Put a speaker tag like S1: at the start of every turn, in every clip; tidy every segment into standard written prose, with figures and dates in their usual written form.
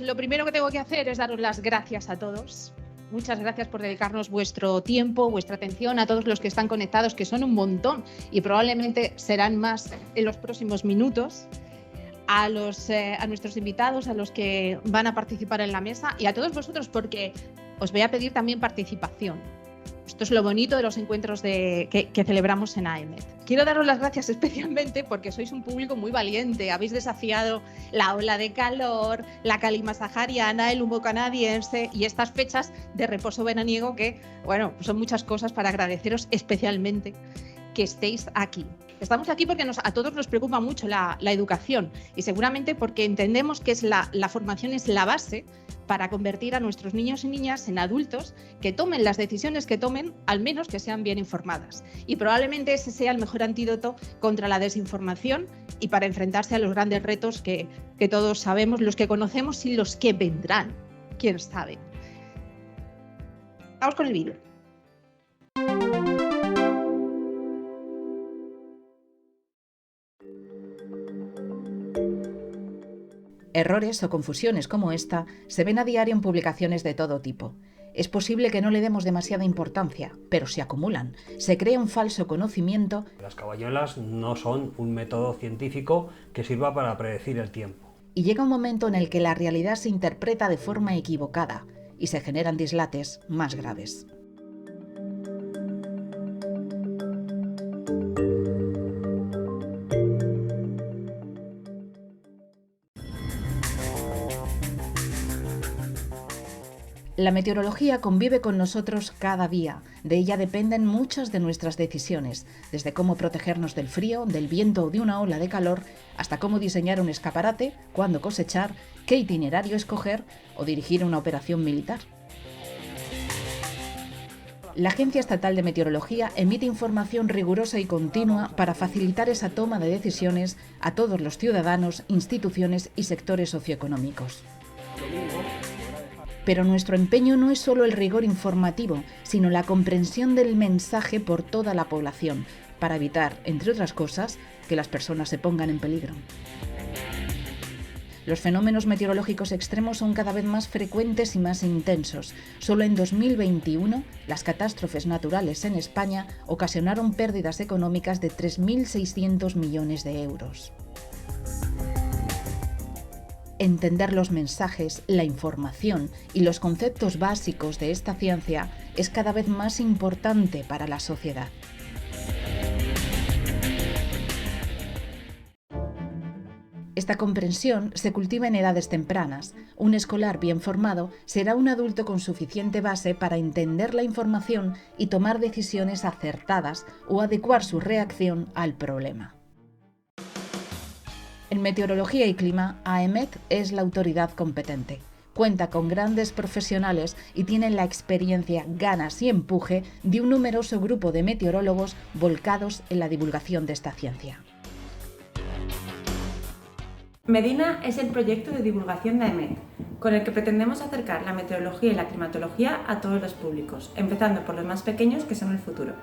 S1: lo primero que tengo que hacer es daros las gracias a todos. Muchas gracias por dedicarnos vuestro tiempo, vuestra atención, a todos los que están conectados, que son un montón y probablemente serán más en los próximos minutos. A nuestros invitados, a los que van a participar en la mesa y a todos vosotros, porque os voy a pedir también participación. Esto es lo bonito de los encuentros que celebramos en AEMET. Quiero daros las gracias especialmente porque sois un público muy valiente. Habéis desafiado la ola de calor, la calima sahariana, el humo canadiense y estas fechas de reposo veraniego que, bueno, pues son muchas cosas para agradeceros especialmente que estéis aquí. Estamos aquí porque a todos nos preocupa mucho la educación y seguramente porque entendemos que la formación es la base para convertir a nuestros niños y niñas en adultos que tomen las decisiones que tomen, al menos que sean bien informadas. Y probablemente ese sea el mejor antídoto contra la desinformación y para enfrentarse a los grandes retos que todos sabemos, los que conocemos y los que vendrán, quién sabe. Vamos con el vídeo.
S2: Errores o confusiones como esta se ven a diario en publicaciones de todo tipo. Es posible que no le demos demasiada importancia, pero se acumulan. Se crea un falso conocimiento.
S3: Las cabañuelas no son un método científico que sirva para predecir el tiempo.
S2: Y llega un momento en el que la realidad se interpreta de forma equivocada y se generan dislates más graves. La meteorología convive con nosotros cada día. De ella dependen muchas de nuestras decisiones, desde cómo protegernos del frío, del viento o de una ola de calor, hasta cómo diseñar un escaparate, cuándo cosechar, qué itinerario escoger o dirigir una operación militar. La Agencia Estatal de Meteorología emite información rigurosa y continua para facilitar esa toma de decisiones a todos los ciudadanos, instituciones y sectores socioeconómicos. Pero nuestro empeño no es solo el rigor informativo, sino la comprensión del mensaje por toda la población, para evitar, entre otras cosas, que las personas se pongan en peligro. Los fenómenos meteorológicos extremos son cada vez más frecuentes y más intensos. Solo en 2021, las catástrofes naturales en España ocasionaron pérdidas económicas de 3.600 millones de euros. Entender los mensajes, la información y los conceptos básicos de esta ciencia es cada vez más importante para la sociedad. Esta comprensión se cultiva en edades tempranas. Un escolar bien formado será un adulto con suficiente base para entender la información y tomar decisiones acertadas o adecuar su reacción al problema. En meteorología y clima, AEMET es la autoridad competente. Cuenta con grandes profesionales y tiene la experiencia, ganas y empuje de un numeroso grupo de meteorólogos volcados en la divulgación de esta ciencia.
S4: Medina es el proyecto de divulgación de AEMET, con el que pretendemos acercar la meteorología y la climatología a todos los públicos, empezando por los más pequeños, que son el futuro.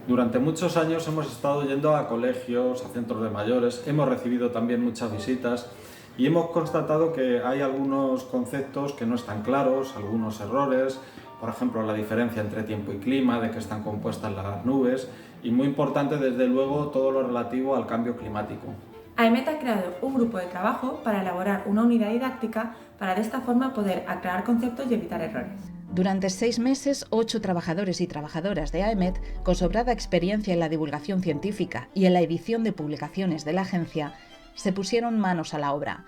S5: Durante muchos años hemos estado yendo a colegios, a centros de mayores, hemos recibido también muchas visitas y hemos constatado que hay algunos conceptos que no están claros, algunos errores, por ejemplo la diferencia entre tiempo y clima, de qué están compuestas las nubes y muy importante desde luego todo lo relativo al cambio climático.
S4: AEMET ha creado un grupo de trabajo para elaborar una unidad didáctica para de esta forma poder aclarar conceptos y evitar errores.
S2: Durante 6 meses, 8 trabajadores y trabajadoras de AEMET, con sobrada experiencia en la divulgación científica y en la edición de publicaciones de la agencia, se pusieron manos a la obra.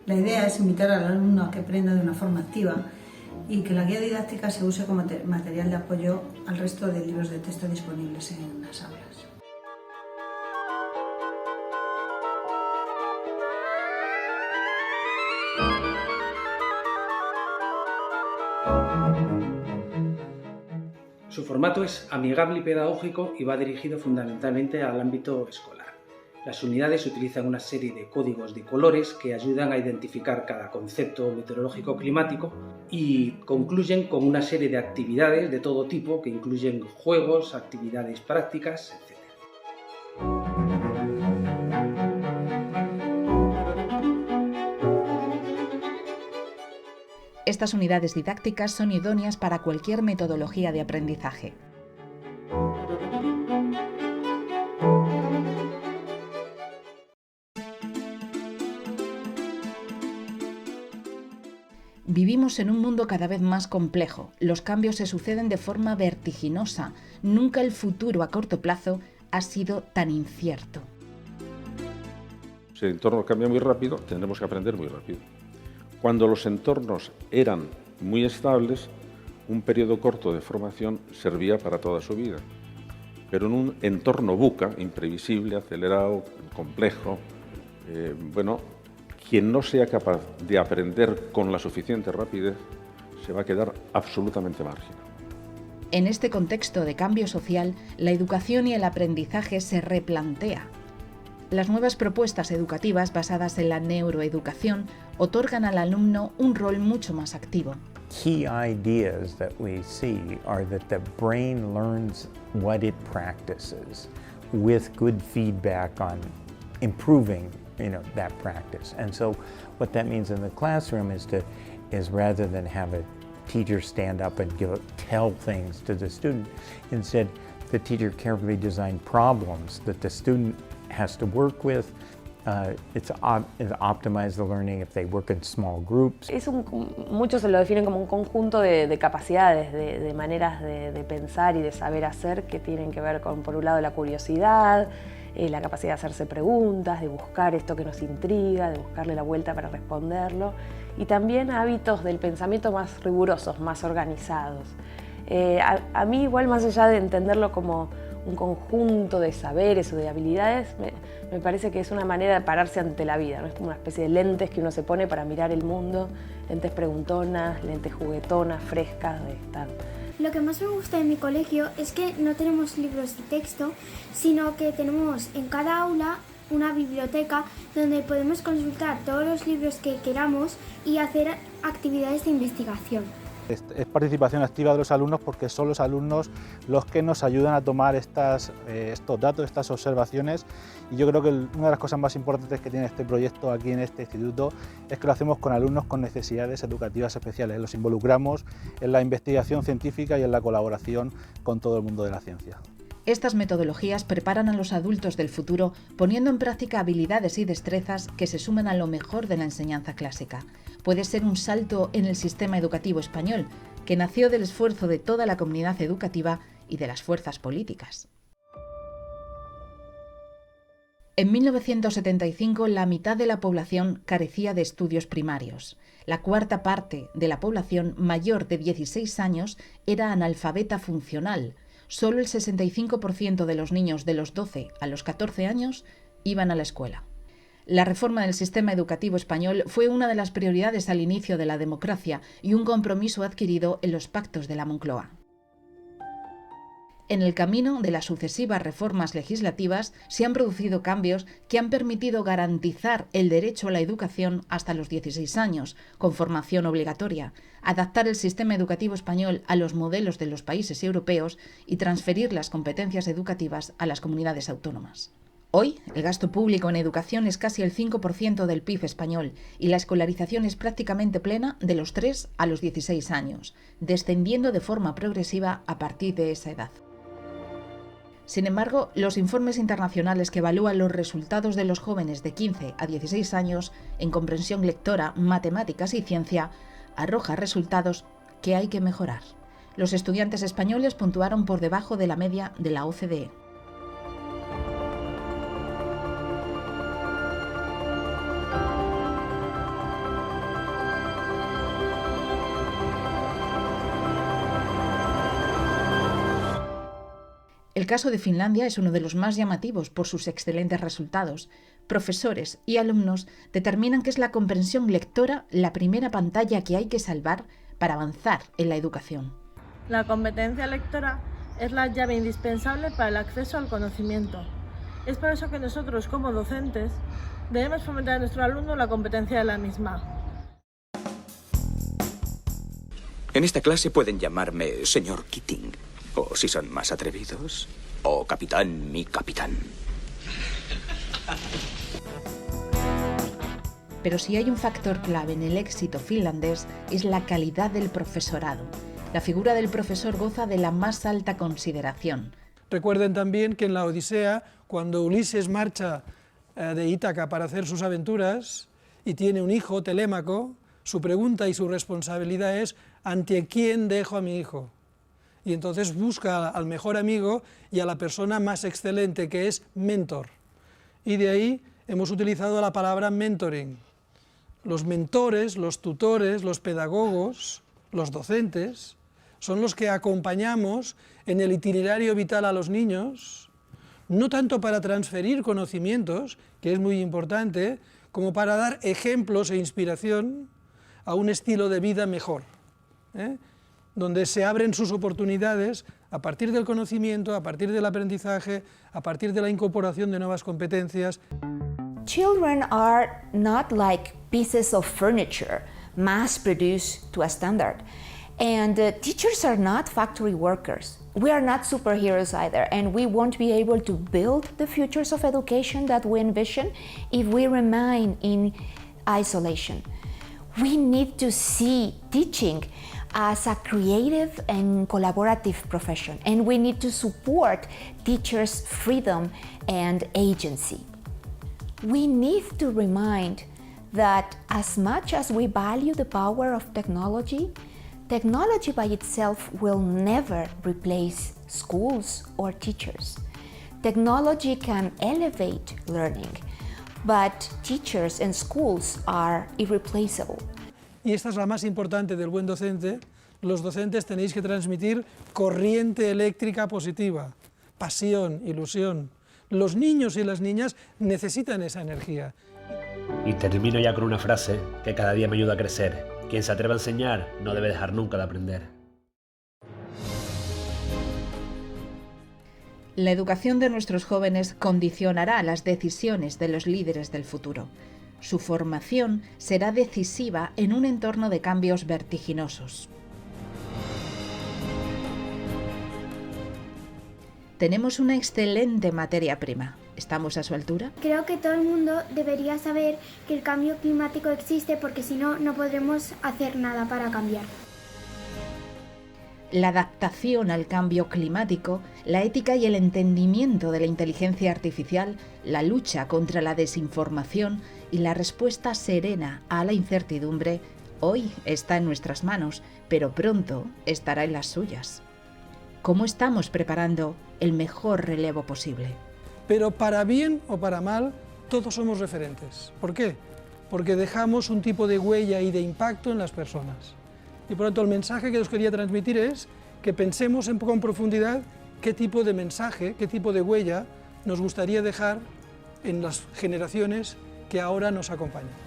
S6: La idea es invitar al alumno a que aprenda de una forma activa y que la guía didáctica se use como material de apoyo al resto de libros de texto disponibles en las aulas.
S7: Su formato es amigable y pedagógico y va dirigido fundamentalmente al ámbito escolar. Las unidades utilizan una serie de códigos de colores que ayudan a identificar cada concepto meteorológico climático y concluyen con una serie de actividades de todo tipo que incluyen juegos, actividades prácticas, etc.
S2: Estas unidades didácticas son idóneas para cualquier metodología de aprendizaje. Vivimos en un mundo cada vez más complejo. Los cambios se suceden de forma vertiginosa. Nunca el futuro a corto plazo ha sido tan incierto.
S8: Si el entorno cambia muy rápido, tendremos que aprender muy rápido. Cuando los entornos eran muy estables, un periodo corto de formación servía para toda su vida. Pero en un entorno VUCA, imprevisible, acelerado, complejo, quien no sea capaz de aprender con la suficiente rapidez se va a quedar absolutamente marginal.
S2: En este contexto de cambio social, la educación y el aprendizaje se replantea. Las nuevas propuestas educativas basadas en la neuroeducación otorgan al alumno un rol mucho más activo.
S9: Key ideas that we see are that the brain learns what it practices with good feedback on improving that practice. And so what that means in the classroom is rather than have a teacher stand up and tell things to the student, instead the teacher carefully designed problems that the student has to work with. It's optimize the learning if they work in small groups.
S10: Muchos se lo definen como un conjunto de capacidades, de maneras de pensar y de saber hacer que tienen que ver con, por un lado, la curiosidad, la capacidad de hacerse preguntas, de buscar esto que nos intriga, de buscarle la vuelta para responderlo, y también hábitos del pensamiento más rigurosos, más organizados. A mí, igual, más allá de entenderlo como un conjunto de saberes o de habilidades, me parece que es una manera de pararse ante la vida, ¿no? Es como una especie de lentes que uno se pone para mirar el mundo, lentes preguntonas, lentes juguetonas, frescas, de estar.
S11: Lo que más me gusta de mi colegio es que no tenemos libros de texto, sino que tenemos en cada aula una biblioteca donde podemos consultar todos los libros que queramos y hacer actividades de investigación.
S12: Es participación activa de los alumnos porque son los alumnos los que nos ayudan a tomar estos datos, estas observaciones, y yo creo que una de las cosas más importantes que tiene este proyecto aquí en este instituto es que lo hacemos con alumnos con necesidades educativas especiales. Los involucramos en la investigación científica y en la colaboración con todo el mundo de la ciencia.
S2: Estas metodologías preparan a los adultos del futuro poniendo en práctica habilidades y destrezas que se suman a lo mejor de la enseñanza clásica. Puede ser un salto en el sistema educativo español, que nació del esfuerzo de toda la comunidad educativa y de las fuerzas políticas. En 1975, la mitad de la población carecía de estudios primarios. La cuarta parte de la población mayor de 16 años era analfabeta funcional. Solo el 65% de los niños de los 12 a los 14 años iban a la escuela. La reforma del sistema educativo español fue una de las prioridades al inicio de la democracia y un compromiso adquirido en los pactos de la Moncloa. En el camino de las sucesivas reformas legislativas se han producido cambios que han permitido garantizar el derecho a la educación hasta los 16 años, con formación obligatoria, adaptar el sistema educativo español a los modelos de los países europeos y transferir las competencias educativas a las comunidades autónomas. Hoy, el gasto público en educación es casi el 5% del PIB español y la escolarización es prácticamente plena de los 3 a los 16 años, descendiendo de forma progresiva a partir de esa edad. Sin embargo, los informes internacionales que evalúan los resultados de los jóvenes de 15 a 16 años en comprensión lectora, matemáticas y ciencia arrojan resultados que hay que mejorar. Los estudiantes españoles puntuaron por debajo de la media de la OCDE. El caso de Finlandia es uno de los más llamativos por sus excelentes resultados. Profesores y alumnos determinan que es la comprensión lectora la primera pantalla que hay que salvar para avanzar en la educación.
S13: La competencia lectora es la llave indispensable para el acceso al conocimiento. Es por eso que nosotros, como docentes, debemos fomentar a nuestro alumno la competencia de la misma.
S14: En esta clase pueden llamarme señor Keating, o si son más atrevidos, o capitán, mi capitán.
S2: Pero si hay un factor clave en el éxito finlandés es la calidad del profesorado. La figura del profesor goza de la más alta consideración.
S15: Recuerden también que en la Odisea, cuando Ulises marcha de Ítaca para hacer sus aventuras y tiene un hijo, Telémaco, su pregunta y su responsabilidad es ¿ante quién dejo a mi hijo? Y entonces busca al mejor amigo y a la persona más excelente, que es mentor. Y de ahí hemos utilizado la palabra mentoring. Los mentores, los tutores, los pedagogos, los docentes, son los que acompañamos en el itinerario vital a los niños, no tanto para transferir conocimientos, que es muy importante, como para dar ejemplos e inspiración a un estilo de vida mejor, donde se abren sus oportunidades a partir del conocimiento, a partir del aprendizaje, a partir de la incorporación de nuevas competencias.
S16: Children are not like pieces of furniture, mass-produced to a standard. And teachers are not factory workers. We are not superheroes either, and we won't be able to build the futures of education that we envision if we remain in isolation. We need to see teaching as a creative and collaborative profession, and we need to support teachers' freedom and agency. We need to remind that as much as we value the power of technology, technology by itself will never replace schools or teachers. Technology can elevate learning, but teachers and schools are irreplaceable.
S15: Y esta es la más importante del buen docente. Los docentes tenéis que transmitir corriente eléctrica positiva, pasión, ilusión. Los niños y las niñas necesitan esa energía.
S17: Y termino ya con una frase que cada día me ayuda a crecer. Quien se atreva a enseñar no debe dejar nunca de aprender.
S2: La educación de nuestros jóvenes condicionará las decisiones de los líderes del futuro. Su formación será decisiva en un entorno de cambios vertiginosos. Tenemos una excelente materia prima. ¿Estamos a su altura?
S11: Creo que todo el mundo debería saber que el cambio climático existe porque si no, no podremos hacer nada para cambiar.
S2: La adaptación al cambio climático, la ética y el entendimiento de la inteligencia artificial, la lucha contra la desinformación y la respuesta serena a la incertidumbre hoy está en nuestras manos, pero pronto estará en las suyas. ¿Cómo estamos preparando el mejor relevo posible?
S15: Pero para bien o para mal, todos somos referentes. ¿Por qué? Porque dejamos un tipo de huella y de impacto en las personas. Y por lo tanto el mensaje que os quería transmitir es que pensemos con profundidad qué tipo de mensaje, qué tipo de huella nos gustaría dejar en las generaciones que ahora nos acompañan.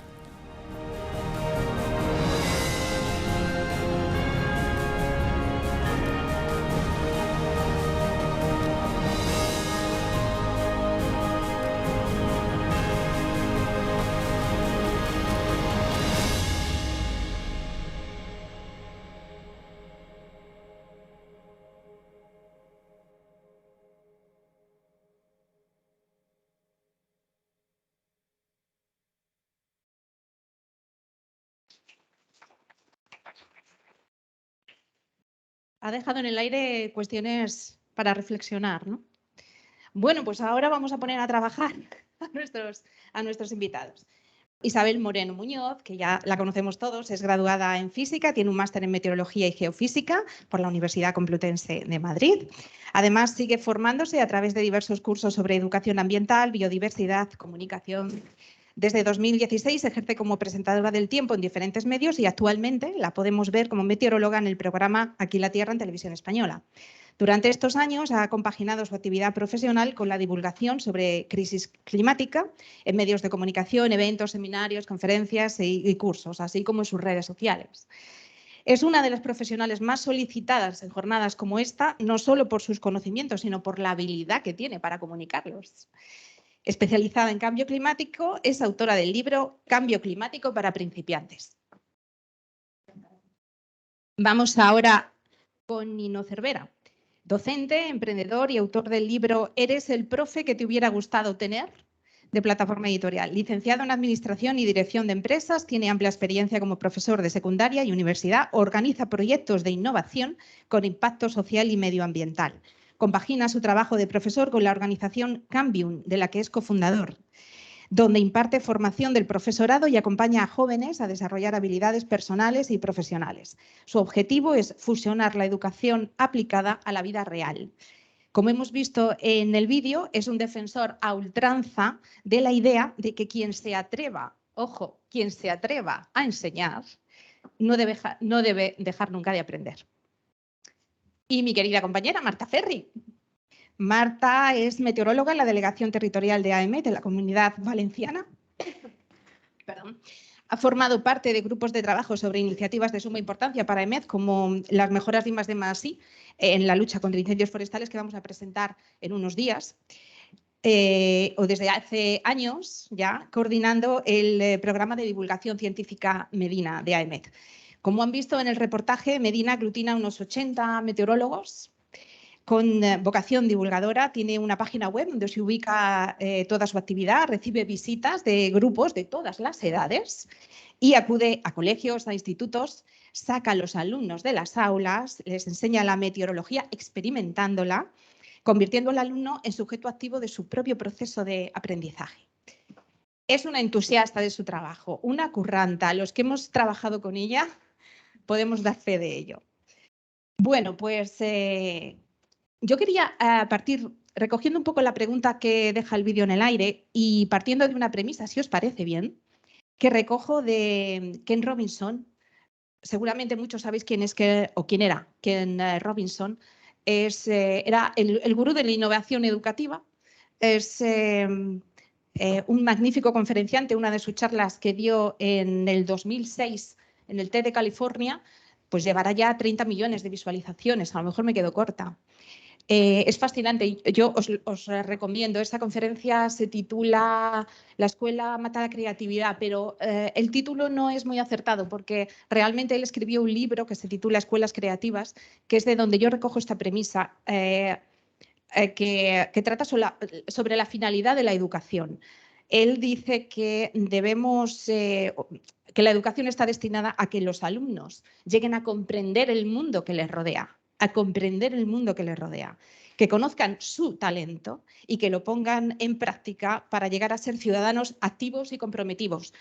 S1: Ha dejado en el aire cuestiones para reflexionar, ¿no? Bueno, pues ahora vamos a poner a trabajar a nuestros invitados. Isabel Moreno Muñoz, que ya la conocemos todos, es graduada en Física, tiene un máster en Meteorología y Geofísica por la Universidad Complutense de Madrid. Además, sigue formándose a través de diversos cursos sobre educación ambiental, biodiversidad, comunicación. Desde 2016 ejerce como presentadora del tiempo en diferentes medios y actualmente la podemos ver como meteoróloga en el programa Aquí la Tierra en Televisión Española. Durante estos años ha compaginado su actividad profesional con la divulgación sobre crisis climática en medios de comunicación, eventos, seminarios, conferencias y cursos, así como en sus redes sociales. Es una de las profesionales más solicitadas en jornadas como esta, no solo por sus conocimientos, sino por la habilidad que tiene para comunicarlos. Especializada en cambio climático, es autora del libro Cambio climático para principiantes. Vamos ahora con Nino Cervera, docente, emprendedor y autor del libro ¿Eres el profe que te hubiera gustado tener?, de Plataforma Editorial. Licenciado en Administración y Dirección de Empresas, tiene amplia experiencia como profesor de secundaria y universidad, organiza proyectos de innovación con impacto social y medioambiental. Compagina su trabajo de profesor con la organización Cambium, de la que es cofundador, donde imparte formación del profesorado y acompaña a jóvenes a desarrollar habilidades personales y profesionales. Su objetivo es fusionar la educación aplicada a la vida real. Como hemos visto en el vídeo, es un defensor a ultranza de la idea de que quien se atreva, ojo, quien se atreva a enseñar, no debe dejar nunca de aprender. Y mi querida compañera Marta Ferri. Marta es meteoróloga en la Delegación Territorial de AEMET de la Comunidad Valenciana. Perdón. Ha formado parte de grupos de trabajo sobre iniciativas de suma importancia para AEMET, como las mejoras de I+D+I en la lucha contra incendios forestales, que vamos a presentar en unos días, o desde hace años ya coordinando el programa de divulgación científica Medina de AEMET. Como han visto en el reportaje, Medina aglutina unos 80 meteorólogos con vocación divulgadora, tiene una página web donde se ubica toda su actividad, recibe visitas de grupos de todas las edades y acude a colegios, a institutos, saca a los alumnos de las aulas, les enseña la meteorología experimentándola, convirtiendo al alumno en sujeto activo de su propio proceso de aprendizaje. Es una entusiasta de su trabajo, una curranta. Los que hemos trabajado con ella podemos dar fe de ello. Bueno, pues yo quería partir recogiendo un poco la pregunta que deja el vídeo en el aire y partiendo de una premisa, si os parece bien, que recojo de Ken Robinson. Seguramente muchos sabéis quién era Ken Robinson. Era el gurú de la innovación educativa. Es un magnífico conferenciante. Una de sus charlas que dio en el 2006 en el TED de California, pues llevará ya 30 millones de visualizaciones. A lo mejor me quedo corta. Es fascinante. Yo os recomiendo. Esta conferencia se titula La escuela mata la creatividad, pero el título no es muy acertado porque realmente él escribió un libro que se titula Escuelas Creativas, que es de donde yo recojo esta premisa que trata sobre la finalidad de la educación. Él dice que que la educación está destinada a que los alumnos lleguen a comprender el mundo que les rodea, que conozcan su talento y que lo pongan en práctica para llegar a ser ciudadanos activos y comprometidos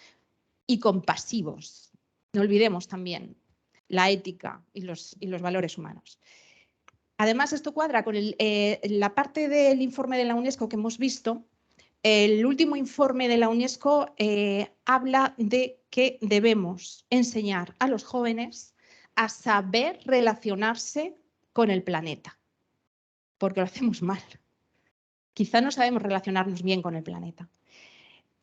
S1: y compasivos. No olvidemos también la ética y los valores humanos. Además, esto cuadra con la parte del informe de la UNESCO que hemos visto. El último informe de la UNESCO habla de que debemos enseñar a los jóvenes a saber relacionarse con el planeta, porque lo hacemos mal. Quizá no sabemos relacionarnos bien con el planeta.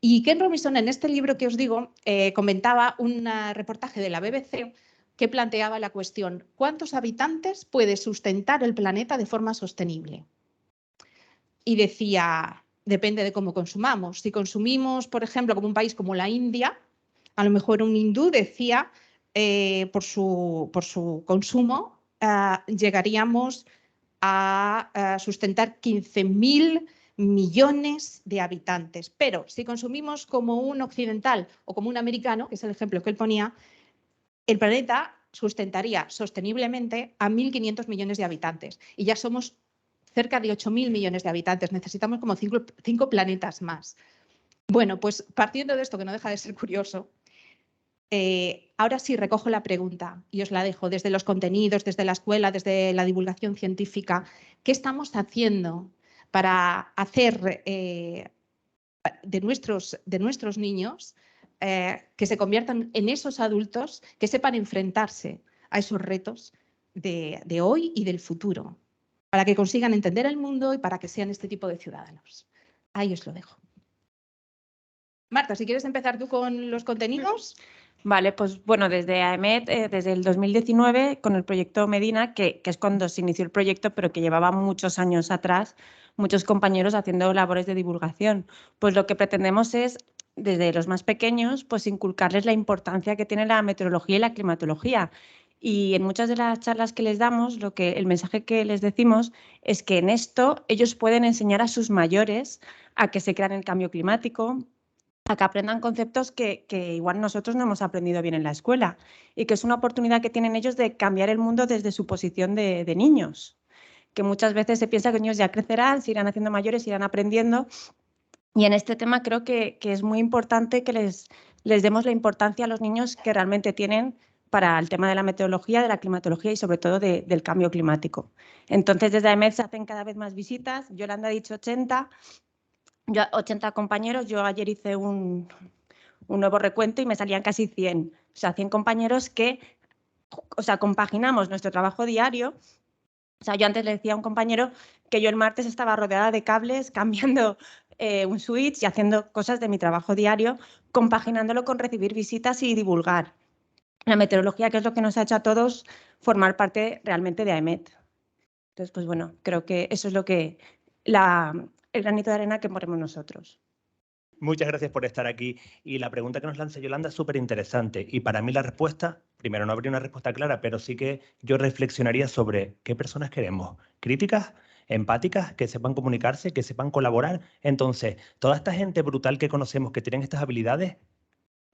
S1: Y Ken Robinson, en este libro que os digo, comentaba un reportaje de la BBC que planteaba la cuestión: ¿cuántos habitantes puede sustentar el planeta de forma sostenible? Y decía, depende de cómo consumamos. Si consumimos, por ejemplo, como un país como la India, a lo mejor un hindú decía, por su consumo, llegaríamos a sustentar 15.000 millones de habitantes. Pero si consumimos como un occidental o como un americano, que es el ejemplo que él ponía, el planeta sustentaría sosteniblemente a 1.500 millones de habitantes. Y ya somos cerca de 8.000 millones de habitantes. Necesitamos como 5 planetas más. Bueno, pues partiendo de esto, que no deja de ser curioso, ahora sí recojo la pregunta y os la dejo desde los contenidos, desde la escuela, desde la divulgación científica. ¿Qué estamos haciendo para hacer de nuestros niños que se conviertan en esos adultos que sepan enfrentarse a esos retos de hoy y del futuro, para que consigan entender el mundo y para que sean este tipo de ciudadanos? Ahí os lo dejo. Marta, si quieres empezar tú con los contenidos.
S18: Vale, pues bueno, desde AEMET, desde el 2019, con el proyecto Medina, que es cuando se inició el proyecto, pero que llevaba muchos años atrás, muchos compañeros haciendo labores de divulgación. Pues lo que pretendemos es, desde los más pequeños, pues inculcarles la importancia que tiene la meteorología y la climatología. Y en muchas de las charlas que les damos, el mensaje que les decimos es que en esto ellos pueden enseñar a sus mayores a que se crean el cambio climático, a que aprendan conceptos que igual nosotros no hemos aprendido bien en la escuela y que es una oportunidad que tienen ellos de cambiar el mundo desde su posición de niños, que muchas veces se piensa que los niños ya crecerán, se irán haciendo mayores, irán aprendiendo, y en este tema creo que es muy importante que les demos la importancia a los niños que realmente tienen para el tema de la meteorología, de la climatología y sobre todo del cambio climático. Entonces desde AEMET se hacen cada vez más visitas, Yolanda ha dicho 80, 80 compañeros, yo ayer hice un nuevo recuento y me salían casi 100. O sea, 100 compañeros que, compaginamos nuestro trabajo diario. O sea, yo antes le decía a un compañero que yo el martes estaba rodeada de cables, cambiando un switch y haciendo cosas de mi trabajo diario, compaginándolo con recibir visitas y divulgar la meteorología, que es lo que nos ha hecho a todos formar parte realmente de AEMET. Entonces, pues bueno, creo que eso es lo que el granito de arena que ponemos nosotros.
S19: Muchas gracias por estar aquí. Y la pregunta que nos lanza Yolanda es súper interesante. Y para mí la respuesta, primero no habría una respuesta clara, pero sí que yo reflexionaría sobre qué personas queremos. ¿Críticas? ¿Empáticas? ¿Que sepan comunicarse? ¿Que sepan colaborar? Entonces, toda esta gente brutal que conocemos que tienen estas habilidades,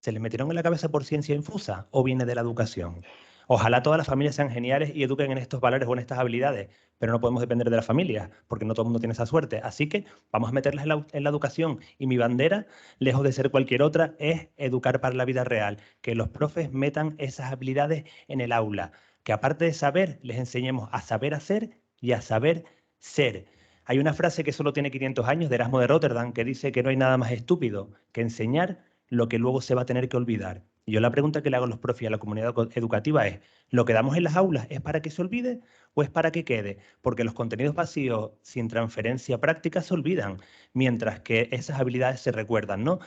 S19: ¿se les metieron en la cabeza por ciencia infusa o viene de la educación? Ojalá todas las familias sean geniales y eduquen en estos valores o en estas habilidades, pero no podemos depender de la familia, porque no todo el mundo tiene esa suerte. Así que vamos a meterles en la educación. Y mi bandera, lejos de ser cualquier otra, es educar para la vida real. Que los profes metan esas habilidades en el aula. Que aparte de saber, les enseñemos a saber hacer y a saber ser. Hay una frase que solo tiene 500 años de Erasmo de Rotterdam que dice que no hay nada más estúpido que enseñar lo que luego se va a tener que olvidar. Y yo la pregunta que le hago a los profes y a la comunidad educativa es, ¿lo que damos en las aulas es para que se olvide o es para que quede? Porque los contenidos vacíos sin transferencia práctica se olvidan, mientras que esas habilidades se recuerdan, ¿no?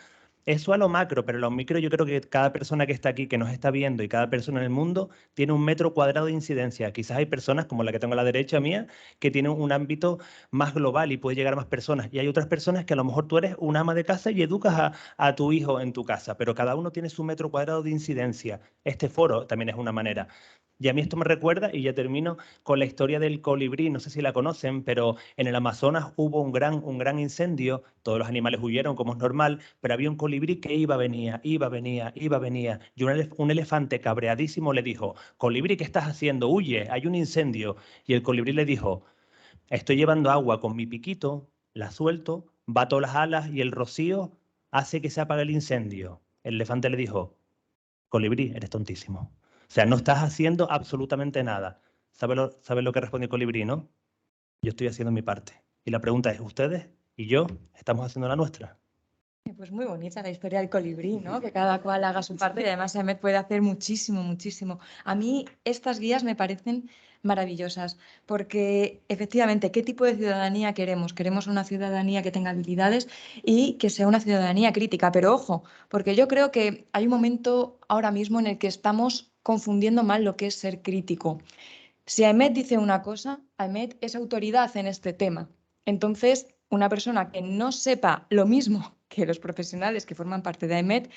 S19: Eso a lo macro, pero a lo micro yo creo que cada persona que está aquí, que nos está viendo y cada persona en el mundo tiene 1 metro cuadrado de incidencia. Quizás hay personas, como la que tengo a la derecha mía, que tienen un ámbito más global y puede llegar a más personas. Y hay otras personas que a lo mejor tú eres una ama de casa y educas a tu hijo en tu casa, pero cada uno tiene su metro cuadrado de incidencia. Este foro también es una manera. Y a mí esto me recuerda, y ya termino, con la historia del colibrí. No sé si la conocen, pero en el Amazonas hubo un gran incendio. Todos los animales huyeron, como es normal, pero había un colibrí que iba, venía. Y un elefante cabreadísimo le dijo, colibrí, ¿qué estás haciendo? Huye, hay un incendio. Y el colibrí le dijo, estoy llevando agua con mi piquito, la suelto, bato las alas y el rocío hace que se apague el incendio. El elefante le dijo, colibrí, eres tontísimo. O sea, no estás haciendo absolutamente nada. ¿Sabes lo que respondió el colibrí, no? Yo estoy haciendo mi parte. Y la pregunta es, ¿ustedes y yo estamos haciendo la nuestra?
S20: Pues muy bonita la historia del colibrí, ¿no? Que cada cual haga su parte y además AEMET puede hacer muchísimo, muchísimo. A mí estas guías me parecen maravillosas porque efectivamente, ¿qué tipo de ciudadanía queremos? Queremos una ciudadanía que tenga habilidades y que sea una ciudadanía crítica, pero ojo, porque yo creo que hay un momento ahora mismo en el que estamos confundiendo mal lo que es ser crítico. Si AEMET dice una cosa, AEMET es autoridad en este tema. Entonces, una persona que no sepa lo mismo que los profesionales que forman parte de AEMET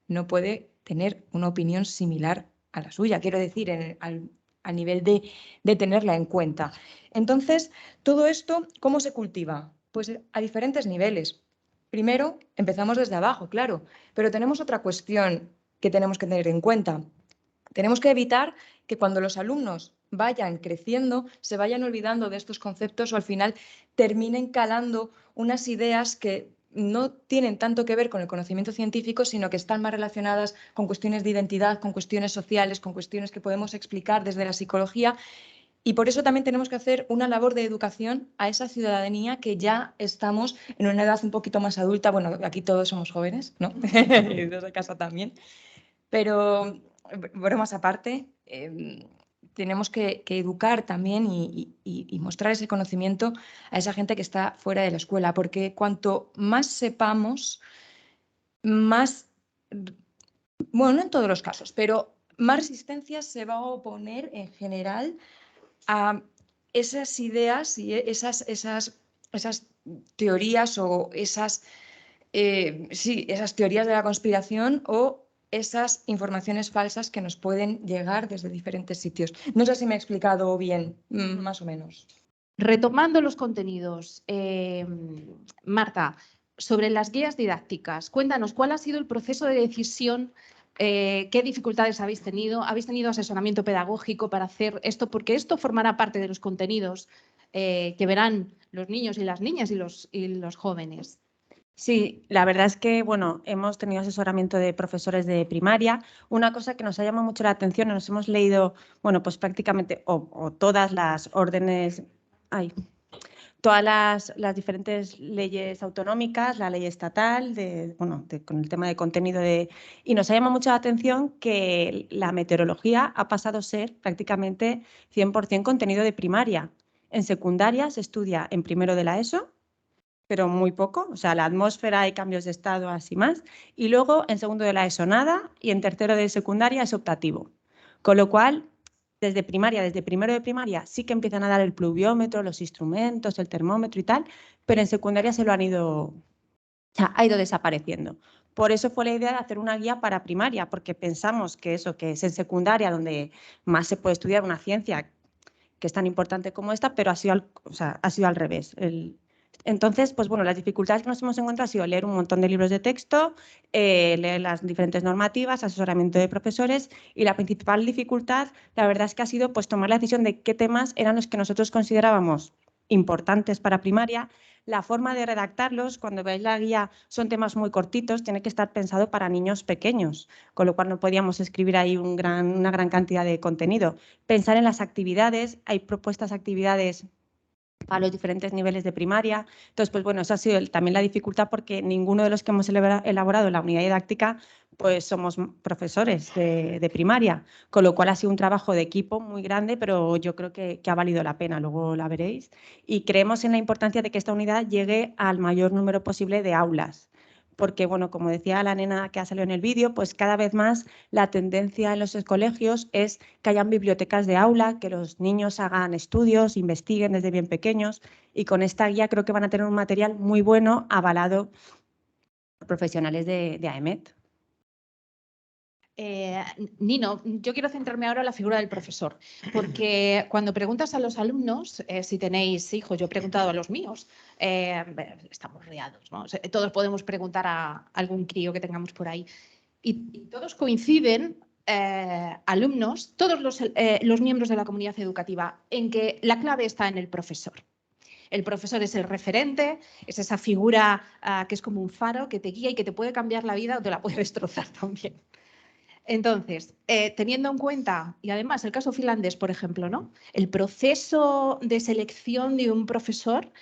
S20: no puede tener una opinión similar a la suya, quiero decir, a nivel de tenerla en cuenta. Entonces, todo esto, ¿cómo se cultiva? Pues a diferentes niveles. Primero, empezamos desde abajo, claro, pero tenemos otra cuestión que tenemos que tener en cuenta. Tenemos que evitar que cuando los alumnos vayan creciendo, se vayan olvidando de estos conceptos o al final terminen calando unas ideas que no tienen tanto que ver con el conocimiento científico, sino que están más relacionadas con cuestiones de identidad, con cuestiones sociales, con cuestiones que podemos explicar desde la psicología. Y por eso también tenemos que hacer una labor de educación a esa ciudadanía que ya estamos en una edad un poquito más adulta. Bueno, aquí todos somos jóvenes, ¿no? Y desde casa también. Pero, bromas aparte, tenemos que educar también y mostrar ese conocimiento a esa gente que está fuera de la escuela, porque cuanto más sepamos, más bueno, no en todos los casos, pero más resistencia se va a oponer en general a esas ideas y esas teorías o esas teorías de la conspiración o esas informaciones falsas que nos pueden llegar desde diferentes sitios. No sé si me he explicado bien, más o menos.
S1: Retomando los contenidos, Marta, sobre las guías didácticas, cuéntanos cuál ha sido el proceso de decisión, qué dificultades habéis tenido asesoramiento pedagógico para hacer esto, porque esto formará parte de los contenidos que verán los niños y las niñas y los jóvenes.
S18: Sí, la verdad es que, bueno, hemos tenido asesoramiento de profesores de primaria. Una cosa que nos ha llamado mucho la atención, nos hemos leído, bueno, pues prácticamente, o todas las órdenes, todas las diferentes leyes autonómicas, la ley estatal, con el tema de contenido y nos ha llamado mucho la atención que la meteorología ha pasado a ser prácticamente 100% contenido de primaria. En secundaria se estudia en primero de la ESO, pero muy poco, o sea, la atmósfera y cambios de estado, así más, y luego en segundo de la ESO nada, y en tercero de secundaria es optativo. Con lo cual, desde primero de primaria, sí que empiezan a dar el pluviómetro, los instrumentos, el termómetro y tal, pero en secundaria ha ido desapareciendo. Por eso fue la idea de hacer una guía para primaria, porque pensamos que eso, que es en secundaria donde más se puede estudiar una ciencia que es tan importante como esta, pero ha sido al revés. Entonces, pues bueno, las dificultades que nos hemos encontrado ha sido leer un montón de libros de texto, leer las diferentes normativas, asesoramiento de profesores, y la principal dificultad, la verdad es que ha sido pues tomar la decisión de qué temas eran los que nosotros considerábamos importantes para primaria. La forma de redactarlos, cuando veáis la guía, son temas muy cortitos, tiene que estar pensado para niños pequeños, con lo cual no podíamos escribir ahí una gran cantidad de contenido. Pensar en las actividades, hay propuestas actividades a los diferentes niveles de primaria. Entonces, pues bueno, eso ha sido también la dificultad, porque ninguno de los que hemos elaborado la unidad didáctica pues somos profesores de primaria, con lo cual ha sido un trabajo de equipo muy grande, pero yo creo que ha valido la pena, luego la veréis. Y creemos en la importancia de que esta unidad llegue al mayor número posible de aulas, porque, bueno, como decía la nena que ha salido en el vídeo, pues cada vez más la tendencia en los colegios es que hayan bibliotecas de aula, que los niños hagan estudios, investiguen desde bien pequeños, y con esta guía creo que van a tener un material muy bueno avalado por profesionales de AEMET.
S1: Nino, yo quiero centrarme ahora en la figura del profesor, porque cuando preguntas a los alumnos si tenéis hijos, yo he preguntado a los míos, estamos rodeados, ¿no? O sea, todos podemos preguntar a algún crío que tengamos por ahí, y todos coinciden, alumnos, todos los miembros de la comunidad educativa, en que la clave está en el profesor. El profesor es el referente, es esa figura que es como un faro que te guía y que te puede cambiar la vida o te la puede destrozar también. Entonces, teniendo en cuenta, y además el caso finlandés, por ejemplo, ¿no? El proceso de selección de un profesor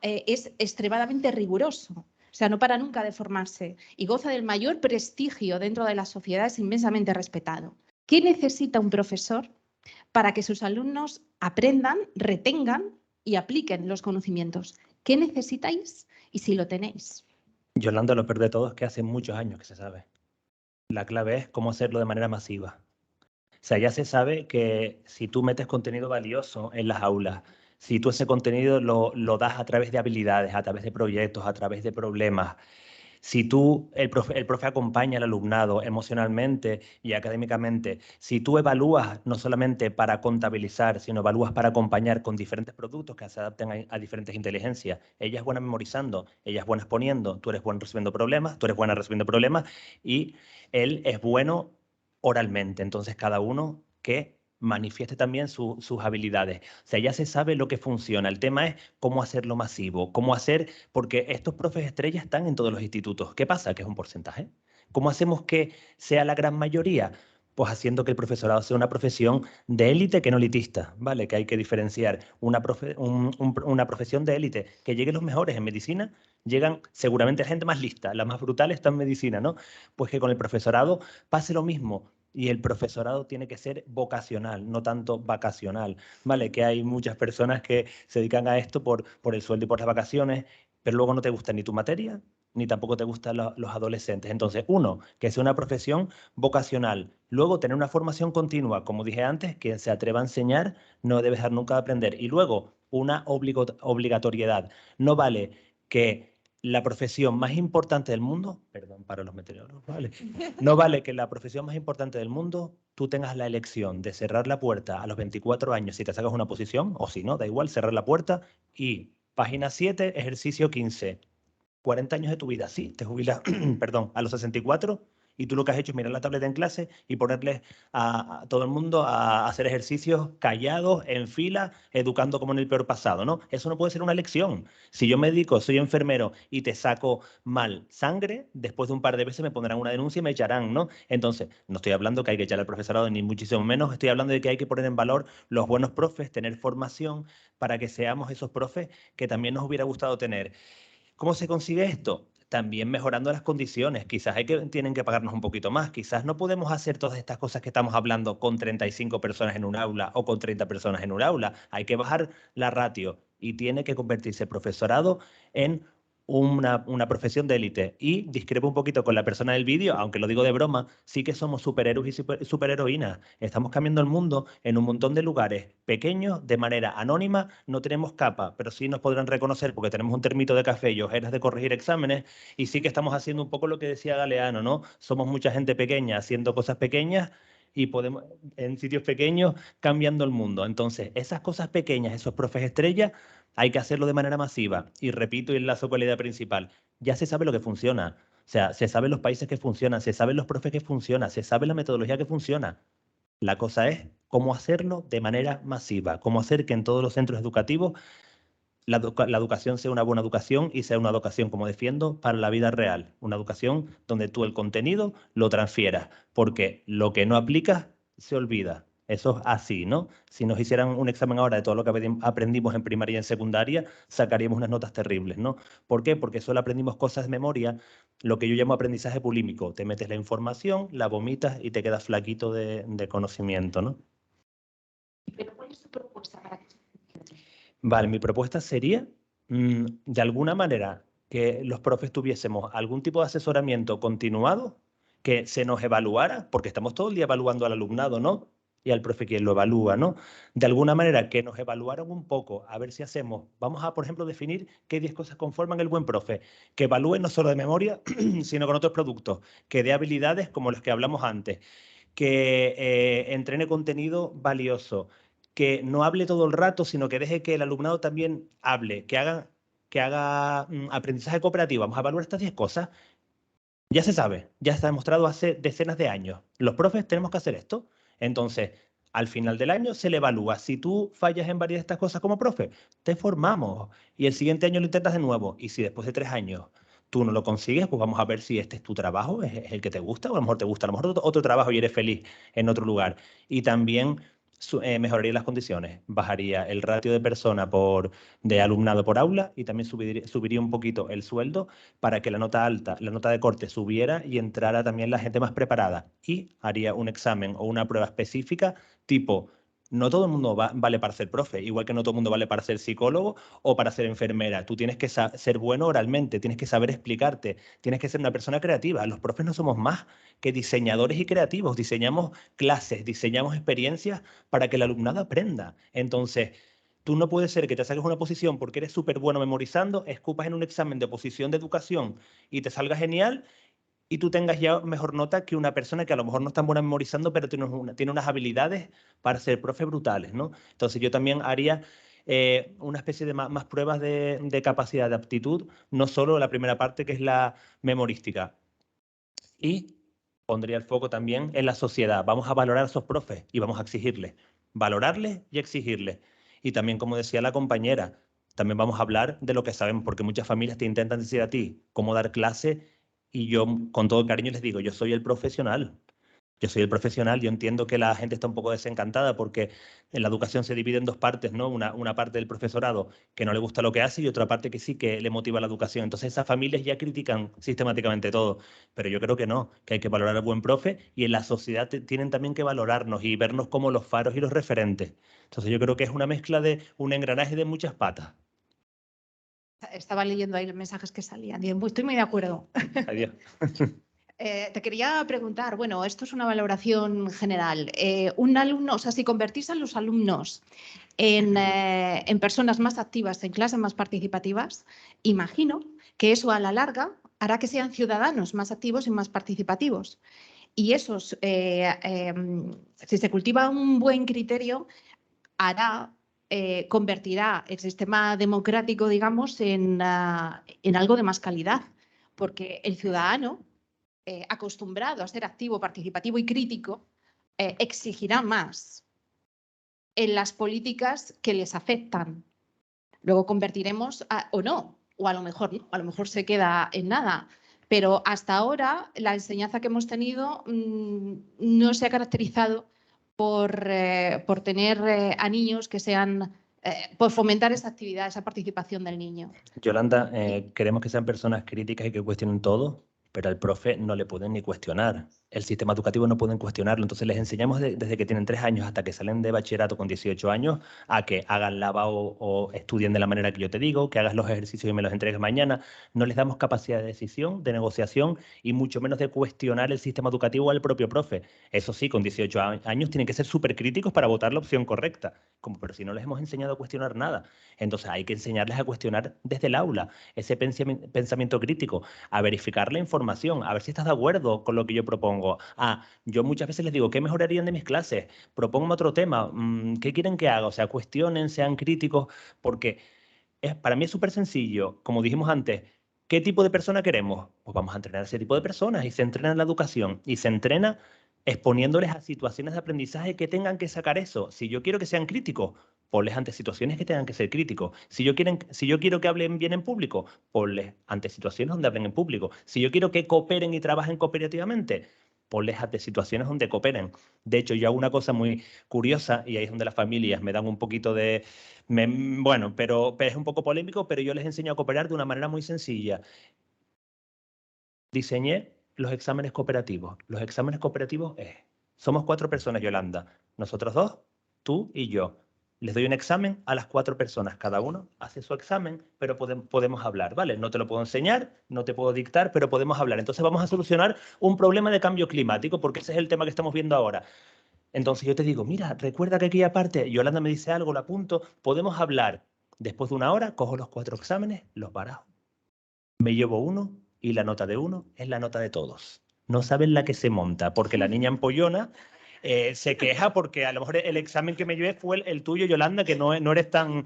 S1: es extremadamente riguroso, o sea, no para nunca de formarse, y goza del mayor prestigio dentro de la sociedad, es inmensamente respetado. ¿Qué necesita un profesor para que sus alumnos aprendan, retengan y apliquen los conocimientos? ¿Qué necesitáis y si lo tenéis?
S19: Yolanda, lo peor de todo es que hace muchos años que se sabe. La clave es cómo hacerlo de manera masiva. O sea, ya se sabe que si tú metes contenido valioso en las aulas, si tú ese contenido lo das a través de habilidades, a través de proyectos, a través de problemas, si el profe acompaña al alumnado emocionalmente y académicamente, si tú evalúas no solamente para contabilizar, sino evalúas para acompañar con diferentes productos que se adapten a diferentes inteligencias. Ella es buena memorizando, ella es buena exponiendo, tú eres bueno resolviendo problemas, tú eres buena resolviendo problemas, y él es bueno oralmente. Entonces, cada uno que manifieste también sus habilidades. O sea, ya se sabe lo que funciona. El tema es cómo hacerlo masivo, cómo hacer, porque estos profes estrellas están en todos los institutos. ¿Qué pasa? Que es un porcentaje. ¿Cómo hacemos que sea la gran mayoría? Pues haciendo que el profesorado sea una profesión de élite que no elitista, ¿vale? Que hay que diferenciar una profesión de élite, que lleguen los mejores en medicina, llegan seguramente la gente más lista, la más brutal está en medicina, ¿no? Pues que con el profesorado pase lo mismo. Y el profesorado tiene que ser vocacional, no tanto vacacional, ¿vale? Que hay muchas personas que se dedican a esto por el sueldo y por las vacaciones, pero luego no te gusta ni tu materia, ni tampoco te gustan los adolescentes. Entonces, uno, que sea una profesión vocacional. Luego, tener una formación continua. Como dije antes, quien se atreva a enseñar no debe dejar nunca de aprender. Y luego, una obligatoriedad. No vale que la profesión más importante del mundo, perdón para los meteorólogos, ¿vale? No vale que la profesión más importante del mundo tú tengas la elección de cerrar la puerta a los 24 años si te sacas una posición, o si no, da igual, cerrar la puerta y página 7, ejercicio 15. 40 años de tu vida, sí, te jubilas, perdón, a los 64 y tú lo que has hecho es mirar la tableta en clase y ponerle a todo el mundo a hacer ejercicios callados, en fila, educando como en el peor pasado, ¿no? Eso no puede ser una elección. Si yo me dedico, soy enfermero y te saco mal sangre, después de un par de veces me pondrán una denuncia y me echarán, ¿no? Entonces, no estoy hablando que hay que echar al profesorado, ni muchísimo menos, estoy hablando de que hay que poner en valor los buenos profes, tener formación para que seamos esos profes que también nos hubiera gustado tener. ¿Cómo se consigue esto? También mejorando las condiciones. Quizás tienen que pagarnos un poquito más. Quizás no podemos hacer todas estas cosas que estamos hablando con 35 personas en un aula o con 30 personas en un aula. Hay que bajar la ratio y tiene que convertirse el profesorado en una profesión de élite. Y discrepo un poquito con la persona del vídeo, aunque lo digo de broma, sí que somos superhéroes y superheroínas. Estamos cambiando el mundo en un montón de lugares pequeños, de manera anónima. No tenemos capa, pero sí nos podrán reconocer porque tenemos un termito de café y ojeras de corregir exámenes. Y sí que estamos haciendo un poco lo que decía Galeano, ¿no? Somos mucha gente pequeña haciendo cosas pequeñas y podemos, en sitios pequeños, cambiando el mundo. Entonces, esas cosas pequeñas, esos profes estrellas, hay que hacerlo de manera masiva. Y repito y enlazo con la idea principal. Ya se sabe lo que funciona. O sea, se saben los países que funcionan, se saben los profes que funcionan, se sabe la metodología que funciona. La cosa es cómo hacerlo de manera masiva, cómo hacer que en todos los centros educativos la educación sea una buena educación y sea una educación, como defiendo, para la vida real. Una educación donde tú el contenido lo transfieras, porque lo que no aplicas se olvida. Eso es así, ¿no? Si nos hicieran un examen ahora de todo lo que aprendimos en primaria y en secundaria, sacaríamos unas notas terribles, ¿no? ¿Por qué? Porque solo aprendimos cosas de memoria, lo que yo llamo aprendizaje bulímico. Te metes la información, la vomitas y te quedas flaquito de conocimiento, ¿no?
S1: ¿Pero cuál es tu propuesta para que...
S19: Vale, mi propuesta sería, de alguna manera, que los profes tuviésemos algún tipo de asesoramiento continuado, que se nos evaluara, porque estamos todo el día evaluando al alumnado, ¿no? Y al profe quien lo evalúa, ¿no? De alguna manera que nos evaluaran un poco, a ver si hacemos, vamos a, por ejemplo, definir qué 10 cosas conforman el buen profe, que evalúe no solo de memoria, sino con otros productos, que dé habilidades como las que hablamos antes, que entrene contenido valioso, que no hable todo el rato, sino que deje que el alumnado también hable, que haga aprendizaje cooperativo. Vamos a evaluar estas 10 cosas. Ya se sabe, ya está demostrado hace decenas de años. Los profes tenemos que hacer esto. Entonces, al final del año se le evalúa. Si tú fallas en varias de estas cosas como profe, te formamos y el siguiente año lo intentas de nuevo. Y si después de 3 años tú no lo consigues, pues vamos a ver si este es tu trabajo, es el que te gusta, o a lo mejor te gusta, a lo mejor otro trabajo y eres feliz en otro lugar. Y también mejoraría las condiciones, bajaría el ratio de persona de alumnado por aula y también subiría un poquito el sueldo para que la nota alta, la nota de corte subiera y entrara también la gente más preparada. Y haría un examen o una prueba específica tipo, no todo el mundo vale para ser profe, igual que no todo el mundo vale para ser psicólogo o para ser enfermera. Tú tienes que ser bueno oralmente, tienes que saber explicarte, tienes que ser una persona creativa. Los profes no somos más que diseñadores y creativos. Diseñamos clases, diseñamos experiencias para que el alumnado aprenda. Entonces, tú no puedes ser que te saques una posición porque eres súper bueno memorizando, escupas en un examen de posición de educación y te salga genial y tú tengas ya mejor nota que una persona que a lo mejor no es tan buena memorizando, pero tiene unas habilidades para ser profe brutales, ¿no? Entonces yo también haría una especie de más pruebas de capacidad, de aptitud, no solo la primera parte que es la memorística. Y pondría el foco también en la sociedad. Vamos a valorar a esos profes y vamos a exigirles. Valorarles y exigirles. Y también, como decía la compañera, también vamos a hablar de lo que sabemos, porque muchas familias te intentan decir a ti cómo dar clase y yo con todo cariño les digo, yo soy el profesional. Yo soy el profesional, yo entiendo que la gente está un poco desencantada porque en la educación se divide en 2 partes, ¿no? Una parte del profesorado que no le gusta lo que hace y otra parte que sí que le motiva la educación. Entonces esas familias ya critican sistemáticamente todo, pero yo creo que no, que hay que valorar al buen profe y en la sociedad tienen también que valorarnos y vernos como los faros y los referentes. Entonces yo creo que es una mezcla de un engranaje de muchas patas.
S1: Estaba leyendo ahí los mensajes que salían y estoy muy de acuerdo.
S19: Adiós.
S1: Te quería preguntar, bueno, esto es una valoración general. Un alumno, o sea, si convertís a los alumnos en personas más activas, en clases más participativas, imagino que eso a la larga hará que sean ciudadanos más activos y más participativos. Y esos, si se cultiva un buen criterio, convertirá el sistema democrático, digamos, en algo de más calidad, porque el ciudadano, acostumbrado a ser activo, participativo y crítico, exigirá más en las políticas que les afectan. Luego convertiremos o no, o a lo mejor no, a lo mejor se queda en nada. Pero hasta ahora la enseñanza que hemos tenido no se ha caracterizado por tener a niños que sean, por fomentar esa actividad, esa participación del niño.
S19: Yolanda, queremos que sean personas críticas y que cuestionen todo, pero al profe no le pueden ni cuestionar. El sistema educativo no pueden cuestionarlo. Entonces les enseñamos desde que tienen 3 años hasta que salen de bachillerato con 18 años a que hagan lavado o estudien de la manera que yo te digo, que hagas los ejercicios y me los entregues mañana. No les damos capacidad de decisión, de negociación y mucho menos de cuestionar el sistema educativo al propio profe. Eso sí, con 18 años tienen que ser súper críticos para votar la opción correcta. Pero si no les hemos enseñado a cuestionar nada. Entonces hay que enseñarles a cuestionar desde el aula, ese pensamiento crítico, a verificar la información, a ver si estás de acuerdo con lo que yo propongo. Yo muchas veces les digo, ¿qué mejorarían de mis clases? Propónganme otro tema, ¿qué quieren que haga? O sea, cuestionen, sean críticos, porque para mí es súper sencillo, como dijimos antes, ¿qué tipo de persona queremos? Pues vamos a entrenar a ese tipo de personas y se entrena en la educación y se entrena exponiéndoles a situaciones de aprendizaje que tengan que sacar eso. Si yo quiero que sean críticos, ponles ante situaciones que tengan que ser críticos. Si yo quiero que hablen bien en público, ponles ante situaciones donde hablen en público. Si yo quiero que cooperen y trabajen cooperativamente, ponles ante situaciones donde cooperen. De hecho, yo hago una cosa muy curiosa y ahí es donde las familias me dan un poquito de... bueno, pero es un poco polémico, pero yo les enseño a cooperar de una manera muy sencilla. Diseñé los exámenes cooperativos. Los exámenes cooperativos somos 4 personas, Yolanda. Nosotros 2, tú y yo. Les doy un examen a las 4 personas. Cada uno hace su examen, pero podemos hablar, ¿vale? No te lo puedo enseñar, no te puedo dictar, pero podemos hablar. Entonces vamos a solucionar un problema de cambio climático, porque ese es el tema que estamos viendo ahora. Entonces yo te digo, mira, recuerda que aquella parte, Yolanda me dice algo, lo apunto, podemos hablar. Después de 1 hora, cojo los 4 exámenes, los barajo. Me llevo uno y la nota de uno es la nota de todos. No saben la que se monta, porque la niña empollona se queja porque a lo mejor el examen que me llevé fue el tuyo, Yolanda, que no eres tan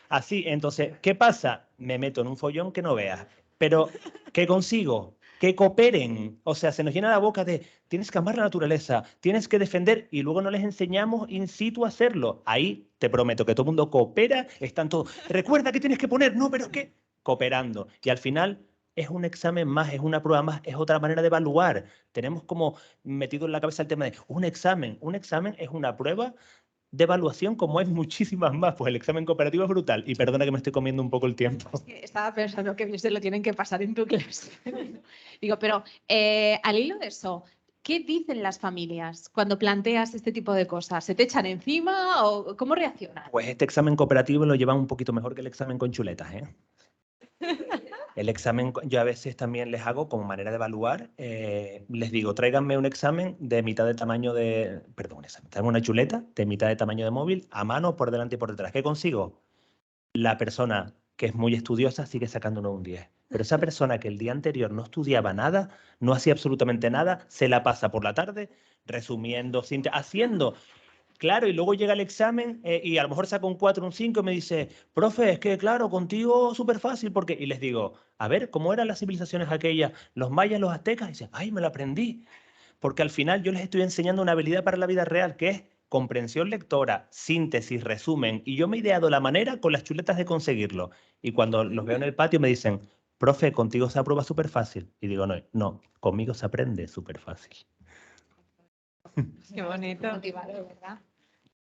S19: así. Entonces, ¿qué pasa? Me meto en un follón que no veas. Pero, ¿qué consigo? Que cooperen. O sea, se nos llena la boca de tienes que amar la naturaleza, tienes que defender, y luego no les enseñamos in situ a hacerlo. Ahí te prometo que todo el mundo coopera, están todos, recuerda que tienes que poner, no, pero es que cooperando. Y al final es un examen más, es una prueba más, es otra manera de evaluar. Tenemos como metido en la cabeza el tema de un examen. Un examen es una prueba de evaluación como hay muchísimas más. Pues el examen cooperativo es brutal. Y perdona que me estoy comiendo un poco el tiempo.
S1: Es que estaba pensando que bien se lo tienen que pasar en tu clase. Digo, pero al hilo de eso, ¿qué dicen las familias cuando planteas este tipo de cosas? ¿Se te echan encima o cómo reaccionan?
S19: Pues este examen cooperativo lo llevan un poquito mejor que el examen con chuletas, ¿eh? El examen yo a veces también les hago como manera de evaluar. Les digo, tráiganme un examen de mitad de tamaño de... Perdón, tráiganme una chuleta de mitad de tamaño de móvil, a mano, por delante y por detrás. ¿Qué consigo? La persona que es muy estudiosa sigue sacando un 10. Pero esa persona que el día anterior no estudiaba nada, no hacía absolutamente nada, se la pasa por la tarde resumiendo, haciendo... Claro, y luego llega el examen y a lo mejor saca un 4, un 5 y me dice, profe, es que claro, contigo súper fácil, porque... Y les digo, a ver, ¿cómo eran las civilizaciones aquellas? Los mayas, los aztecas, y dicen, ay, me lo aprendí. Porque al final yo les estoy enseñando una habilidad para la vida real, que es comprensión lectora, síntesis, resumen, y yo me he ideado la manera con las chuletas de conseguirlo. Y cuando los veo en el patio me dicen, profe, contigo se aprueba súper fácil. Y digo, no, conmigo se aprende súper fácil.
S20: Qué bonito.
S1: Motivador, ¿verdad?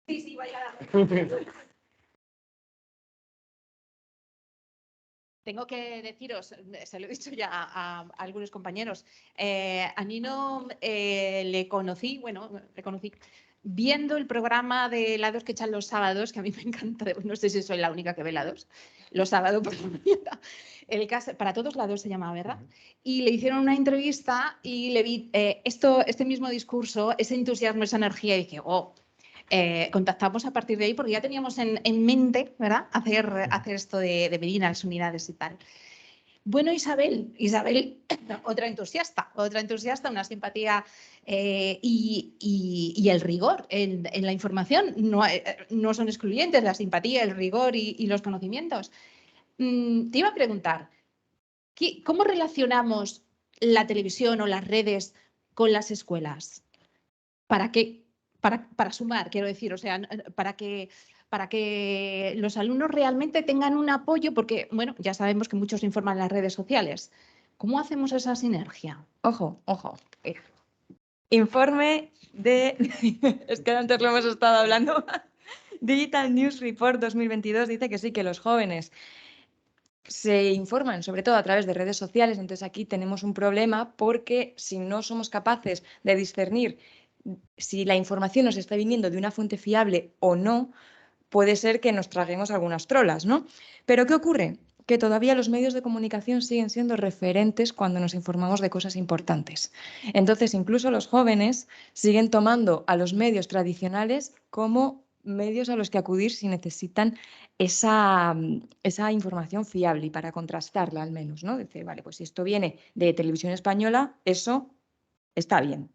S1: Sí, vaya. Tengo que deciros, se lo he dicho ya a algunos compañeros, a Nino le conocí viendo el programa de helados que echan los sábados, que a mí me encanta, no sé si soy la única que ve helados, los sábados por la mañana, el caso, Para Todos Lados se llamaba, ¿verdad? Y le hicieron una entrevista y le vi este mismo discurso, ese entusiasmo, esa energía, y dije, contactamos a partir de ahí porque ya teníamos en mente, ¿verdad?, hacer esto de Medina, las unidades y tal. Bueno, Isabel, otra entusiasta, una simpatía y el rigor en la información no son excluyentes, la simpatía, el rigor y los conocimientos. Te iba a preguntar, ¿cómo relacionamos la televisión o las redes con las escuelas? ¿Para qué? Para sumar, quiero decir, o sea, para que los alumnos realmente tengan un apoyo, porque, bueno, ya sabemos que muchos informan en las redes sociales. ¿Cómo hacemos esa sinergia?
S20: Ojo. Informe de... es que antes lo hemos estado hablando. Digital News Report 2022 dice que sí, que los jóvenes se informan sobre todo a través de redes sociales. Entonces aquí tenemos un problema porque si no somos capaces de discernir si la información nos está viniendo de una fuente fiable o no, puede ser que nos traguemos algunas trolas, ¿no? Pero ¿qué ocurre? Que todavía los medios de comunicación siguen siendo referentes cuando nos informamos de cosas importantes. Entonces, incluso los jóvenes siguen tomando a los medios tradicionales como medios a los que acudir si necesitan esa información fiable y para contrastarla al menos, ¿no? Decir, vale, pues si esto viene de Televisión Española, eso está bien.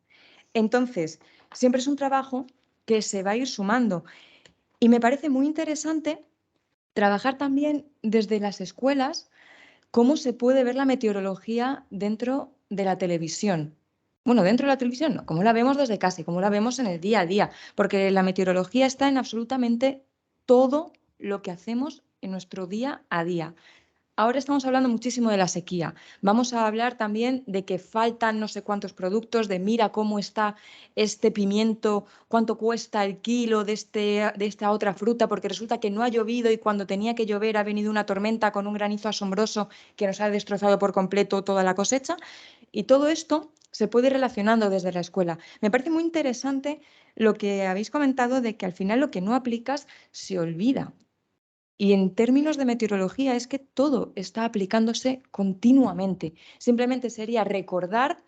S20: Entonces, siempre es un trabajo que se va a ir sumando. Y me parece muy interesante trabajar también desde las escuelas cómo se puede ver la meteorología dentro de la televisión. Bueno, dentro de la televisión no, cómo la vemos desde casa y cómo la vemos en el día a día, porque la meteorología está en absolutamente todo lo que hacemos en nuestro día a día. Ahora estamos hablando muchísimo de la sequía. Vamos a hablar también de que faltan no sé cuántos productos, de mira cómo está este pimiento, cuánto cuesta el kilo de esta otra fruta, porque resulta que no ha llovido y cuando tenía que llover ha venido una tormenta con un granizo asombroso que nos ha destrozado por completo toda la cosecha. Y todo esto se puede ir relacionando desde la escuela. Me parece muy interesante lo que habéis comentado de que al final lo que no aplicas se olvida. Y en términos de meteorología es que todo está aplicándose continuamente. Simplemente sería recordar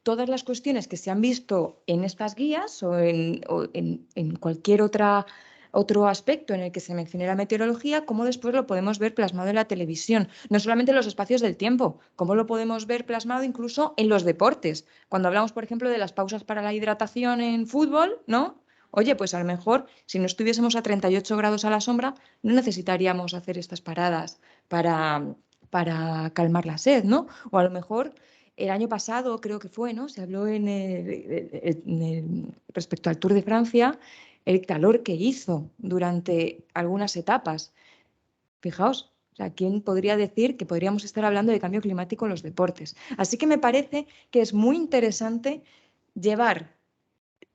S20: todas las cuestiones que se han visto en estas guías o en cualquier otro aspecto en el que se mencione la meteorología, cómo después lo podemos ver plasmado en la televisión. No solamente en los espacios del tiempo, cómo lo podemos ver plasmado incluso en los deportes. Cuando hablamos, por ejemplo, de las pausas para la hidratación en fútbol, ¿no? Oye, pues a lo mejor si no estuviésemos a 38 grados a la sombra, no necesitaríamos hacer estas paradas para calmar la sed, ¿no? O a lo mejor el año pasado, creo que fue, ¿no? Se habló respecto al Tour de Francia, el calor que hizo durante algunas etapas. Fijaos, o sea, ¿quién podría decir que podríamos estar hablando de cambio climático en los deportes? Así que me parece que es muy interesante llevar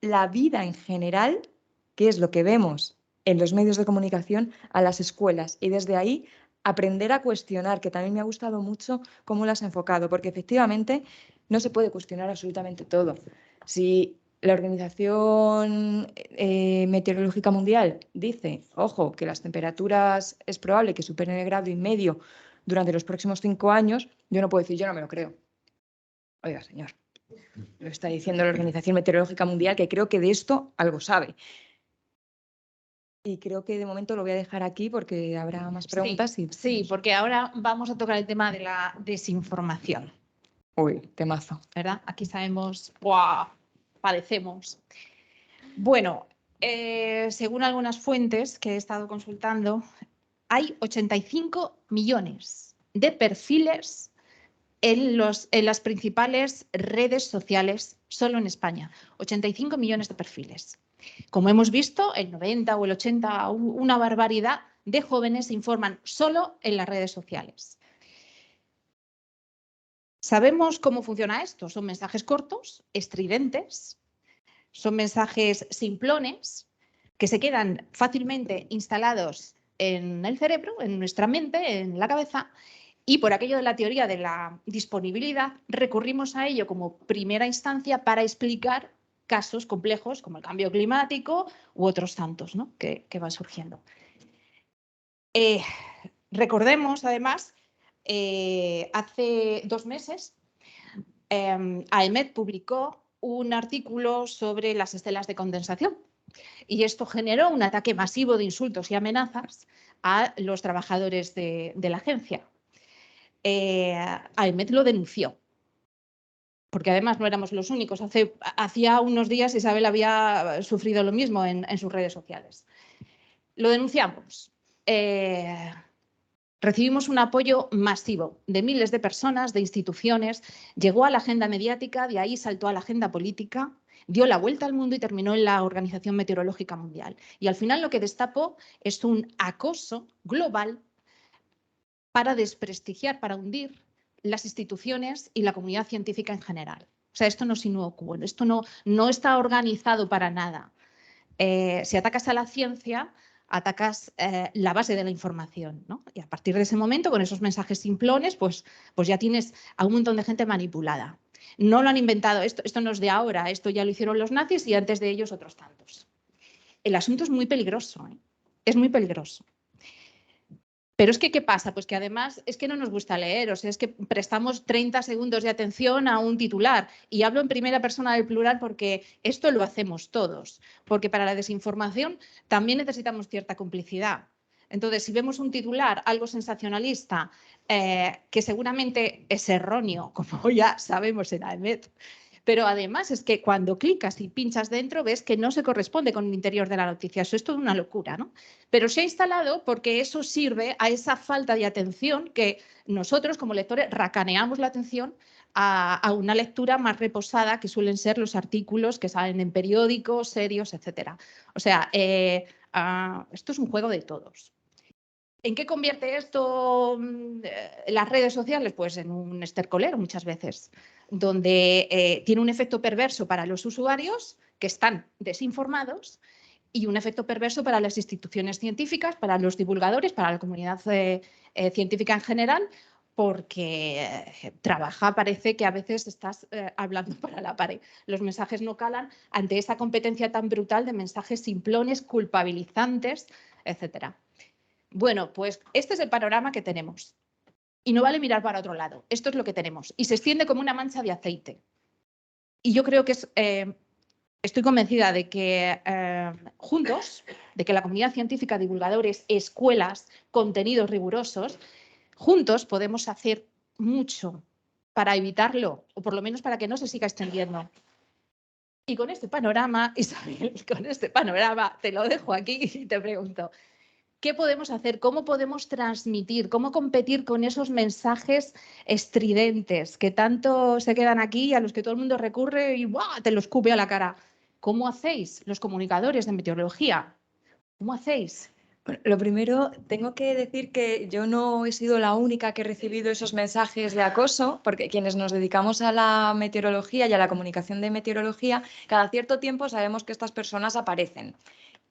S20: la vida en general, que es lo que vemos en los medios de comunicación, a las escuelas y desde ahí aprender a cuestionar, que también me ha gustado mucho cómo lo has enfocado, porque efectivamente no se puede cuestionar absolutamente todo. Si la Organización Meteorológica Mundial dice, ojo, que las temperaturas es probable que superen el 1,5 grados durante los próximos 5 años, yo no puedo decir, yo no me lo creo. Oiga, señor. Lo está diciendo la Organización Meteorológica Mundial, que creo que de esto algo sabe. Y creo que de momento lo voy a dejar aquí porque habrá más preguntas.
S1: Sí, porque ahora vamos a tocar el tema de la desinformación.
S20: Uy, temazo.
S1: ¿Verdad? Aquí sabemos, ¡buah!, padecemos. Bueno, según algunas fuentes que he estado consultando, hay 85 millones de perfiles en las principales redes sociales solo en España. 85 millones de perfiles. Como hemos visto, el 90 o el 80, una barbaridad de jóvenes se informan solo en las redes sociales. ¿Sabemos cómo funciona esto? Son mensajes cortos, estridentes, son mensajes simplones que se quedan fácilmente instalados en el cerebro, en nuestra mente, en la cabeza. Y por aquello de la teoría de la disponibilidad, recurrimos a ello como primera instancia para explicar casos complejos como el cambio climático u otros tantos, ¿no? que van surgiendo. Recordemos, además, hace 2 meses AEMET publicó un artículo sobre las estelas de condensación y esto generó un ataque masivo de insultos y amenazas a los trabajadores de la agencia. AEMET lo denunció, porque además no éramos los únicos. Hacía unos días Isabel había sufrido lo mismo en sus redes sociales. Lo denunciamos. Recibimos un apoyo masivo de miles de personas, de instituciones, llegó a la agenda mediática, de ahí saltó a la agenda política, dio la vuelta al mundo y terminó en la Organización Meteorológica Mundial. Y al final lo que destapó es un acoso global para desprestigiar, para hundir las instituciones y la comunidad científica en general. O sea, esto no es inocuo, esto no está organizado para nada. Si atacas a la ciencia, atacas la base de la información, ¿no? Y a partir de ese momento, con esos mensajes simplones, pues ya tienes a un montón de gente manipulada. No lo han inventado, esto no es de ahora, esto ya lo hicieron los nazis y antes de ellos otros tantos. El asunto es muy peligroso, es muy peligroso. Pero es que, ¿qué pasa? Pues que además es que no nos gusta leer, o sea, es que prestamos 30 segundos de atención a un titular. Y hablo en primera persona del plural porque esto lo hacemos todos. Porque para la desinformación también necesitamos cierta complicidad. Entonces, si vemos un titular, algo sensacionalista, que seguramente es erróneo, como ya sabemos en AEMET, pero además es que cuando clicas y pinchas dentro ves que no se corresponde con el interior de la noticia. Eso es toda una locura, ¿no? Pero se ha instalado porque eso sirve a esa falta de atención que nosotros como lectores racaneamos la atención a una lectura más reposada que suelen ser los artículos que salen en periódicos, serios, etc. O sea, esto es un juego de todos. ¿En qué convierte esto las redes sociales? Pues en un estercolero muchas veces, donde tiene un efecto perverso para los usuarios que están desinformados y un efecto perverso para las instituciones científicas, para los divulgadores, para la comunidad científica en general, porque parece que a veces estás hablando para la pared. Los mensajes no calan ante esa competencia tan brutal de mensajes simplones, culpabilizantes, etcétera. Bueno, pues este es el panorama que tenemos. Y no vale mirar para otro lado. Esto es lo que tenemos. Y se extiende como una mancha de aceite. Y yo creo que estoy convencida de que juntos, de que la comunidad científica, divulgadores, escuelas, contenidos rigurosos, juntos podemos hacer mucho para evitarlo, o por lo menos para que no se siga extendiendo. Y con este panorama, Isabel, con este panorama, te lo dejo aquí y te pregunto, ¿qué podemos hacer? ¿Cómo podemos transmitir? ¿Cómo competir con esos mensajes estridentes que tanto se quedan aquí y a los que todo el mundo recurre y ¡buah!, te los escupe a la cara? ¿Cómo hacéis los comunicadores de meteorología? ¿Cómo hacéis?
S20: Bueno, lo primero, tengo que decir que yo no he sido la única que he recibido esos mensajes de acoso, porque quienes nos dedicamos a la meteorología y a la comunicación de meteorología, cada cierto tiempo sabemos que estas personas aparecen.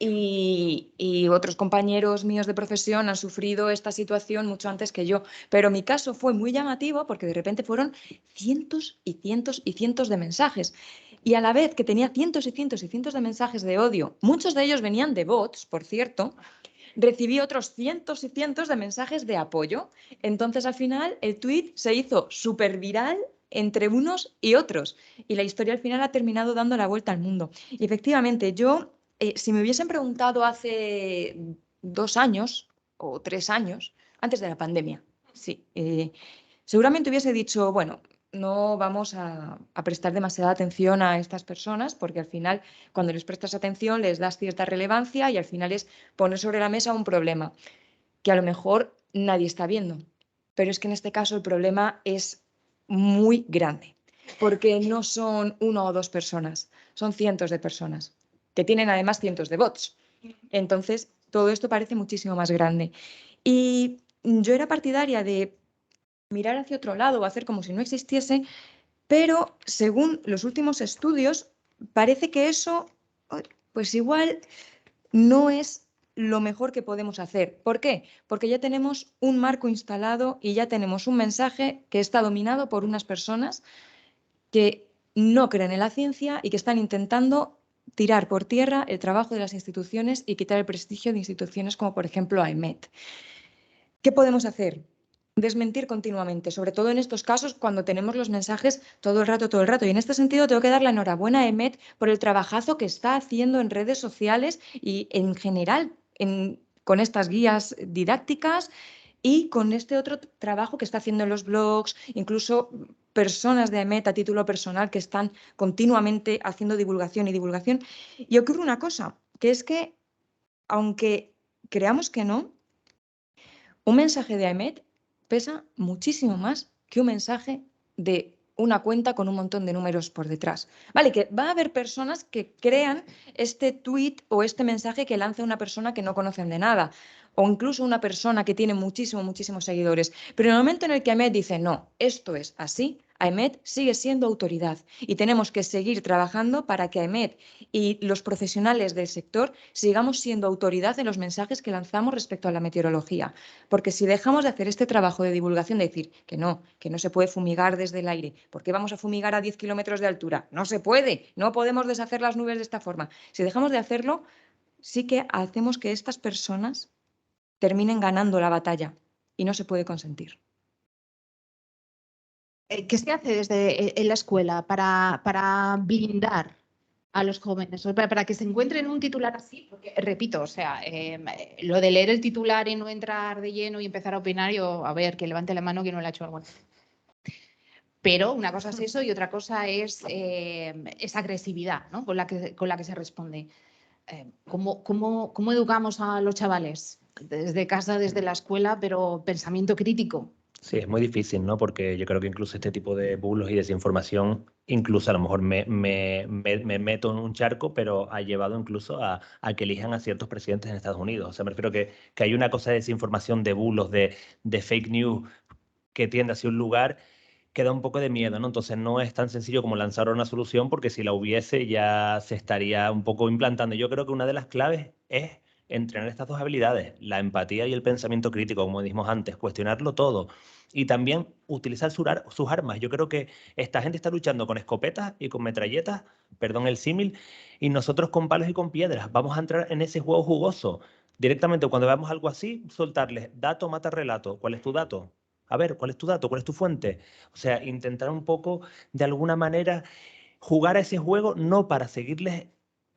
S20: Y otros compañeros míos de profesión han sufrido esta situación mucho antes que yo. Pero mi caso fue muy llamativo porque de repente fueron cientos y cientos y cientos de mensajes. Y a la vez que tenía cientos y cientos y cientos de mensajes de odio, muchos de ellos venían de bots, por cierto, recibí otros cientos y cientos de mensajes de apoyo. Entonces, al final, el tuit se hizo súper viral entre unos y otros. Y la historia al final ha terminado dando la vuelta al mundo. Y efectivamente, yo... si me hubiesen preguntado hace 2 años o 3 años, antes de la pandemia, sí, seguramente hubiese dicho, bueno, no vamos a prestar demasiada atención a estas personas porque al final cuando les prestas atención les das cierta relevancia y al final es poner sobre la mesa un problema que a lo mejor nadie está viendo. Pero es que en este caso el problema es muy grande porque no son 1 o 2 personas, son cientos de personas que tienen además cientos de bots. Entonces, todo esto parece muchísimo más grande. Y yo era partidaria de mirar hacia otro lado o hacer como si no existiese, pero según los últimos estudios, parece que eso, pues igual, no es lo mejor que podemos hacer. ¿Por qué? Porque ya tenemos un marco instalado y ya tenemos un mensaje que está dominado por unas personas que no creen en la ciencia y que están intentando tirar por tierra el trabajo de las instituciones y quitar el prestigio de instituciones como, por ejemplo, AEMET. ¿Qué podemos hacer? Desmentir continuamente, sobre todo en estos casos cuando tenemos los mensajes todo el rato. Y en este sentido tengo que dar la enhorabuena a AEMET por el trabajazo que está haciendo en redes sociales y en general con estas guías didácticas y con este otro trabajo que está haciendo en los blogs, incluso personas de AEMET a título personal que están continuamente haciendo divulgación. Y ocurre una cosa, que es que, aunque creamos que no, un mensaje de AEMET pesa muchísimo más que un mensaje de una cuenta con un montón de números por detrás. Vale, que va a haber personas que crean este tweet o este mensaje que lanza una persona que no conocen de nada, o incluso una persona que tiene muchísimos seguidores. Pero en el momento en el que AEMET dice, no, esto es así, AEMET sigue siendo autoridad y tenemos que seguir trabajando para que AEMET y los profesionales del sector sigamos siendo autoridad en los mensajes que lanzamos respecto a la meteorología. Porque si dejamos de hacer este trabajo de divulgación, de decir que no se puede fumigar desde el aire, ¿por qué vamos a fumigar a 10 kilómetros de altura? No se puede, no podemos deshacer las nubes de esta forma. Si dejamos de hacerlo, sí que hacemos que estas personas terminen ganando la batalla y no se puede consentir.
S1: ¿Qué se hace desde en la escuela para blindar a los jóvenes, para que se encuentren un titular así? Porque, repito, o sea, lo de leer el titular y no entrar de lleno y empezar a opinar, yo, a ver, que levante la mano que no le ha hecho algo. Pero una cosa es eso y otra cosa es esa agresividad, ¿no? con la que se responde. ¿Cómo educamos a los chavales? Desde casa, desde la escuela, pero pensamiento crítico.
S19: Sí, es muy difícil, ¿no? Porque yo creo que incluso este tipo de bulos y desinformación, incluso a lo mejor me meto en un charco, pero ha llevado incluso a que elijan a ciertos presidentes en Estados Unidos. O sea, me refiero que hay una cosa de desinformación, de bulos, de fake news que tiende hacia un lugar que da un poco de miedo, ¿no? Entonces no es tan sencillo como lanzar una solución, porque si la hubiese ya se estaría un poco implantando. Yo creo que una de las claves es entrenar estas dos habilidades, la empatía y el pensamiento crítico, como dijimos antes, cuestionarlo todo y también utilizar sus armas. Yo creo que esta gente está luchando con escopetas y con metralletas, perdón el símil, y nosotros con palos y con piedras. Vamos a entrar en ese juego jugoso. Directamente cuando veamos algo así, soltarles dato mata relato. ¿Cuál es tu dato? A ver, ¿cuál es tu dato? ¿Cuál es tu fuente? O sea, intentar un poco, de alguna manera, jugar a ese juego no para seguirles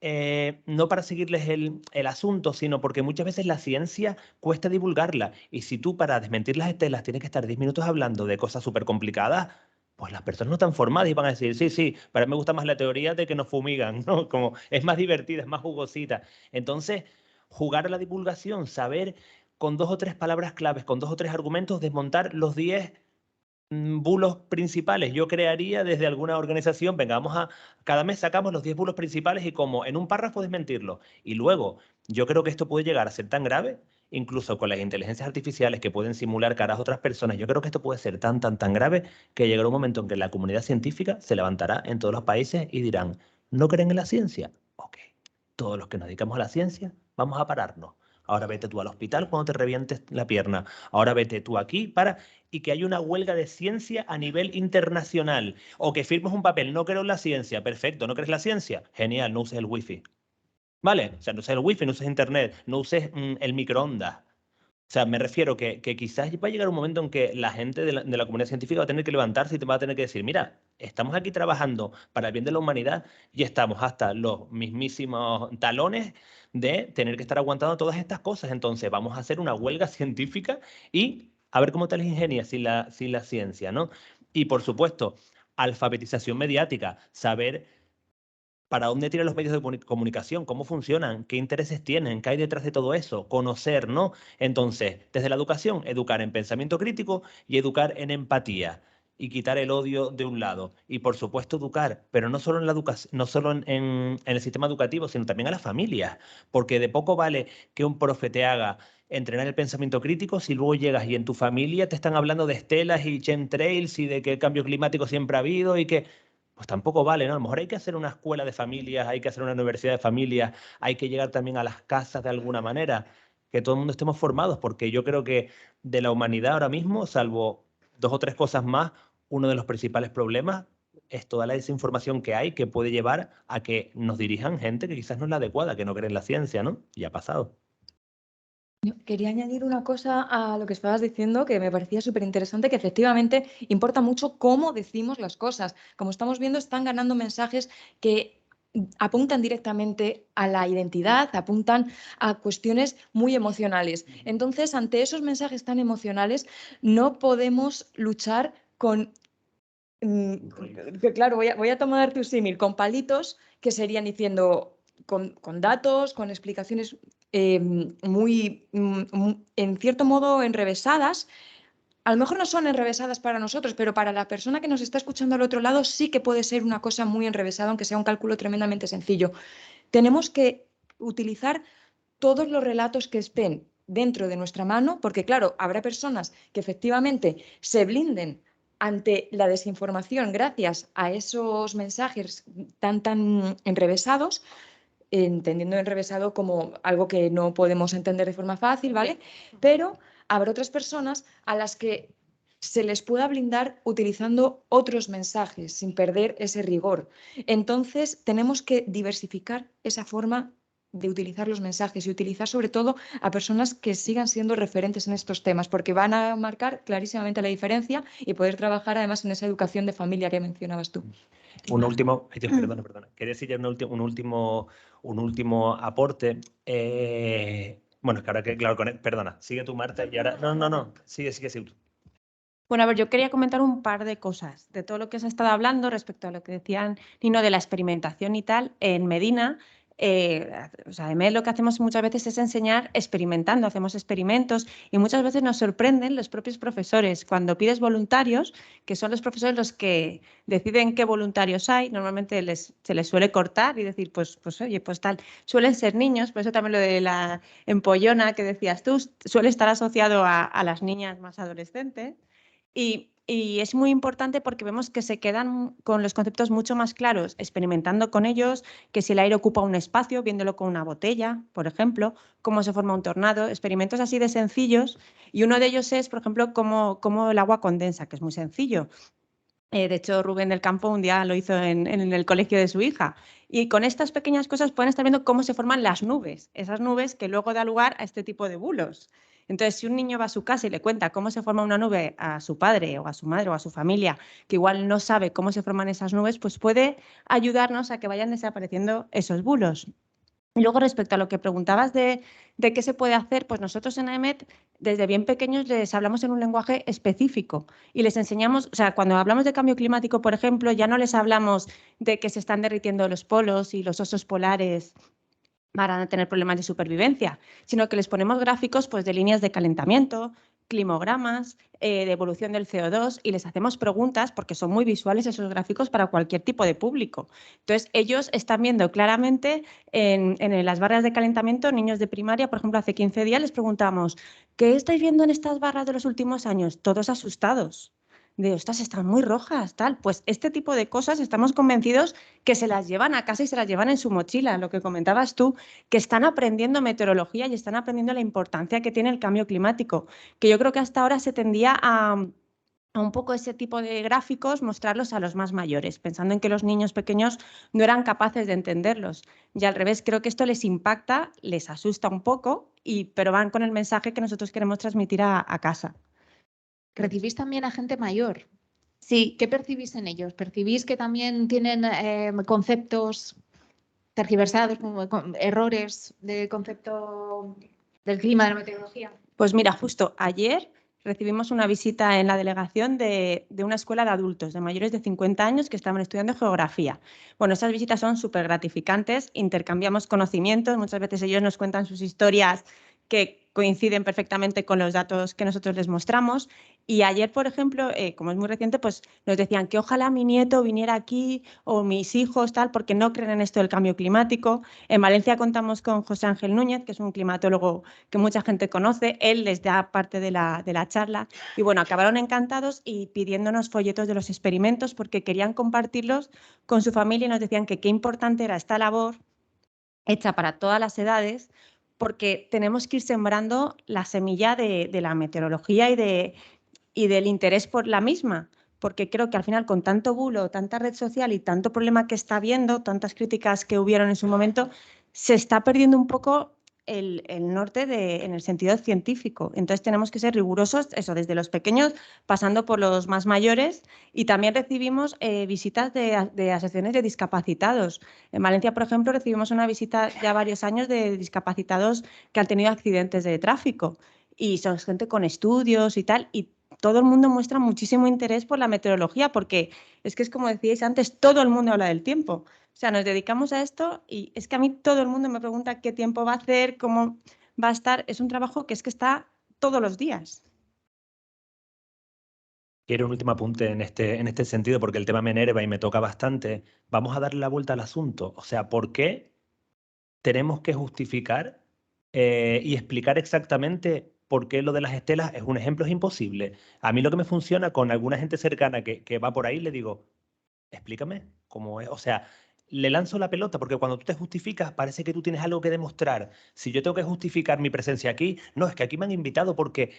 S19: el asunto, sino porque muchas veces la ciencia cuesta divulgarla. Y si tú para desmentir las estelas tienes que estar 10 minutos hablando de cosas súper complicadas, pues las personas no están formadas y van a decir, sí, para mí me gusta más la teoría de que nos fumigan, ¿no? Como es más divertida, es más jugosita. Entonces, jugar a la divulgación, saber con 2 o 3 palabras claves, con 2 o 3 argumentos, desmontar los 10 bulos principales. Yo crearía desde alguna organización, cada mes sacamos los 10 bulos principales y como en un párrafo desmentirlo. Y luego, yo creo que esto puede llegar a ser tan grave, incluso con las inteligencias artificiales que pueden simular caras a otras personas, yo creo que esto puede ser tan grave que llegará un momento en que la comunidad científica se levantará en todos los países y dirán, ¿no creen en la ciencia? Ok, todos los que nos dedicamos a la ciencia, vamos a pararnos. Ahora vete tú al hospital cuando te revientes la pierna. Ahora vete tú aquí y que haya una huelga de ciencia a nivel internacional. O que firmes un papel, no creo en la ciencia. Perfecto, ¿no crees la ciencia? Genial, no uses el wifi. ¿Vale? O sea, no uses el wifi, no uses internet, no uses el microondas. O sea, me refiero que quizás va a llegar un momento en que la gente de la comunidad científica va a tener que levantarse y te va a tener que decir, mira, estamos aquí trabajando para el bien de la humanidad y estamos hasta los mismísimos talones de tener que estar aguantando todas estas cosas. Entonces vamos a hacer una huelga científica y a ver cómo te las ingenias sin la ciencia, ¿no? Y por supuesto, alfabetización mediática, saber para dónde tiran los medios de comunicación, cómo funcionan, qué intereses tienen, qué hay detrás de todo eso, conocer, ¿no? Entonces, desde la educación, educar en pensamiento crítico y educar en empatía y quitar el odio de un lado. Y por supuesto educar, pero no solo en la educación, no solo en el sistema educativo, sino también a las familias, porque de poco vale que un profe te haga entrenar el pensamiento crítico si luego llegas y en tu familia te están hablando de estelas y chemtrails y de que el cambio climático siempre ha habido y que pues tampoco vale, ¿no? A lo mejor hay que hacer una escuela de familias, hay que hacer una universidad de familias, hay que llegar también a las casas de alguna manera, que todo el mundo estemos formados, porque yo creo que de la humanidad ahora mismo, salvo 2 o 3 cosas más, uno de los principales problemas es toda la desinformación que hay que puede llevar a que nos dirijan gente que quizás no es la adecuada, que no cree en la ciencia, ¿no? Y ha pasado.
S20: Quería añadir una cosa a lo que estabas diciendo que me parecía súper interesante, que efectivamente importa mucho cómo decimos las cosas. Como estamos viendo, están ganando mensajes que apuntan directamente a la identidad, apuntan a cuestiones muy emocionales. Entonces, ante esos mensajes tan emocionales, no podemos luchar con... Claro, voy a tomar tu símil, con palitos que serían diciendo... Con datos, con explicaciones muy, en cierto modo, enrevesadas. A lo mejor no son enrevesadas para nosotros, pero para la persona que nos está escuchando al otro lado sí que puede ser una cosa muy enrevesada, aunque sea un cálculo tremendamente sencillo. Tenemos que utilizar todos los relatos que estén dentro de nuestra mano, porque claro, habrá personas que efectivamente se blinden ante la desinformación gracias a esos mensajes tan enrevesados, entendiendo enrevesado como algo que no podemos entender de forma fácil, ¿vale? Pero habrá otras personas a las que se les pueda blindar utilizando otros mensajes sin perder ese rigor. Entonces, tenemos que diversificar esa forma de utilizar los mensajes y utilizar sobre todo a personas que sigan siendo referentes en estos temas, porque van a marcar clarísimamente la diferencia y poder trabajar además en esa educación de familia que mencionabas tú.
S19: Un último, perdona. Quería decir ya un último aporte. Bueno, es que ahora que, claro, perdona, sigue tú, Marta, y ahora... No, sigue tú.
S18: Bueno, a ver, yo quería comentar un par de cosas de todo lo que se ha estado hablando respecto a lo que decían Nino de la experimentación y tal. En Medina, AEMET lo que hacemos muchas veces es enseñar experimentando, hacemos experimentos y muchas veces nos sorprenden los propios profesores. Cuando pides voluntarios, que son los profesores los que deciden qué voluntarios hay, normalmente se les suele cortar y decir, pues oye, pues tal, suelen ser niños, por eso también lo de la empollona que decías tú, suele estar asociado a las niñas más adolescentes. Y es muy importante porque vemos que se quedan con los conceptos mucho más claros, experimentando con ellos, que si el aire ocupa un espacio, viéndolo con una botella, por ejemplo, cómo se forma un tornado, experimentos así de sencillos. Y uno de ellos es, por ejemplo, cómo el agua condensa, que es muy sencillo. De hecho, Rubén del Campo un día lo hizo en el colegio de su hija. Y con estas pequeñas cosas pueden estar viendo cómo se forman las nubes, esas nubes que luego da lugar a este tipo de bulos. Entonces, si un niño va a su casa y le cuenta cómo se forma una nube a su padre o a su madre o a su familia, que igual no sabe cómo se forman esas nubes, pues puede ayudarnos a que vayan desapareciendo esos bulos. Y luego, respecto a lo que preguntabas de qué se puede hacer, pues nosotros en AEMET, desde bien pequeños, les hablamos en un lenguaje específico y les enseñamos, o sea, cuando hablamos de cambio climático, por ejemplo, ya no les hablamos de que se están derritiendo los polos y los osos polares para tener problemas de supervivencia, sino que les ponemos gráficos pues, de líneas de calentamiento, climogramas, de evolución del CO2 y les hacemos preguntas porque son muy visuales esos gráficos para cualquier tipo de público. Entonces, ellos están viendo claramente en las barras de calentamiento, niños de primaria, por ejemplo, hace 15 días les preguntamos, ¿qué estáis viendo en estas barras de los últimos años? Todos asustados. De, ostras, están muy rojas, tal. Pues este tipo de cosas estamos convencidos que se las llevan a casa y se las llevan en su mochila, lo que comentabas tú, que están aprendiendo meteorología y están aprendiendo la importancia que tiene el cambio climático, que yo creo que hasta ahora se tendía a un poco ese tipo de gráficos, mostrarlos a los más mayores, pensando en que los niños pequeños no eran capaces de entenderlos. Y al revés, creo que esto les impacta, les asusta un poco, pero van con el mensaje que nosotros queremos transmitir a casa.
S1: ¿Recibís también a gente mayor?
S18: Sí.
S1: ¿Qué percibís en ellos? ¿Percibís que también tienen conceptos tergiversados, errores de concepto del clima, de la meteorología?
S18: Pues mira, justo ayer recibimos una visita en la delegación de una escuela de adultos, de mayores de 50 años que estaban estudiando geografía. Bueno, esas visitas son súper gratificantes, intercambiamos conocimientos, muchas veces ellos nos cuentan sus historias que coinciden perfectamente con los datos que nosotros les mostramos. Y ayer, por ejemplo, como es muy reciente, pues nos decían que ojalá mi nieto viniera aquí o mis hijos, tal, porque no creen en esto del cambio climático. En Valencia contamos con José Ángel Núñez, que es un climatólogo que mucha gente conoce. Él les da parte de la charla. Y bueno, acabaron encantados y pidiéndonos folletos de los experimentos porque querían compartirlos con su familia y nos decían que qué importante era esta labor hecha para todas las edades, porque tenemos que ir sembrando la semilla de la meteorología y del interés por la misma, porque creo que al final con tanto bulo, tanta red social y tanto problema que está habiendo, tantas críticas que hubieron en su momento, se está perdiendo un poco el norte en el sentido científico. Entonces tenemos que ser rigurosos, eso, desde los pequeños, pasando por los más mayores, y también recibimos visitas de asociaciones de discapacitados. En Valencia, por ejemplo, recibimos una visita ya varios años de discapacitados que han tenido accidentes de tráfico, y son gente con estudios y tal, y todo el mundo muestra muchísimo interés por la meteorología, porque es que es como decíais antes, todo el mundo habla del tiempo. O sea, nos dedicamos a esto y es que a mí todo el mundo me pregunta qué tiempo va a hacer, cómo va a estar. Es un trabajo que es que está todos los días.
S19: Quiero un último apunte en este sentido, porque el tema me enerva y me toca bastante. Vamos a darle la vuelta al asunto. O sea, ¿por qué tenemos que justificar y explicar exactamente por qué lo de las estelas es un ejemplo? Es imposible. A mí lo que me funciona con alguna gente cercana que va por ahí, le digo, explícame cómo es. O sea, le lanzo la pelota, porque cuando tú te justificas parece que tú tienes algo que demostrar. Si yo tengo que justificar mi presencia aquí, no, es que aquí me han invitado porque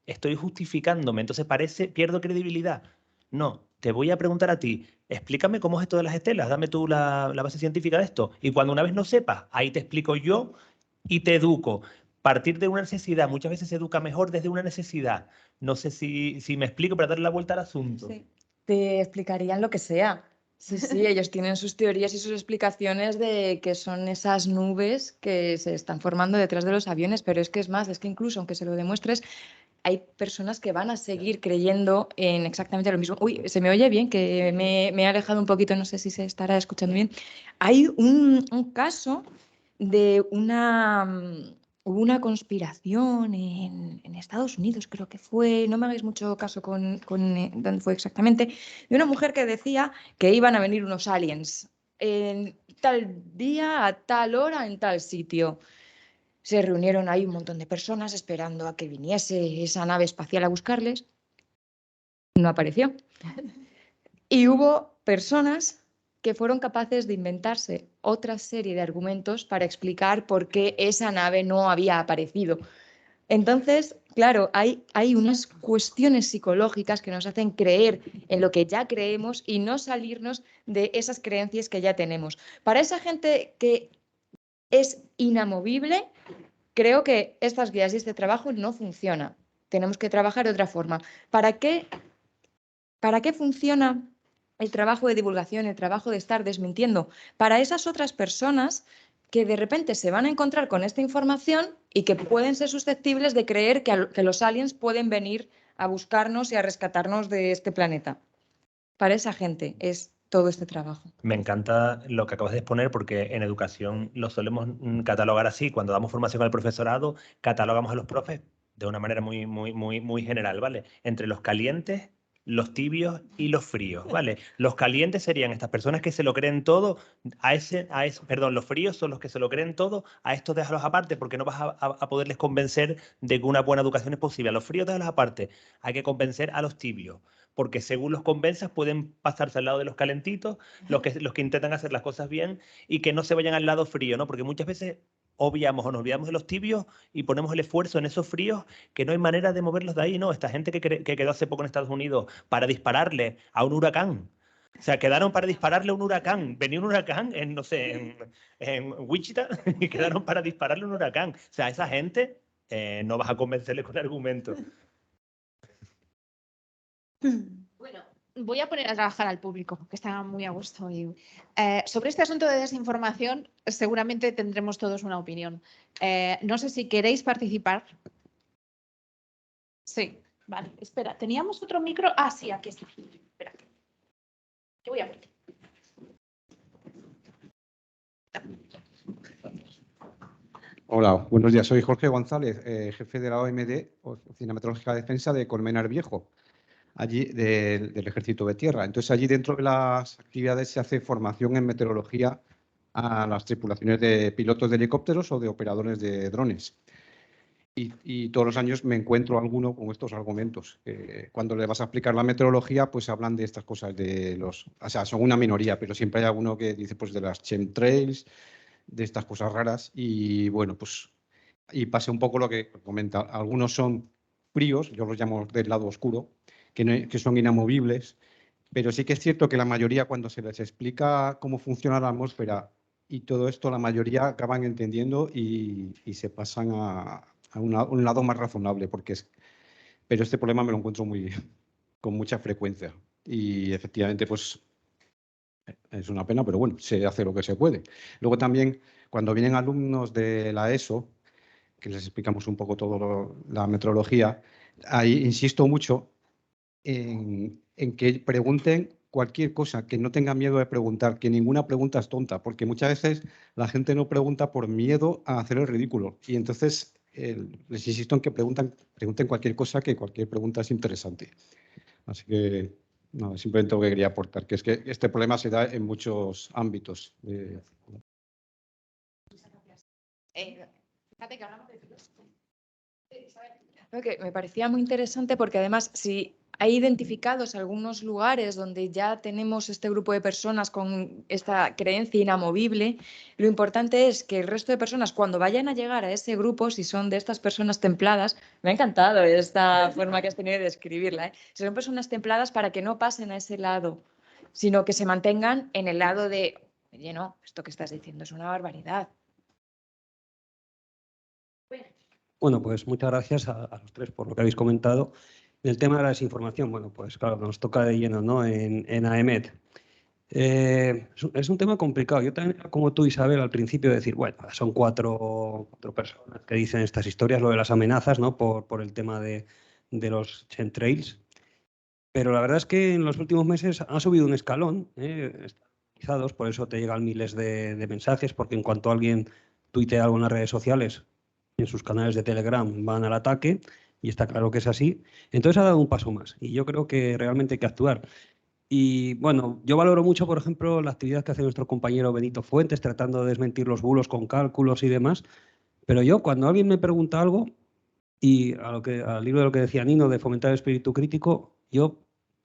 S19: estoy justificándome, entonces pierdo credibilidad. No, te voy a preguntar a ti, explícame cómo es esto de las estelas, dame tú la base científica de esto. Y cuando una vez no sepas, ahí te explico yo y te educo. Partir de una necesidad, muchas veces se educa mejor desde una necesidad. No sé si me explico para darle la vuelta al asunto.
S20: Sí. Te explicarían lo que sea. Sí, sí, ellos tienen sus teorías y sus explicaciones de qué son esas nubes que se están formando detrás de los aviones, pero es que es más, es que incluso aunque se lo demuestres, hay personas que van a seguir creyendo en exactamente lo mismo. Uy, se me oye bien, que me he alejado un poquito, no sé si se estará escuchando bien. Hay un caso de hubo una conspiración en Estados Unidos, creo que fue, no me hagáis mucho caso con dónde fue exactamente, de una mujer que decía que iban a venir unos aliens en tal día, a tal hora, en tal sitio. Se reunieron ahí un montón de personas esperando a que viniese esa nave espacial a buscarles. No apareció. Y hubo personas que fueron capaces de inventarse otra serie de argumentos para explicar por qué esa nave no había aparecido. Entonces, claro, hay unas cuestiones psicológicas que nos hacen creer en lo que ya creemos y no salirnos de esas creencias que ya tenemos. Para esa gente que es inamovible, creo que estas guías y este trabajo no funciona. Tenemos que trabajar de otra forma. ¿Para qué funciona el trabajo de divulgación, el trabajo de estar desmintiendo? Para esas otras personas que de repente se van a encontrar con esta información y que pueden ser susceptibles de creer que los aliens pueden venir a buscarnos y a rescatarnos de este planeta. Para esa gente es todo este trabajo.
S19: Me encanta lo que acabas de exponer, porque en educación lo solemos catalogar así. Cuando damos formación al profesorado, catalogamos a los profes de una manera muy general, ¿vale? Entre los calientes, los tibios y los fríos, ¿vale? Los calientes serían estas personas que se lo creen todo, perdón, los fríos son los que se lo creen todo, a estos déjalos aparte porque no vas a poderles convencer de que una buena educación es posible. A los fríos déjalos aparte, hay que convencer a los tibios, porque según los convenzas pueden pasarse al lado de los calentitos, los que intentan hacer las cosas bien y que no se vayan al lado frío, ¿no? Porque muchas veces obviamos o nos olvidamos de los tibios y ponemos el esfuerzo en esos fríos que no hay manera de moverlos de ahí, ¿no? Esta gente que quedó hace poco en Estados Unidos para dispararle a un huracán. O sea, quedaron para dispararle a un huracán. Venía un huracán en, no sé, en Wichita y quedaron para dispararle a un huracán. O sea, esa gente no vas a convencerle con argumentos.
S1: Bueno, voy a poner a trabajar al público, que está muy a gusto. Sobre este asunto de desinformación, seguramente tendremos todos una opinión. No sé si queréis participar. Sí, vale, espera, ¿teníamos otro micro? Ah, sí, aquí está. Espera, yo voy a poner.
S21: Hola, buenos días. Soy Jorge González, jefe de la OMD, Oficina Meteorológica de Defensa de Colmenar Viejo, allí del Ejército de Tierra. Entonces, allí dentro de las actividades se hace formación en meteorología a las tripulaciones de pilotos de helicópteros o de operadores de drones. Y todos los años me encuentro alguno con estos argumentos. Cuando le vas a explicar la meteorología, pues hablan de estas cosas, o sea, son una minoría, pero siempre hay alguno que dice pues de las chemtrails, de estas cosas raras. Y bueno, pues y pasa un poco lo que comenta. Algunos son fríos, yo los llamo del lado oscuro, que son inamovibles, Pero sí que es cierto que la mayoría, cuando se les explica cómo funciona la atmósfera y todo esto, la mayoría acaban entendiendo y se pasan a un lado más razonable, pero este problema me lo encuentro con mucha frecuencia. Y efectivamente, pues es una pena, pero bueno, se hace lo que se puede. Luego también, cuando vienen alumnos de la ESO, que les explicamos un poco todo la meteorología, ahí insisto mucho en que pregunten cualquier cosa, que no tengan miedo de preguntar, que ninguna pregunta es tonta, porque muchas veces la gente no pregunta por miedo a hacer el ridículo. Y entonces les insisto en que pregunten cualquier cosa, que cualquier pregunta es interesante. Así que nada, simplemente lo que quería aportar, que es que este problema se da en muchos ámbitos.
S20: Fíjate que hablamos de filosofía. Me parecía muy interesante porque además si hay identificados algunos lugares donde ya tenemos este grupo de personas con esta creencia inamovible, lo importante es que el resto de personas cuando vayan a llegar a ese grupo, si son de estas personas templadas, me ha encantado esta forma que has tenido de describirla, si son personas templadas para que no pasen a ese lado, sino que se mantengan en el lado de, oye, no, esto que estás diciendo es una barbaridad.
S3: Bueno, pues muchas gracias a los tres por lo que habéis comentado. En el tema de la desinformación, bueno, pues claro, nos toca de lleno, ¿no? En AEMET. Es un tema complicado. Yo también, como tú, Isabel, al principio decir, bueno, son cuatro personas que dicen estas historias, lo de las amenazas, ¿no? Por el tema de los chemtrails. Pero la verdad es que en los últimos meses ha subido un escalón, por eso te llegan miles de mensajes, porque en cuanto alguien tuitea algo en las redes sociales, en sus canales de Telegram van al ataque, y está claro que es así. Entonces ha dado un paso más, y yo creo que realmente hay que actuar. Y bueno, yo valoro mucho, por ejemplo, la actividad que hace nuestro compañero Benito Fuentes, tratando de desmentir los bulos con cálculos y demás, pero yo, cuando alguien me pregunta algo, y al libro de lo que decía Nino, de fomentar el espíritu crítico, yo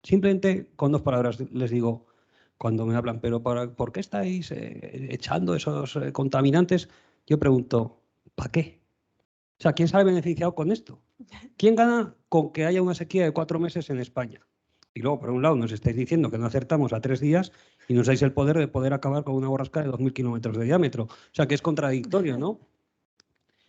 S3: simplemente con dos palabras les digo, cuando me hablan, pero ¿por qué estáis echando esos contaminantes? Yo pregunto, ¿para qué? O sea, ¿quién sale beneficiado con esto? ¿Quién gana con que haya una sequía de 4 meses en España? Y luego, por un lado, nos estáis diciendo que no acertamos a 3 días y nos dais el poder de poder acabar con una borrasca de 2.000 kilómetros de diámetro. O sea, que es contradictorio, ¿no?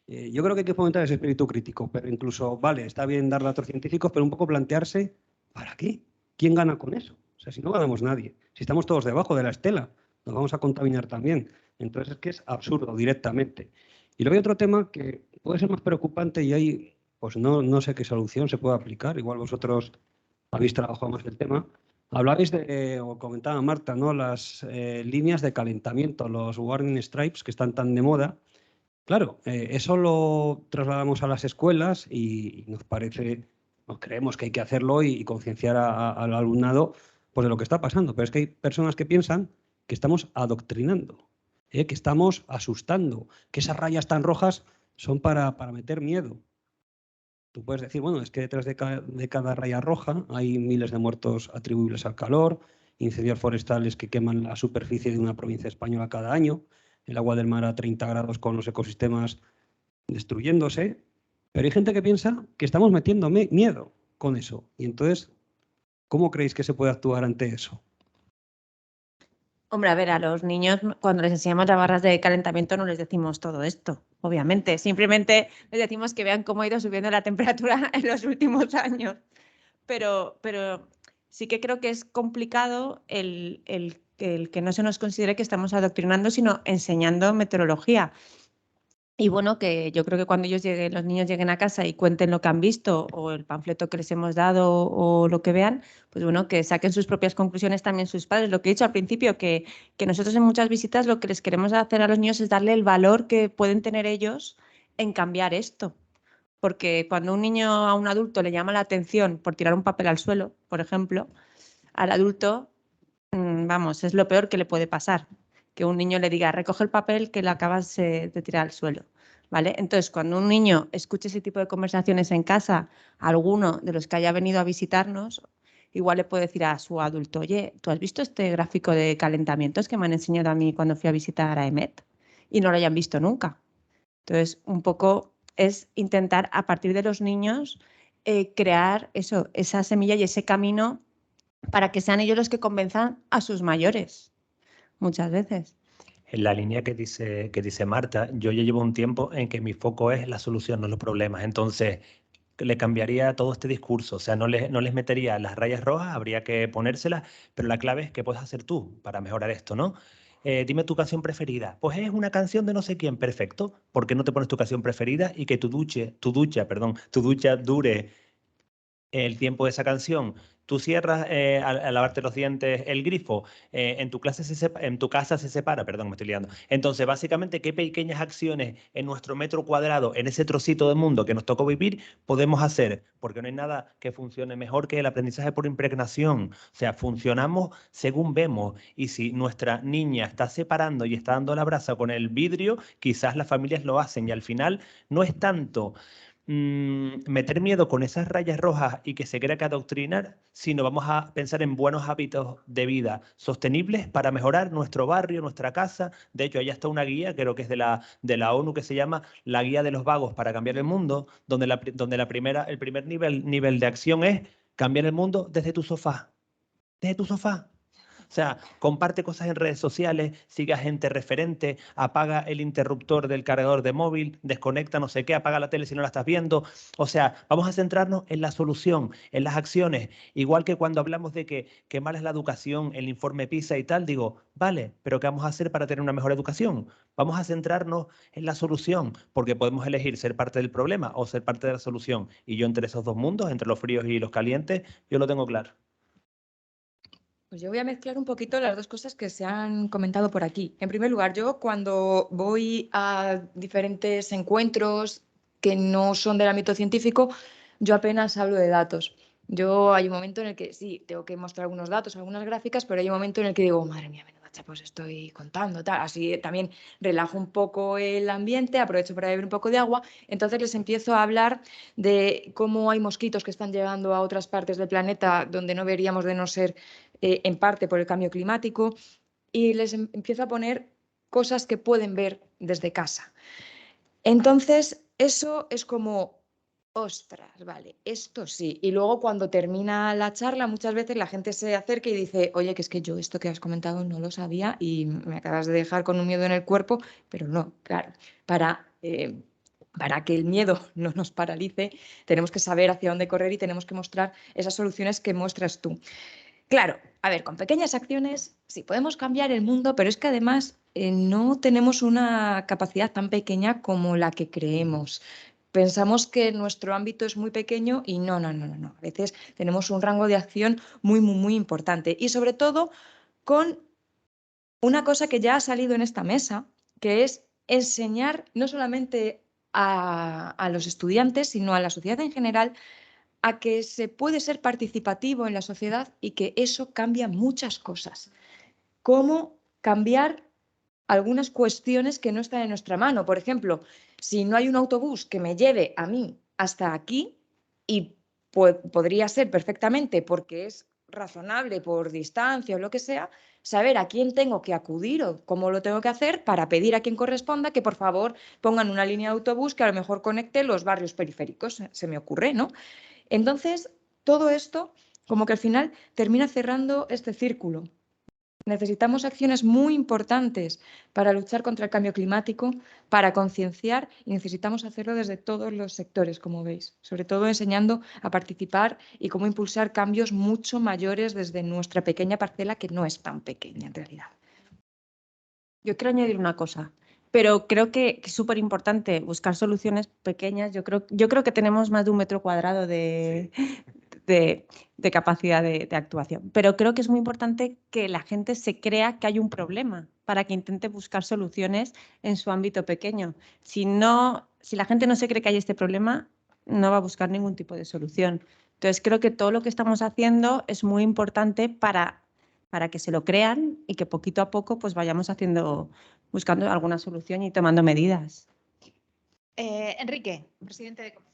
S3: Yo creo que hay que fomentar ese espíritu crítico, pero incluso, vale, está bien dar datos científicos, pero un poco plantearse, ¿para qué? ¿Quién gana con eso? O sea, si no ganamos nadie, si estamos todos debajo de la estela, nos vamos a contaminar también. Entonces es que es absurdo directamente. Y luego hay otro tema que puede ser más preocupante y ahí pues no sé qué solución se puede aplicar. Igual vosotros habéis trabajado más el tema. Hablabais o comentaba Marta, ¿no? Las líneas de calentamiento, los warning stripes que están tan de moda. Claro, eso lo trasladamos a las escuelas y nos creemos que hay que hacerlo y concienciar al alumnado pues, de lo que está pasando. Pero es que hay personas que piensan que estamos adoctrinando, que estamos asustando, que esas rayas tan rojas son para meter miedo. Tú puedes decir, bueno, es que detrás de cada raya roja hay miles de muertos atribuibles al calor, incendios forestales que queman la superficie de una provincia española cada año, el agua del mar a 30 grados con los ecosistemas destruyéndose. Pero hay gente que piensa que estamos metiendo miedo con eso. Y entonces, ¿cómo creéis que se puede actuar ante eso?
S18: Hombre, a ver, a los niños cuando les enseñamos las barras de calentamiento no les decimos todo esto, obviamente. Simplemente les decimos que vean cómo ha ido subiendo la temperatura en los últimos años. Pero sí que creo que es complicado el que no se nos considere que estamos adoctrinando, sino enseñando meteorología. Y bueno, que yo creo que cuando los niños lleguen a casa y cuenten lo que han visto o el panfleto que les hemos dado o lo que vean, pues bueno, que saquen sus propias conclusiones también sus padres. Lo que he dicho al principio, que nosotros en muchas visitas lo que les queremos hacer a los niños es darle el valor que pueden tener ellos en cambiar esto. Porque cuando un niño a un adulto le llama la atención por tirar un papel al suelo, por ejemplo, al adulto, vamos, es lo peor que le puede pasar. Que un niño le diga, recoge el papel que le acabas de tirar al suelo, ¿vale? Entonces, cuando un niño escuche ese tipo de conversaciones en casa, alguno de los que haya venido a visitarnos, igual le puede decir a su adulto, oye, ¿tú has visto este gráfico de calentamientos que me han enseñado a mí cuando fui a visitar a EMET? Y no lo hayan visto nunca. Entonces, un poco es intentar, a partir de los niños, crear esa semilla y ese camino para que sean ellos los que convenzan a sus mayores, muchas veces.
S19: En la línea que dice Marta, yo ya llevo un tiempo en que mi foco es la solución, no los problemas. Entonces, le cambiaría todo este discurso. O sea, no les metería las rayas rojas, habría que ponérselas, pero la clave es qué puedes hacer tú para mejorar esto, ¿no? Dime tu canción preferida. Pues es una canción de no sé quién, perfecto. ¿Por qué no te pones tu canción preferida y que tu ducha dure el tiempo de esa canción? Tú cierras al lavarte los dientes el grifo, en tu casa se separa, perdón, me estoy liando. Entonces, básicamente, ¿qué pequeñas acciones en nuestro metro cuadrado, en ese trocito de mundo que nos tocó vivir, podemos hacer? Porque no hay nada que funcione mejor que el aprendizaje por impregnación. O sea, funcionamos según vemos. Y si nuestra niña está separando y está dando la brasa con el vidrio, quizás las familias lo hacen. Y al final no es tanto meter miedo con esas rayas rojas y que se crea que adoctrinar, sino vamos a pensar en buenos hábitos de vida sostenibles para mejorar nuestro barrio, nuestra casa. De hecho, allá está una guía, creo que es de la ONU, que se llama la Guía de los Vagos para Cambiar el Mundo, donde el primer nivel de acción es cambiar el mundo desde tu sofá. Desde tu sofá. O sea, comparte cosas en redes sociales, sigue a gente referente, apaga el interruptor del cargador de móvil, desconecta no sé qué, apaga la tele si no la estás viendo. O sea, vamos a centrarnos en la solución, en las acciones. Igual que cuando hablamos de que mala es la educación, el informe PISA y tal, digo, vale, pero ¿qué vamos a hacer para tener una mejor educación? Vamos a centrarnos en la solución, porque podemos elegir ser parte del problema o ser parte de la solución. Y yo entre esos dos mundos, entre los fríos y los calientes, yo lo tengo claro.
S20: Pues yo voy a mezclar un poquito las dos cosas que se han comentado por aquí. En primer lugar, yo cuando voy a diferentes encuentros que no son del ámbito científico, yo apenas hablo de datos. Hay un momento en el que sí, tengo que mostrar algunos datos, algunas gráficas, pero hay un momento en el que digo, madre mía, menuda chapos estoy contando, tal. Así también relajo un poco el ambiente, aprovecho para beber un poco de agua, entonces les empiezo a hablar de cómo hay mosquitos que están llegando a otras partes del planeta donde no veríamos de no ser en parte por el cambio climático, y les empiezo a poner cosas que pueden ver desde casa. Entonces, eso es como, ostras, vale, esto sí. Y luego cuando termina la charla, muchas veces la gente se acerca y dice, oye, que es que yo esto que has comentado no lo sabía y me acabas de dejar con un miedo en el cuerpo, pero no, claro, para que el miedo no nos paralice, tenemos que saber hacia dónde correr y tenemos que mostrar esas soluciones que muestras tú. Claro, a ver, con pequeñas acciones sí podemos cambiar el mundo, pero es que además no tenemos una capacidad tan pequeña como la que creemos. Pensamos que nuestro ámbito es muy pequeño y no. A veces tenemos un rango de acción muy, muy, muy importante. Y sobre todo con una cosa que ya ha salido en esta mesa, que es enseñar no solamente a los estudiantes, sino a la sociedad en general, a que se puede ser participativo en la sociedad y que eso cambia muchas cosas. Cómo cambiar algunas cuestiones que no están en nuestra mano. Por ejemplo, si no hay un autobús que me lleve a mí hasta aquí, y podría ser perfectamente porque es razonable por distancia o lo que sea, saber a quién tengo que acudir o cómo lo tengo que hacer para pedir a quien corresponda que por favor pongan una línea de autobús que a lo mejor conecte los barrios periféricos, se me ocurre, ¿no? Entonces, todo esto como que al final termina cerrando este círculo. Necesitamos acciones muy importantes para luchar contra el cambio climático, para concienciar, y necesitamos hacerlo desde todos los sectores, como veis, sobre todo enseñando a participar y cómo impulsar cambios mucho mayores desde nuestra pequeña parcela, que no es tan pequeña en realidad.
S18: Yo quiero añadir una cosa, pero creo que es súper importante buscar soluciones pequeñas. Yo creo que tenemos más de 1 metro cuadrado de capacidad de actuación, pero creo que es muy importante que la gente se crea que hay un problema para que intente buscar soluciones en su ámbito pequeño. Si la gente no se cree que hay este problema, no va a buscar ningún tipo de solución. Entonces creo que todo lo que estamos haciendo es muy importante para que se lo crean y que poquito a poco pues vayamos buscando alguna solución y tomando medidas.
S1: Enrique, presidente de Cometa.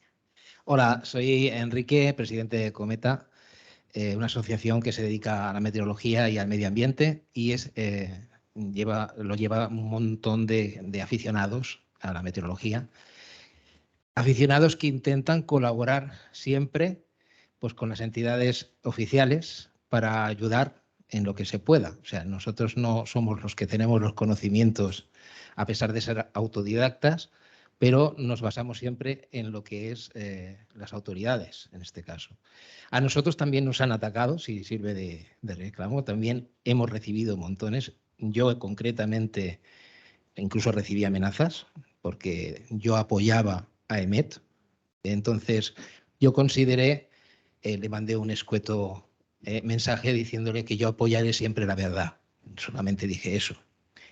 S5: Hola, soy Enrique, presidente de Cometa, una asociación que se dedica a la meteorología y al medio ambiente, y lo lleva un montón de aficionados a la meteorología. Aficionados que intentan colaborar siempre pues, con las entidades oficiales para ayudar en lo que se pueda. O sea, nosotros no somos los que tenemos los conocimientos a pesar de ser autodidactas, pero nos basamos siempre en lo que es las autoridades, en este caso. A nosotros también nos han atacado, si sirve de reclamo, también hemos recibido montones. Yo concretamente incluso recibí amenazas porque yo apoyaba a EMET. Entonces yo consideré, le mandé un escueto mensaje diciéndole que yo apoyaré siempre la verdad. Solamente dije eso.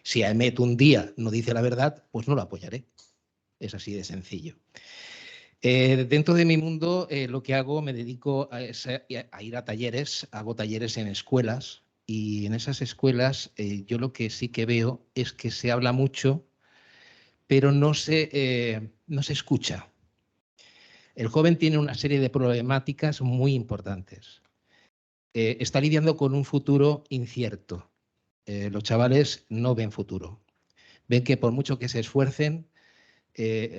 S5: Si EMET un día no dice la verdad, pues no lo apoyaré. Es así de sencillo. Dentro de mi mundo, lo que hago, me dedico a ir a talleres, hago talleres en escuelas, y en esas escuelas yo lo que sí que veo es que se habla mucho, pero no se escucha. El joven tiene una serie de problemáticas muy importantes. Está lidiando con un futuro incierto. Los chavales no ven futuro. Ven que por mucho que se esfuercen,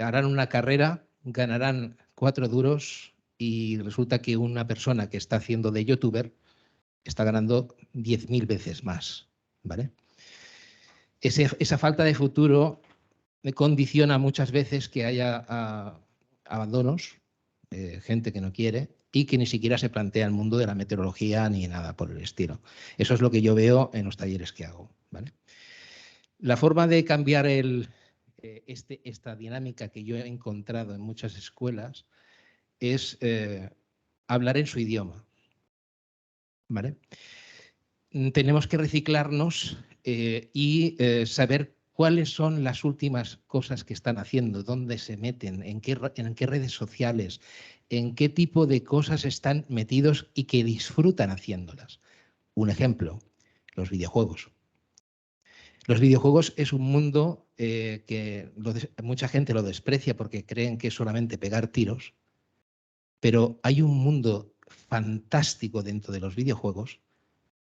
S5: harán una carrera, ganarán 4 duros y resulta que una persona que está haciendo de youtuber está ganando 10.000 veces más, ¿vale? Esa falta de futuro me condiciona muchas veces que haya abandonos, gente que no quiere y que ni siquiera se plantea el mundo de la meteorología ni nada por el estilo. Eso es lo que yo veo en los talleres que hago, ¿vale? La forma de cambiar esta dinámica que yo he encontrado en muchas escuelas es hablar en su idioma, ¿vale? Tenemos que reciclarnos y saber cuáles son las últimas cosas que están haciendo, dónde se meten, en qué redes sociales, en qué tipo de cosas están metidos y que disfrutan haciéndolas. Un ejemplo, los videojuegos. Los videojuegos es un mundo que mucha gente lo desprecia porque creen que es solamente pegar tiros, pero hay un mundo fantástico dentro de los videojuegos.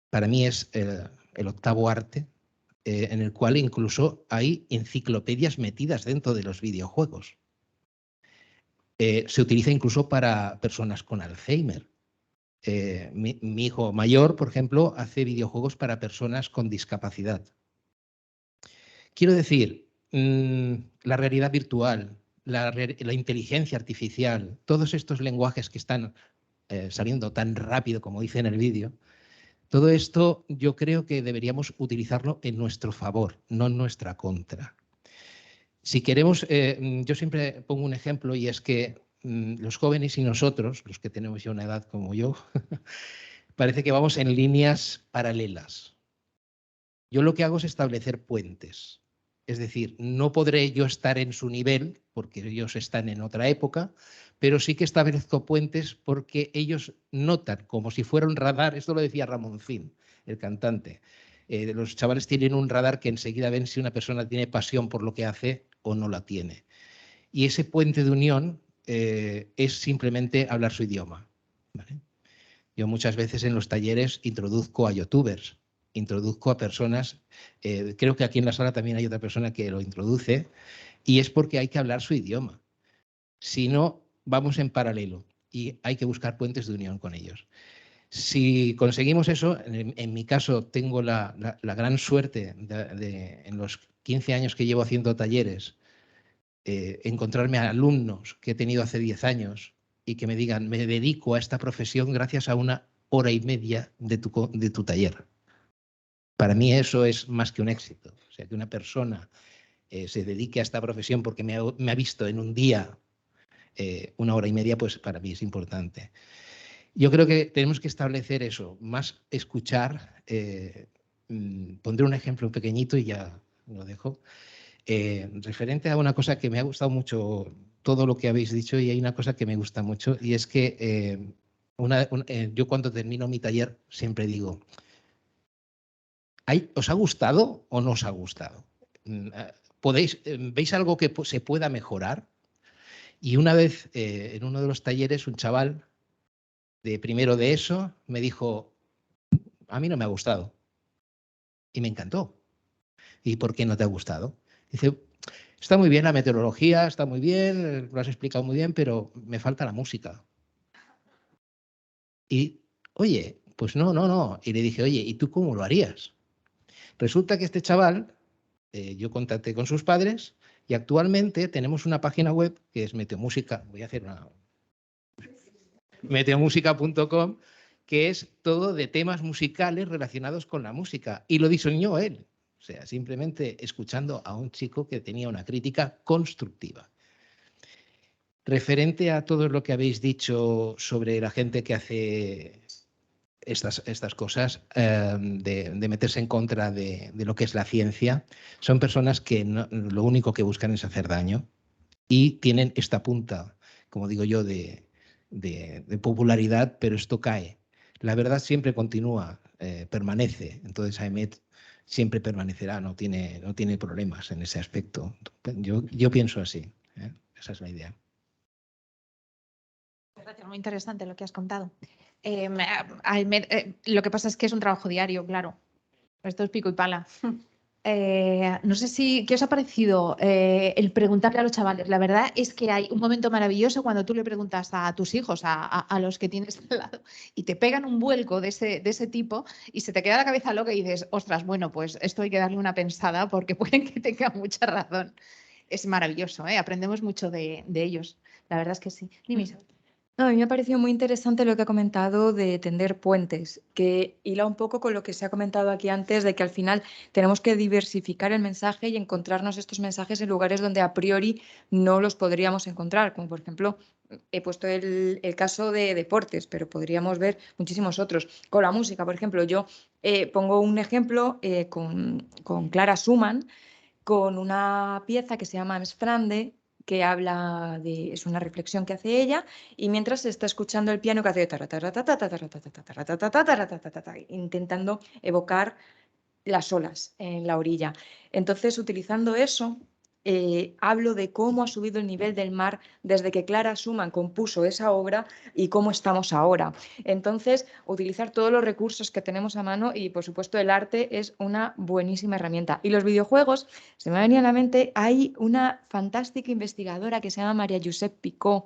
S5: Para mí es el octavo arte, en el cual incluso hay enciclopedias metidas dentro de los videojuegos. Se utiliza incluso para personas con Alzheimer. Mi hijo mayor, por ejemplo, hace videojuegos para personas con discapacidad. Quiero decir, la realidad virtual, la inteligencia artificial, todos estos lenguajes que están saliendo tan rápido como dice en el vídeo, todo esto yo creo que deberíamos utilizarlo en nuestro favor, no en nuestra contra. Si queremos, yo siempre pongo un ejemplo y es que los jóvenes y nosotros, los que tenemos ya una edad como yo, parece que vamos en líneas paralelas. Yo lo que hago es establecer puentes. Es decir, no podré yo estar en su nivel porque ellos están en otra época, pero sí que establezco puentes porque ellos notan como si fuera un radar. Esto lo decía Ramoncín, el cantante. Los chavales tienen un radar que enseguida ven si una persona tiene pasión por lo que hace o no la tiene. Y ese puente de unión es simplemente hablar su idioma, ¿vale? Yo muchas veces en los talleres introduzco a youtubers, introduzco a personas, creo que aquí en la sala también hay otra persona que lo introduce, y es porque hay que hablar su idioma. Si no, vamos en paralelo y hay que buscar puentes de unión con ellos. Si conseguimos eso, en mi caso tengo la gran suerte en los 15 años que llevo haciendo talleres, encontrarme a alumnos que he tenido hace 10 años y que me digan, me dedico a esta profesión gracias a 1 hora y media de tu taller. Para mí eso es más que un éxito. O sea, que una persona se dedique a esta profesión porque me ha visto en un día 1 hora y media, pues para mí es importante. Yo creo que tenemos que establecer eso, más escuchar. Pondré un ejemplo pequeñito y ya lo dejo. Referente a una cosa que me ha gustado mucho, todo lo que habéis dicho, y hay una cosa que me gusta mucho, y es que yo cuando termino mi taller siempre digo, ¿os ha gustado o no os ha gustado? ¿Veis algo que se pueda mejorar? Y una vez en uno de los talleres un chaval de primero de ESO me dijo, a mí no me ha gustado. Y me encantó. ¿Y por qué no te ha gustado? Dice, está muy bien la meteorología, está muy bien, lo has explicado muy bien, pero me falta la música. Y, oye, pues no. Y le dije, oye, ¿y tú cómo lo harías? Resulta que este chaval, yo contacté con sus padres y actualmente tenemos una página web que es Meteomúsica, voy a hacer una... meteomúsica.com, que es todo de temas musicales relacionados con la música. Y lo diseñó él. O sea, simplemente escuchando a un chico que tenía una crítica constructiva. Referente a todo lo que habéis dicho sobre la gente que hace estas cosas, de meterse en contra de lo que es la ciencia, son personas que lo único que buscan es hacer daño y tienen esta punta, como digo yo, de popularidad, pero esto cae. La verdad siempre continúa, permanece. Entonces AEMET siempre permanecerá, no tiene problemas en ese aspecto. Yo pienso así, ¿eh? Esa es la idea.
S1: Gracias, muy interesante lo que has contado. Lo que pasa es que es un trabajo diario, claro. Esto es pico y pala. No sé ¿qué os ha parecido el preguntarle a los chavales? La verdad es que hay un momento maravilloso cuando tú le preguntas a tus hijos, a los que tienes al lado, y te pegan un vuelco de ese tipo y se te queda la cabeza loca y dices, ostras, bueno, pues esto hay que darle una pensada porque pueden que tengan mucha razón. Es maravilloso, aprendemos mucho de ellos. La verdad es que sí. Dime,
S20: No, a mí me ha parecido muy interesante lo que ha comentado de tender puentes, que hila un poco con lo que se ha comentado aquí antes, de que al final tenemos que diversificar el mensaje y encontrarnos estos mensajes en lugares donde a priori no los podríamos encontrar, como por ejemplo, he puesto el caso de deportes, pero podríamos ver muchísimos otros. Con la música, por ejemplo, yo pongo un ejemplo con Clara Schumann, con una pieza que se llama Amstrande, que habla es una reflexión que hace ella, y mientras se está escuchando el piano que hace intentando evocar las olas en la orilla. Entonces, utilizando eso, hablo de cómo ha subido el nivel del mar desde que Clara Schumann compuso esa obra y cómo estamos ahora. Entonces, utilizar todos los recursos que tenemos a mano y, por supuesto, el arte es una buenísima herramienta. Y los videojuegos, se me ha venido a la mente, hay una fantástica investigadora que se llama María Josep Picó.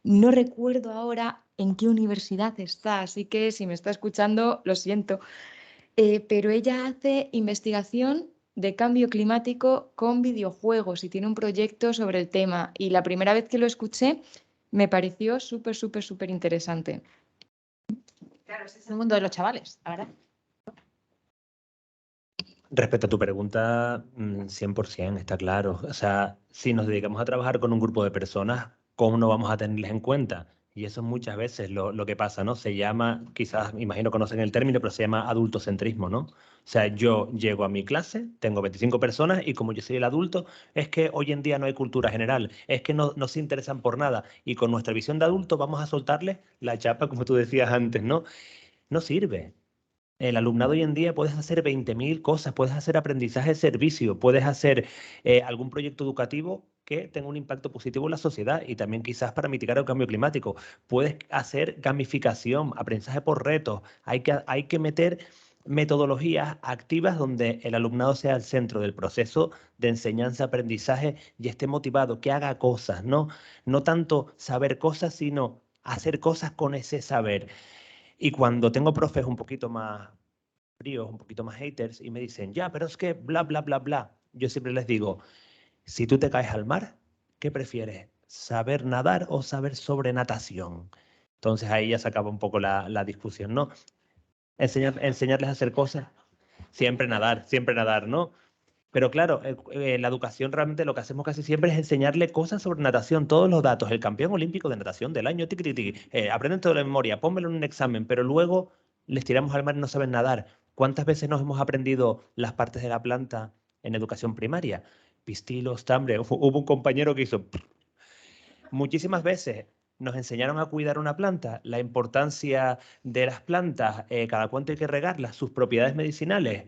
S20: No recuerdo ahora en qué universidad está, así que si me está escuchando, lo siento. Pero ella hace investigación de cambio climático con videojuegos y tiene un proyecto sobre el tema. Y la primera vez que lo escuché me pareció súper interesante.
S1: Claro, ese es el mundo de los chavales, la verdad.
S19: Respecto a tu pregunta, 100%, está claro. O sea, si nos dedicamos a trabajar con un grupo de personas, ¿cómo no vamos a tenerles en cuenta? Y eso es muchas veces lo que pasa, ¿no? Se llama, quizás, imagino conocen el término, pero se llama adultocentrismo, ¿no? O sea, yo llego a mi clase, tengo 25 personas y como yo soy el adulto, es que hoy en día no hay cultura general, es que no se interesan por nada. Y con nuestra visión de adulto vamos a soltarles la chapa, como tú decías antes, ¿no? No sirve. El alumnado hoy en día puedes hacer 20.000 cosas, puedes hacer aprendizaje de servicio, puedes hacer algún proyecto educativo que tenga un impacto positivo en la sociedad y también quizás para mitigar el cambio climático. Puedes hacer gamificación, aprendizaje por retos. Hay que meter metodologías activas donde el alumnado sea el centro del proceso de enseñanza-aprendizaje y esté motivado, que haga cosas, ¿no? No tanto saber cosas, sino hacer cosas con ese saber. Y cuando tengo profes un poquito más fríos, un poquito más haters, y me dicen, ya, pero es que bla, bla, bla, bla, yo siempre les digo, si tú te caes al mar, ¿qué prefieres? ¿Saber nadar o saber sobre natación? Entonces ahí ya se acaba un poco la discusión, ¿no? Enseñarles a hacer cosas, siempre nadar, ¿no? Pero claro, la educación realmente lo que hacemos casi siempre es enseñarle cosas sobre natación, todos los datos, el campeón olímpico de natación del año, aprenden todo de memoria, pónmelo en un examen, pero luego les tiramos al mar y no saben nadar. ¿Cuántas veces nos hemos aprendido las partes de la planta en educación primaria? Pistilo, estambre, hubo un compañero que hizo... Muchísimas veces nos enseñaron a cuidar una planta, la importancia de las plantas, cada cuánto hay que regarlas, sus propiedades medicinales.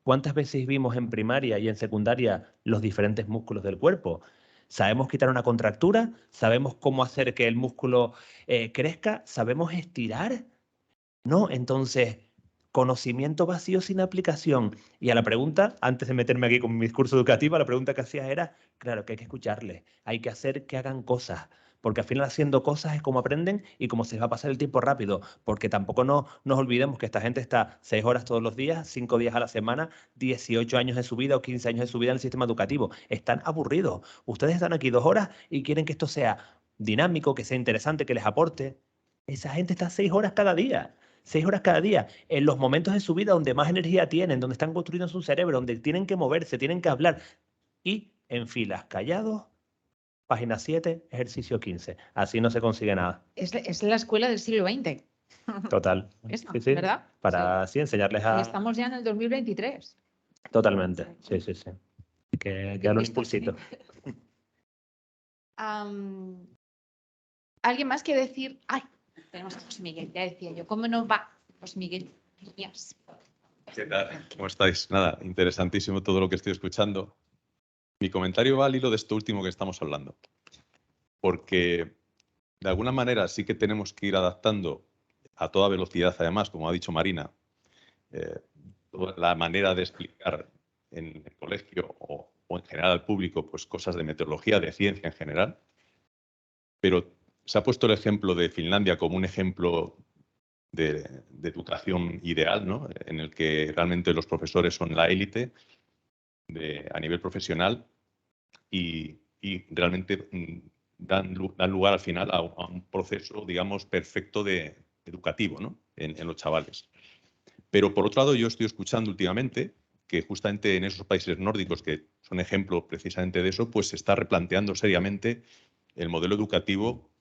S19: ¿Cuántas veces vimos en primaria y en secundaria los diferentes músculos del cuerpo? ¿Sabemos quitar una contractura? ¿Sabemos cómo hacer que el músculo crezca? ¿Sabemos estirar? No, entonces, conocimiento vacío sin aplicación. Y a la pregunta, antes de meterme aquí con mi discurso educativo, la pregunta que hacía era, claro, que hay que escucharles, hay que hacer que hagan cosas, porque al final haciendo cosas es como aprenden y como se les va a pasar el tiempo rápido, porque tampoco nos olvidemos que esta gente está 6 horas todos los días, 5 días a la semana, 18 años de su vida o 15 años de su vida en el sistema educativo. Están aburridos. Ustedes están aquí 2 horas y quieren que esto sea dinámico, que sea interesante, que les aporte. Esa gente está 6 horas cada día. 6 horas cada día, en los momentos de su vida donde más energía tienen, donde están construyendo su cerebro, donde tienen que moverse, tienen que hablar. Y en filas, callados, página 7, ejercicio 15. Así no se consigue nada.
S1: Es la escuela del siglo XX.
S19: Total.
S1: Esa,
S19: Sí, sí.
S1: ¿verdad?
S19: Para así enseñarles
S1: Y
S19: a...
S1: estamos ya en el 2023.
S19: Totalmente, sí, sí, sí. Que darle un impulsito.
S1: ¿Alguien más quiere decir? Ay, tenemos a José Miguel, ya decía yo. ¿Cómo nos va, José Miguel? Yes.
S4: ¿Qué tal? ¿Cómo estáis? Nada, interesantísimo todo lo que estoy escuchando. Mi comentario va al hilo de esto último que estamos hablando. Porque de alguna manera sí que tenemos que ir adaptando a toda velocidad, además, como ha dicho Marina, la manera de explicar en el colegio o en general al público pues cosas de meteorología, de ciencia en general. Pero se ha puesto el ejemplo de Finlandia como un ejemplo de educación ideal, ¿no? En el que realmente los profesores son la élite a nivel profesional y realmente dan lugar al final a un proceso, digamos, perfecto educativo, ¿no? en los chavales. Pero por otro lado, yo estoy escuchando últimamente que justamente en esos países nórdicos, que son ejemplo precisamente de eso, pues se está replanteando seriamente el modelo educativo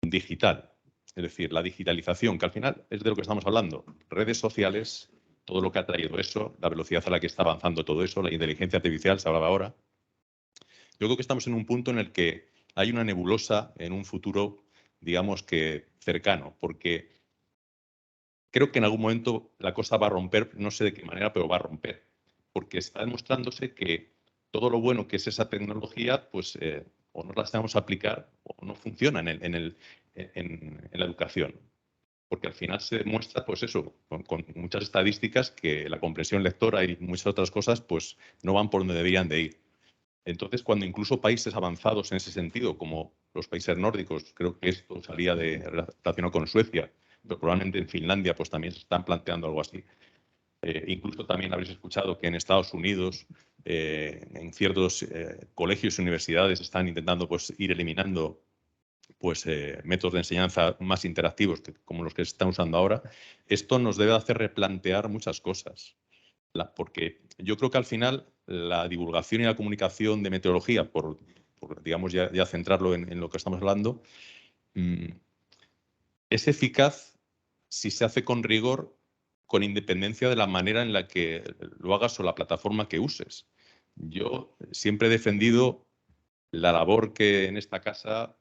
S4: digital. Es decir, la digitalización, que al final es de lo que estamos hablando. Redes sociales, todo lo que ha traído eso, la velocidad a la que está avanzando todo eso, la inteligencia artificial, se hablaba ahora. Yo creo que estamos en un punto en el que hay una nebulosa en un futuro, digamos que cercano, porque creo que en algún momento la cosa va a romper, no sé de qué manera, pero va a romper, porque está demostrándose que todo lo bueno que es esa tecnología, pues o no la sabemos aplicar o no funciona en la educación. Porque al final se demuestra, pues eso, con muchas estadísticas, que la comprensión lectora y muchas otras cosas, pues no van por donde deberían de ir. Entonces, cuando incluso países avanzados en ese sentido, como los países nórdicos, creo que esto salía relacionado con Suecia, pero probablemente en Finlandia pues también se están planteando algo así. Incluso también habréis escuchado que en Estados Unidos, en ciertos colegios y universidades están intentando pues ir eliminando pues métodos de enseñanza más interactivos como los que se están usando ahora. Esto nos debe hacer replantear muchas cosas, porque yo creo que al final la divulgación y la comunicación de meteorología, por digamos ya centrarlo en lo que estamos hablando, es eficaz si se hace con rigor, con independencia de la manera en la que lo hagas o la plataforma que uses. Yo siempre he defendido la labor que en esta casa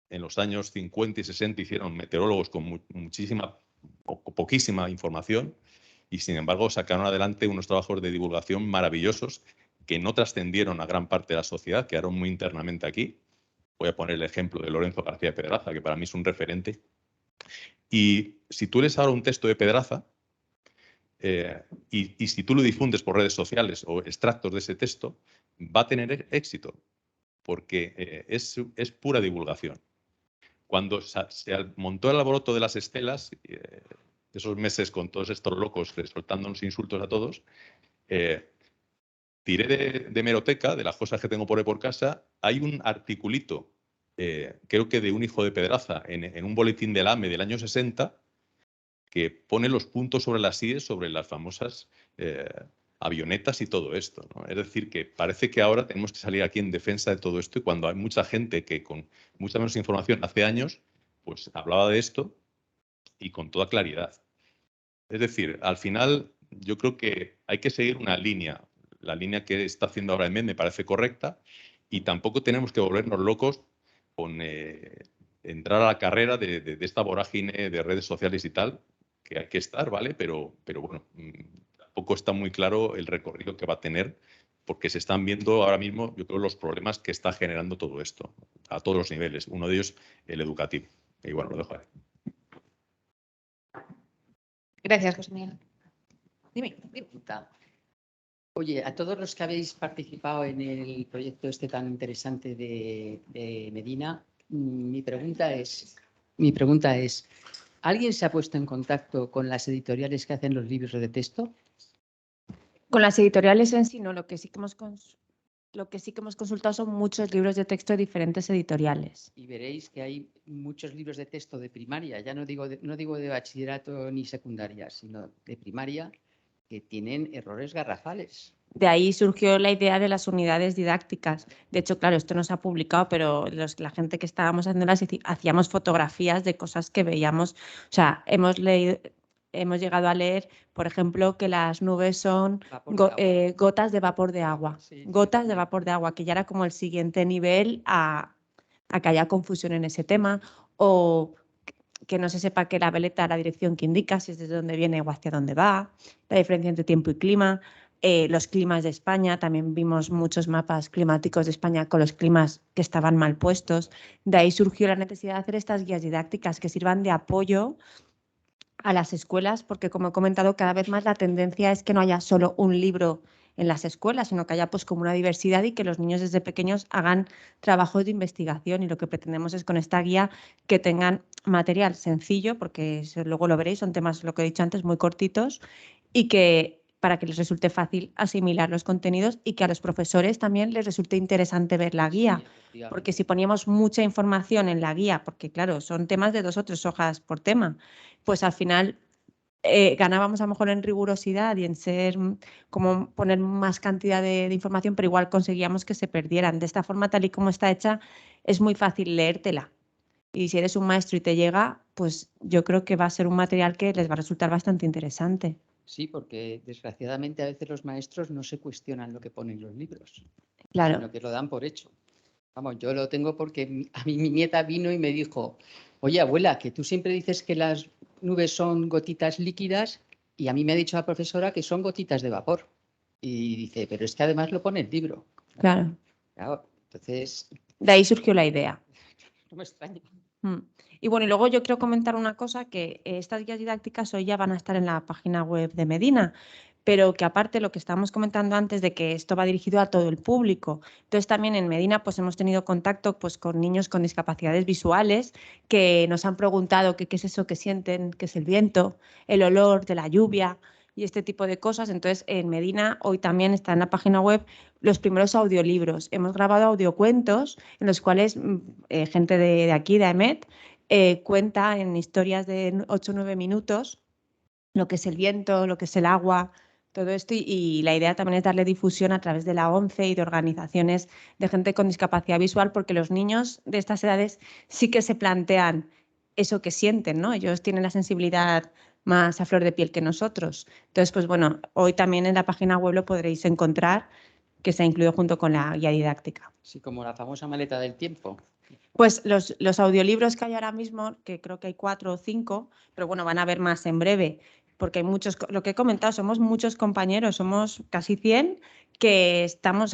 S4: en los años 50 y 60 hicieron meteorólogos con muchísima o poquísima información y, sin embargo, sacaron adelante unos trabajos de divulgación maravillosos que no trascendieron a gran parte de la sociedad, quedaron muy internamente aquí. Voy a poner el ejemplo de Lorenzo García de Pedraza, que para mí es un referente. Y si tú lees ahora un texto de Pedraza, y si tú lo difundes por redes sociales o extractos de ese texto, va a tener éxito, porque es pura divulgación. Cuando se montó el alboroto de las estelas, esos meses con todos estos locos soltándonos insultos a todos, tiré de hemeroteca, de las cosas que tengo por ahí por casa, hay un articulito, creo que de un hijo de Pedraza, en un boletín del AME del año 60, que pone los puntos sobre las IES, sobre las famosas avionetas y todo esto, ¿no? Es decir, que parece que ahora tenemos que salir aquí en defensa de todo esto y cuando hay mucha gente que con mucha menos información hace años, pues hablaba de esto y con toda claridad. Es decir, al final yo creo que hay que seguir una línea. La línea que está haciendo ahora MED me parece correcta y tampoco tenemos que volvernos locos con entrar a la carrera de esta vorágine de redes sociales y tal, que hay que estar, ¿vale? Pero bueno, tampoco está muy claro el recorrido que va a tener, porque se están viendo ahora mismo, yo creo, los problemas que está generando todo esto, a todos los niveles. Uno de ellos, el educativo. Y bueno, lo dejo ahí.
S1: Gracias, José Miguel. Dime.
S22: Oye, a todos los que habéis participado en el proyecto este tan interesante de Medina, Mi pregunta es, ¿alguien se ha puesto en contacto con las editoriales que hacen los libros de texto?
S18: Con las editoriales en sí, no, lo que sí que hemos consultado son muchos libros de texto de diferentes editoriales.
S22: Y veréis que hay muchos libros de texto de primaria, ya no digo de bachillerato ni secundaria, sino de primaria, que tienen errores garrafales.
S18: De ahí surgió la idea de las unidades didácticas. De hecho, claro, esto no se ha publicado, pero la gente que estábamos haciéndolas hacíamos fotografías de cosas que veíamos. O sea, hemos llegado a leer, por ejemplo, que las nubes son gotas de vapor de agua. Gotas de vapor de agua, que ya era como el siguiente nivel a que haya confusión en ese tema, o que no se sepa que la veleta, la dirección que indica, si es desde dónde viene o hacia dónde va, la diferencia entre tiempo y clima. Los climas de España, también vimos muchos mapas climáticos de España con los climas que estaban mal puestos. De ahí surgió la necesidad de hacer estas guías didácticas que sirvan de apoyo a las escuelas, porque como he comentado, cada vez más la tendencia es que no haya solo un libro en las escuelas, sino que haya pues como una diversidad y que los niños desde pequeños hagan trabajos de investigación, y lo que pretendemos es con esta guía que tengan material sencillo, porque luego lo veréis, son temas, lo que he dicho antes, muy cortitos, y que para que les resulte fácil asimilar los contenidos y que a los profesores también les resulte interesante ver la guía, porque si poníamos mucha información en la guía, porque claro, son temas de 2 o 3 hojas por tema, pues al final ganábamos a lo mejor en rigurosidad y en ser como poner más cantidad de información, pero igual conseguíamos que se perdieran. De esta forma, tal y como está hecha, es muy fácil leértela. Y si eres un maestro y te llega, pues yo creo que va a ser un material que les va a resultar bastante interesante.
S22: Sí, porque desgraciadamente a veces los maestros no se cuestionan lo que ponen los libros,
S18: claro,
S22: sino que lo dan por hecho. Vamos, yo lo tengo porque a mí mi nieta vino y me dijo, oye, abuela, que tú siempre dices que las nubes son gotitas líquidas, y a mí me ha dicho la profesora que son gotitas de vapor. Y dice, pero es que además lo pone el libro.
S18: Claro.
S22: Claro, entonces...
S18: De ahí surgió la idea.
S22: No me extraña.
S18: Y bueno, y luego yo quiero comentar una cosa, que estas guías didácticas hoy ya van a estar en la página web de Medina, pero que aparte lo que estábamos comentando antes de que esto va dirigido a todo el público. Entonces también en Medina pues hemos tenido contacto pues con niños con discapacidades visuales que nos han preguntado qué es eso que sienten, qué es el viento, el olor de la lluvia y este tipo de cosas. Entonces en Medina hoy también está en la página web los primeros audiolibros. Hemos grabado audiocuentos en los cuales gente de aquí, de AEMET, cuenta en historias de 8 o 9 minutos lo que es el viento, lo que es el agua, todo esto, y la idea también es darle difusión a través de la ONCE y de organizaciones de gente con discapacidad visual, porque los niños de estas edades sí que se plantean eso que sienten, ¿no? Ellos tienen la sensibilidad más a flor de piel que nosotros. Entonces, pues bueno, hoy también en la página web lo podréis encontrar, que se ha incluido junto con la guía didáctica.
S22: Sí, como la famosa maleta del tiempo.
S18: Pues los audiolibros que hay ahora mismo, que creo que hay 4 o 5, pero bueno, van a haber más en breve, porque hay muchos, lo que he comentado, somos muchos compañeros, somos casi 100 que estamos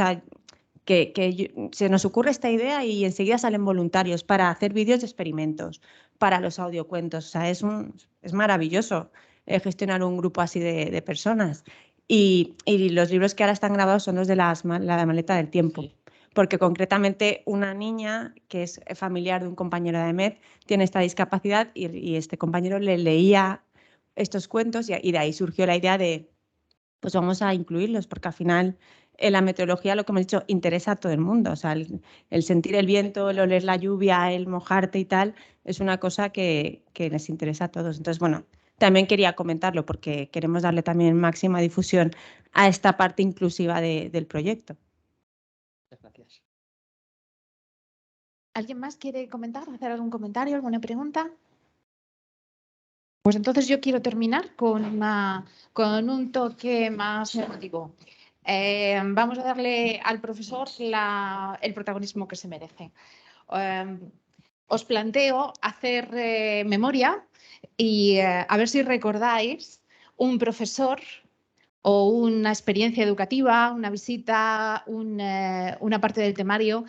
S18: se nos ocurre esta idea y enseguida salen voluntarios para hacer vídeos de experimentos, para los audiocuentos. O sea, es maravilloso gestionar un grupo así de personas. Y los libros que ahora están grabados son los de la maleta del tiempo. Porque concretamente una niña que es familiar de un compañero de AEMET tiene esta discapacidad y este compañero le leía estos cuentos y de ahí surgió la idea de, pues vamos a incluirlos, porque al final en la meteorología, lo que hemos dicho, interesa a todo el mundo. O sea, el sentir el viento, el oler la lluvia, el mojarte y tal, es una cosa que les interesa a todos. Entonces, bueno, también quería comentarlo porque queremos darle también máxima difusión a esta parte inclusiva del proyecto.
S22: Gracias.
S1: ¿Alguien más quiere comentar, hacer algún comentario, alguna pregunta? Pues entonces yo quiero terminar con un toque más emotivo. Vamos a darle al profesor el protagonismo que se merece. Os planteo hacer memoria y a ver si recordáis un profesor o una experiencia educativa, una visita, una parte del temario,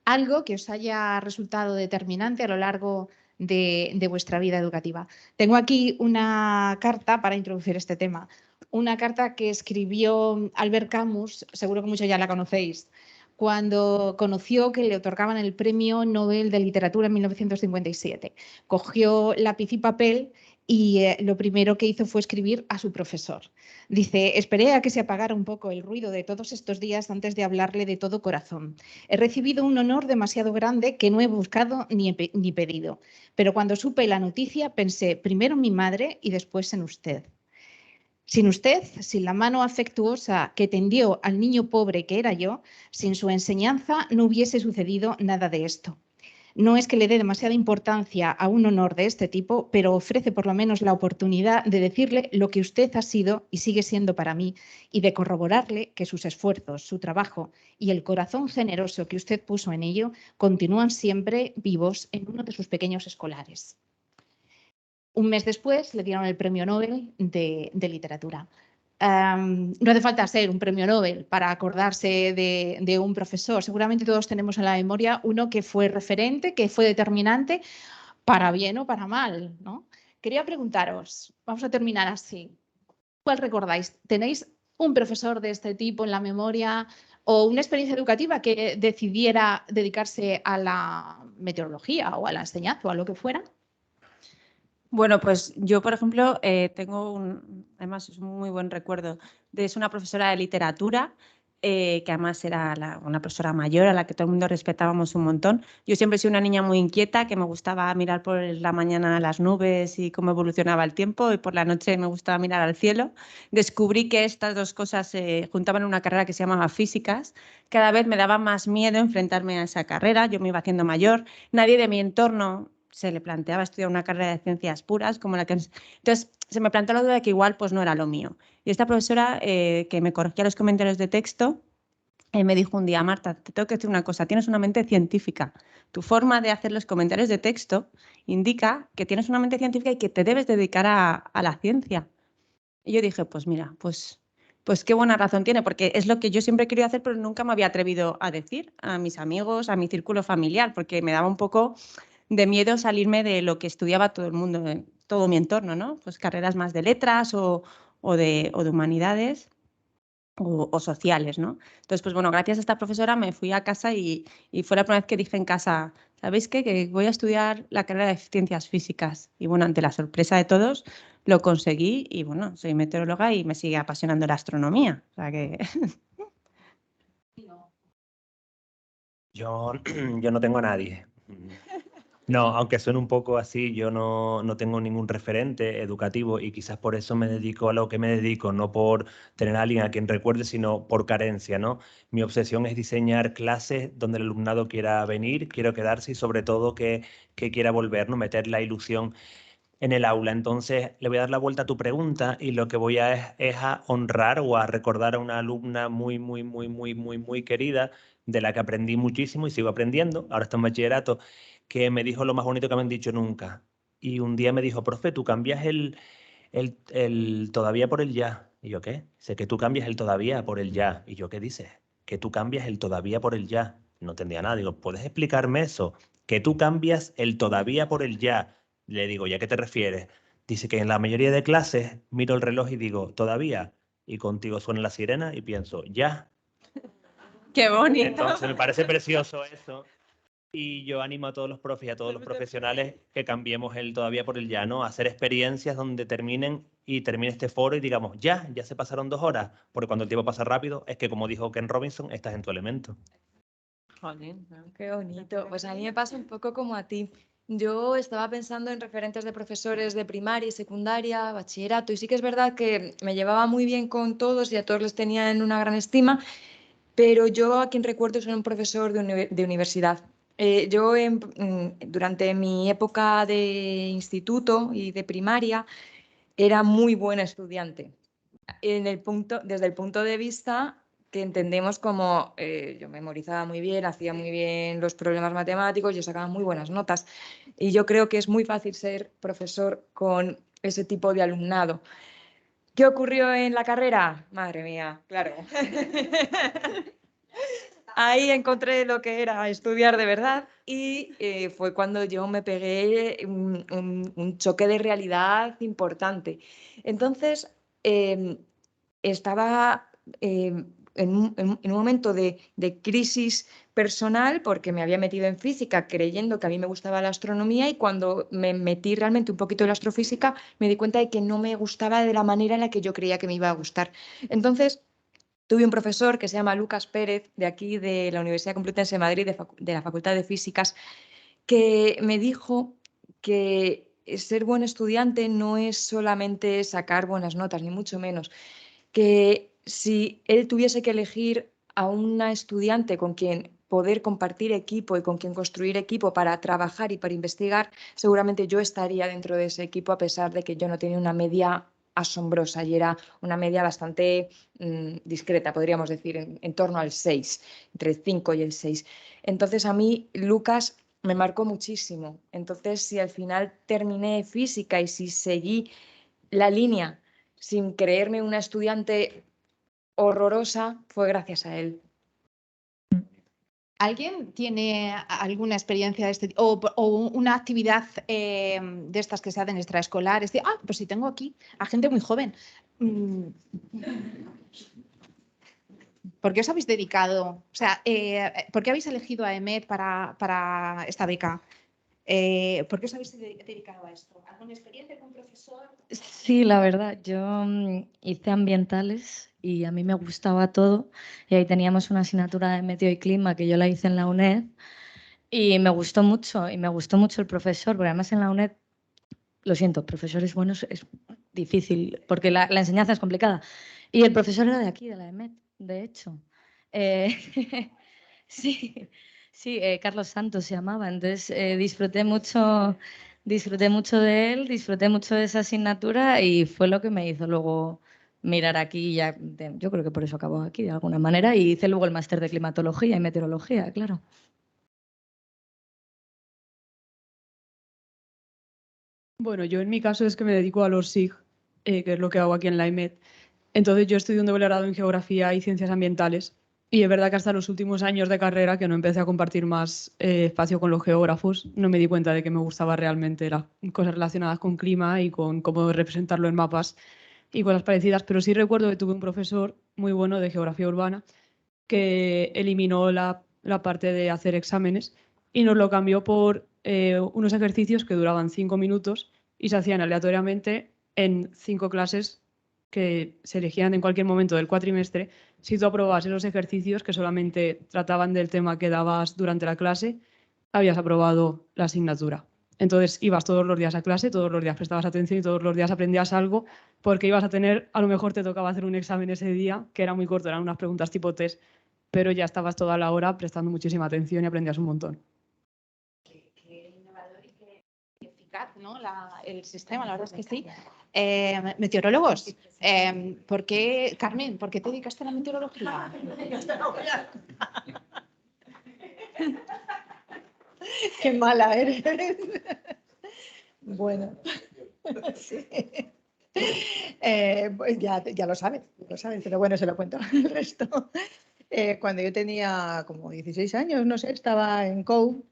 S1: algo que os haya resultado determinante a lo largo de vuestra vida educativa. Tengo aquí una carta para introducir este tema, una carta que escribió Albert Camus, seguro que muchos ya la conocéis, cuando conoció que le otorgaban el Premio Nobel de Literatura en 1957. Cogió lápiz y papel y lo primero que hizo fue escribir a su profesor. Dice, esperé a que se apagara un poco el ruido de todos estos días antes de hablarle de todo corazón. He recibido un honor demasiado grande que no he buscado ni pedido. Pero cuando supe la noticia pensé primero en mi madre y después en usted. Sin usted, sin la mano afectuosa que tendió al niño pobre que era yo, sin su enseñanza no hubiese sucedido nada de esto. No es que le dé demasiada importancia a un honor de este tipo, pero ofrece por lo menos la oportunidad de decirle lo que usted ha sido y sigue siendo para mí y de corroborarle que sus esfuerzos, su trabajo y el corazón generoso que usted puso en ello continúan siempre vivos en uno de sus pequeños escolares. Un mes después le dieron el Premio Nobel de Literatura. No hace falta ser un premio Nobel para acordarse de un profesor. Seguramente todos tenemos en la memoria uno que fue referente, que fue determinante, para bien o para mal, ¿no? Quería preguntaros, vamos a terminar así. ¿Cuál recordáis? ¿Tenéis un profesor de este tipo en la memoria o una experiencia educativa que decidiera dedicarse a la meteorología o a la enseñanza o a lo que fuera?
S18: Bueno, pues yo, por ejemplo, tengo además es un muy buen recuerdo, es una profesora de literatura, que además era una profesora mayor a la que todo el mundo respetábamos un montón. Yo siempre he sido una niña muy inquieta, que me gustaba mirar por la mañana las nubes y cómo evolucionaba el tiempo, y por la noche me gustaba mirar al cielo. Descubrí que estas dos cosas se juntaban en una carrera que se llamaba físicas. Cada vez me daba más miedo enfrentarme a esa carrera, yo me iba haciendo mayor, nadie de mi entorno se le planteaba estudiar una carrera de ciencias puras como la que... Entonces, se me planteó la duda de que igual pues no era lo mío. Y esta profesora que me corregía los comentarios de texto me dijo un día, Marta, te tengo que decir una cosa, tienes una mente científica. Tu forma de hacer los comentarios de texto indica que tienes una mente científica y que te debes dedicar a la ciencia. Y yo dije, pues mira, pues qué buena razón tiene, porque es lo que yo siempre he querido hacer, pero nunca me había atrevido a decir a mis amigos, a mi círculo familiar, porque me daba un poco de miedo salirme de lo que estudiaba todo el mundo, todo mi entorno, ¿no? Pues carreras más de letras o de humanidades o sociales, ¿no? Entonces, pues bueno, gracias a esta profesora me fui a casa y fue la primera vez que dije en casa, ¿sabéis qué? Que voy a estudiar la carrera de ciencias físicas. Y bueno, ante la sorpresa de todos, lo conseguí y bueno, soy meteoróloga y me sigue apasionando la astronomía. O sea que...
S19: Yo no tengo a nadie. No, aunque suene un poco así, yo no tengo ningún referente educativo y quizás por eso me dedico a lo que me dedico, no por tener a alguien a quien recuerde, sino por carencia, ¿no? Mi obsesión es diseñar clases donde el alumnado quiera venir, quiera quedarse y sobre todo que quiera volver, ¿no? Meter la ilusión en el aula. Entonces, le voy a dar la vuelta a tu pregunta y lo que voy es a honrar o a recordar a una alumna muy querida, de la que aprendí muchísimo y sigo aprendiendo, ahora está en bachillerato, que me dijo lo más bonito que me han dicho nunca. Y un día me dijo, profe, tú cambias el todavía por el ya. Y yo, ¿qué? Sé que tú cambias el todavía por el ya. Y yo, ¿qué dices? Que tú cambias el todavía por el ya. No entendía nada. Digo, ¿puedes explicarme eso? Que tú cambias el todavía por el ya. Le digo, ¿ya qué te refieres? Dice que en la mayoría de clases miro el reloj y digo, todavía. Y contigo suena la sirena y pienso, ya.
S18: ¡Qué bonito!
S19: Entonces me parece precioso eso. Y yo animo a todos los profes y a todos los profesionales que cambiemos el todavía por el ya, ¿no? Hacer experiencias donde termine este foro y digamos, ya se pasaron 2 horas. Porque cuando el tiempo pasa rápido, es que como dijo Ken Robinson, estás en tu elemento.
S20: Jolín, qué bonito. Pues a mí me pasa un poco como a ti. Yo estaba pensando en referentes de profesores de primaria y secundaria, bachillerato, y sí que es verdad que me llevaba muy bien con todos y a todos les tenía en una gran estima, pero yo a quien recuerdo es un profesor de universidad. Yo durante mi época de instituto y de primaria era muy buena estudiante. Desde el punto de vista que entendemos como yo memorizaba muy bien, hacía muy bien los problemas matemáticos, yo sacaba muy buenas notas. Y yo creo que es muy fácil ser profesor con ese tipo de alumnado. ¿Qué ocurrió en la carrera? Madre mía, claro. Ahí encontré lo que era estudiar de verdad y fue cuando yo me pegué un choque de realidad importante. Entonces, estaba un momento de crisis personal, porque me había metido en física creyendo que a mí me gustaba la astronomía, y cuando me metí realmente un poquito en la astrofísica me di cuenta de que no me gustaba de la manera en la que yo creía que me iba a gustar. Entonces tuve un profesor que se llama Lucas Pérez, de aquí de la Universidad Complutense de Madrid, de la Facultad de Físicas, que me dijo que ser buen estudiante no es solamente sacar buenas notas, ni mucho menos, que si él tuviese que elegir a una estudiante con quien poder compartir equipo y con quien construir equipo para trabajar y para investigar, seguramente yo estaría dentro de ese equipo, a pesar de que yo no tenía una media asombrosa, y era una media bastante discreta, podríamos decir, en torno al 6, entre el 5 y el 6. Entonces a mí Lucas me marcó muchísimo. Entonces, si al final terminé física y si seguí la línea sin creerme una estudiante horrorosa, fue gracias a él.
S1: ¿Alguien tiene alguna experiencia de este o una actividad de estas que se hacen extraescolares? Pues si tengo aquí a gente muy joven. ¿Por qué os habéis dedicado? O sea, ¿por qué habéis elegido a EMET para esta beca? ¿Por qué os habéis dedicado a esto? ¿Alguna experiencia con un profesor?
S20: Sí, la verdad, yo hice ambientales y a mí me gustaba todo, y ahí teníamos una asignatura de medio y clima que yo la hice en la UNED y me gustó mucho el profesor, porque además en la UNED, lo siento, profesores buenos es difícil porque la enseñanza es complicada, y el profesor era de aquí, de la EMET, de hecho. Sí, Carlos Santos se llamaba. Entonces disfruté mucho de él, disfruté mucho de esa asignatura, y fue lo que me hizo luego mirar aquí. Yo creo que por eso acabo aquí de alguna manera, y hice luego el máster de climatología y meteorología, claro.
S6: Bueno, yo en mi caso es que me dedico a los SIG, que es lo que hago aquí en la EMET. Entonces yo estudio un doble grado en Geografía y Ciencias Ambientales, y es verdad que hasta los últimos años de carrera, que no empecé a compartir más espacio con los geógrafos, no me di cuenta de que me gustaba realmente las cosas relacionadas con clima y con cómo representarlo en mapas y cosas parecidas, pero sí recuerdo que tuve un profesor muy bueno de Geografía Urbana que eliminó la parte de hacer exámenes y nos lo cambió por unos ejercicios que duraban 5 minutos y se hacían aleatoriamente en 5 clases que se elegían en cualquier momento del cuatrimestre. Si tú aprobabas esos ejercicios que solamente trataban del tema que dabas durante la clase, habías aprobado la asignatura. Entonces ibas todos los días a clase, todos los días prestabas atención y todos los días aprendías algo, porque ibas a tener, a lo mejor te tocaba hacer un examen ese día, que era muy corto, eran unas preguntas tipo test, pero ya estabas toda la hora prestando muchísima atención y aprendías un montón.
S1: Qué innovador y qué eficaz, ¿no? El sistema, la verdad es que sí. Meteorólogos, ¿por qué, Carmen, por qué te dedicaste a la meteorología? Qué mala eres.
S7: Bueno, sí. Pues ya lo sabes, pero bueno, se lo cuento el resto. Cuando yo tenía como 16 años, no sé, estaba en COU,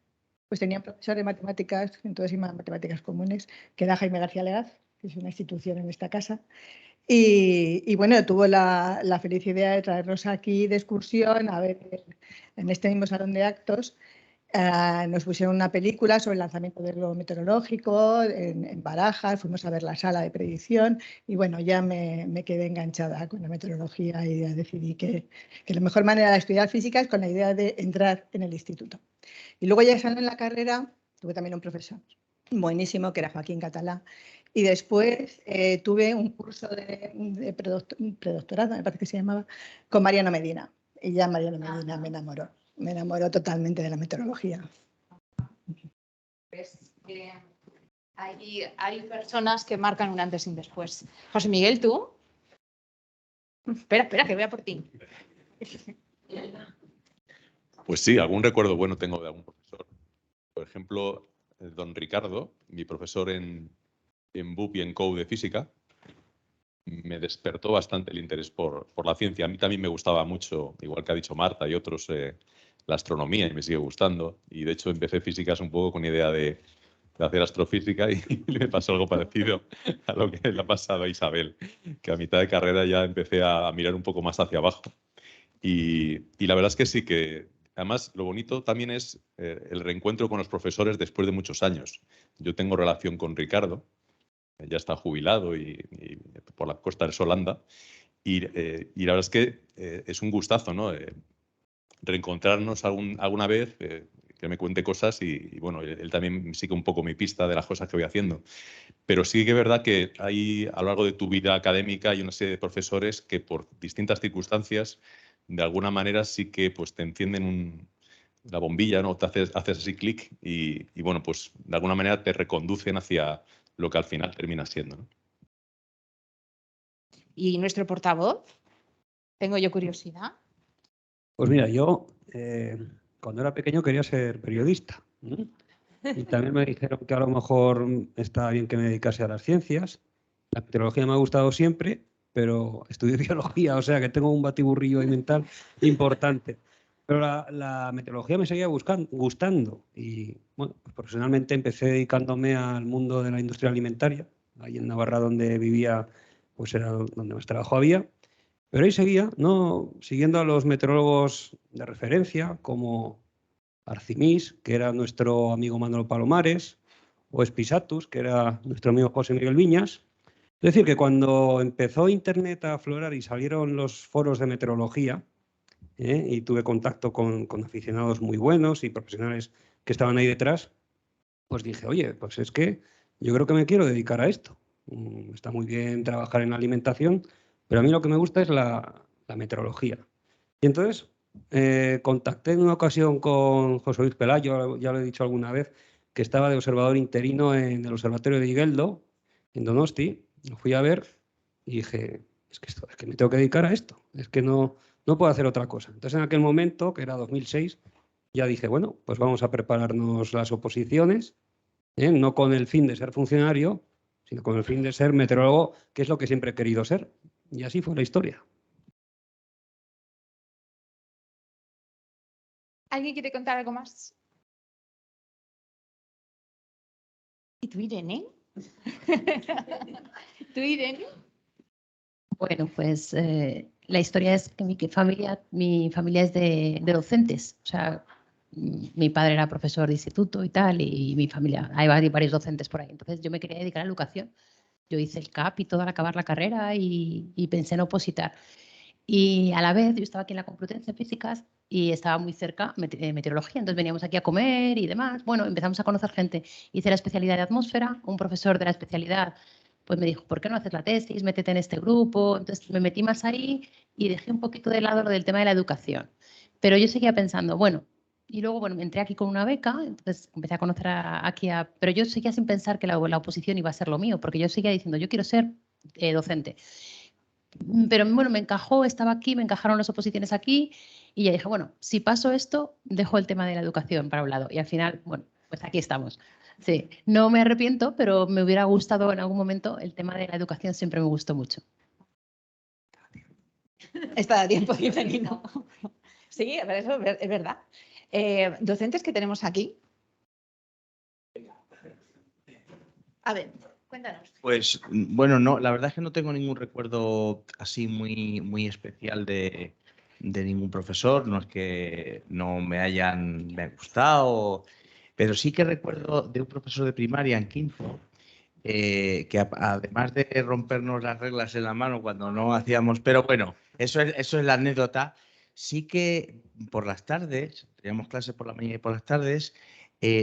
S7: pues tenía un profesor de matemáticas, entonces iba a matemáticas comunes, que era Jaime García Legaz, que es una institución en esta casa. Y bueno, tuvo la feliz idea de traernos aquí de excursión, a ver, en este mismo salón de actos. Nos pusieron una película sobre el lanzamiento del globo meteorológico en Barajas, fuimos a ver la sala de predicción y bueno, ya me quedé enganchada con la meteorología y ya decidí que la mejor manera de estudiar física es con la idea de entrar en el instituto. Y luego ya en la carrera tuve también un profesor buenísimo que era Joaquín Catalá, y después tuve un curso de predoctorado, me parece que se llamaba, con Mariano Medina, y ya Mariano Medina me enamoró totalmente de la meteorología.
S1: Hay personas que marcan un antes y un después. José Miguel, ¿tú? Espera, que voy a por ti.
S4: Pues sí, algún recuerdo bueno tengo de algún profesor. Por ejemplo, don Ricardo, mi profesor en BUP y en COU de física, me despertó bastante el interés por la ciencia. A mí también me gustaba mucho, igual que ha dicho Marta y otros, la astronomía, y me sigue gustando. Y de hecho empecé físicas un poco con idea de hacer astrofísica y me pasó algo parecido a lo que le ha pasado a Isabel, que a mitad de carrera ya empecé a mirar un poco más hacia abajo. Y la verdad es que sí, que además lo bonito también es el reencuentro con los profesores después de muchos años. Yo tengo relación con Ricardo, ya está jubilado y por la Costa del Sol anda, y la verdad es que es un gustazo, ¿no? Reencontrarnos alguna vez, que me cuente cosas y bueno, él también sigue un poco mi pista de las cosas que voy haciendo. Pero sí que es verdad que hay, a lo largo de tu vida académica, hay una serie de profesores que por distintas circunstancias, de alguna manera sí que pues, te encienden la bombilla, ¿no? Te haces así clic y bueno, pues de alguna manera te reconducen hacia lo que al final termina siendo, ¿no?
S1: ¿Y nuestro portavoz? Tengo yo curiosidad.
S3: Pues mira, yo cuando era pequeño quería ser periodista. Y también me dijeron que a lo mejor estaba bien que me dedicase a las ciencias. La meteorología me ha gustado siempre, pero estudié biología, o sea que tengo un batiburrillo ahí mental importante. Pero la meteorología me seguía gustando y bueno, pues profesionalmente empecé dedicándome al mundo de la industria alimentaria. Ahí en Navarra, donde vivía, pues era donde más trabajo había. Pero ahí seguía, ¿no? Siguiendo a los meteorólogos de referencia, como Arcimis, que era nuestro amigo Manuel Palomares, o Spisatus, que era nuestro amigo José Miguel Viñas. Es decir, que cuando empezó Internet a aflorar y salieron los foros de meteorología, y tuve contacto con aficionados muy buenos y profesionales que estaban ahí detrás, pues dije, oye, pues es que yo creo que me quiero dedicar a esto. Está muy bien trabajar en la alimentación, pero a mí lo que me gusta es la meteorología. Y entonces contacté en una ocasión con José Luis Pelayo, ya lo he dicho alguna vez, que estaba de observador interino en el Observatorio de Igueldo, en Donosti. Lo fui a ver y dije, es que me tengo que dedicar a esto, es que no puedo hacer otra cosa. Entonces en aquel momento, que era 2006, ya dije, bueno, pues vamos a prepararnos las oposiciones, no con el fin de ser funcionario, sino con el fin de ser meteorólogo, que es lo que siempre he querido ser. Y así fue la historia.
S1: ¿Alguien quiere contar algo más? ¿Y tú, Irene? ¿Tú, Irene?
S8: Bueno, pues la historia es que mi familia es de docentes. O sea, mi padre era profesor de instituto y tal, y mi familia, hay varios docentes por ahí. Entonces yo me quería dedicar a la educación. Yo hice el CAP y todo al acabar la carrera y pensé en opositar. Y a la vez yo estaba aquí en la Complutense Físicas y estaba muy cerca meteorología, entonces veníamos aquí a comer y demás. Bueno, empezamos a conocer gente. Hice la especialidad de atmósfera, un profesor de la especialidad pues me dijo, ¿por qué no haces la tesis? Métete en este grupo. Entonces me metí más ahí y dejé un poquito de lado lo del tema de la educación. Pero yo seguía pensando, bueno, y luego bueno, me entré aquí con una beca, entonces empecé a conocer pero yo seguía sin pensar que la oposición iba a ser lo mío, porque yo seguía diciendo, yo quiero ser docente. Pero bueno, me encajó, estaba aquí, me encajaron las oposiciones aquí y ya dije, bueno, si paso esto, dejo el tema de la educación para un lado. Y al final, bueno, pues aquí estamos. Sí, no me arrepiento, pero me hubiera gustado en algún momento, el tema de la educación siempre me gustó mucho.
S1: Está a tiempo, dice Nino. Sí, eso es verdad. Docentes que tenemos aquí. A ver, cuéntanos.
S9: Pues bueno, no, la verdad es que no tengo ningún recuerdo así muy especial de ningún profesor, no es que no me hayan gustado, pero sí que recuerdo de un profesor de primaria en quinto, que además de rompernos las reglas en la mano cuando no hacíamos, pero bueno, eso es la anécdota, sí que por las tardes, teníamos clases por la mañana y por las tardes,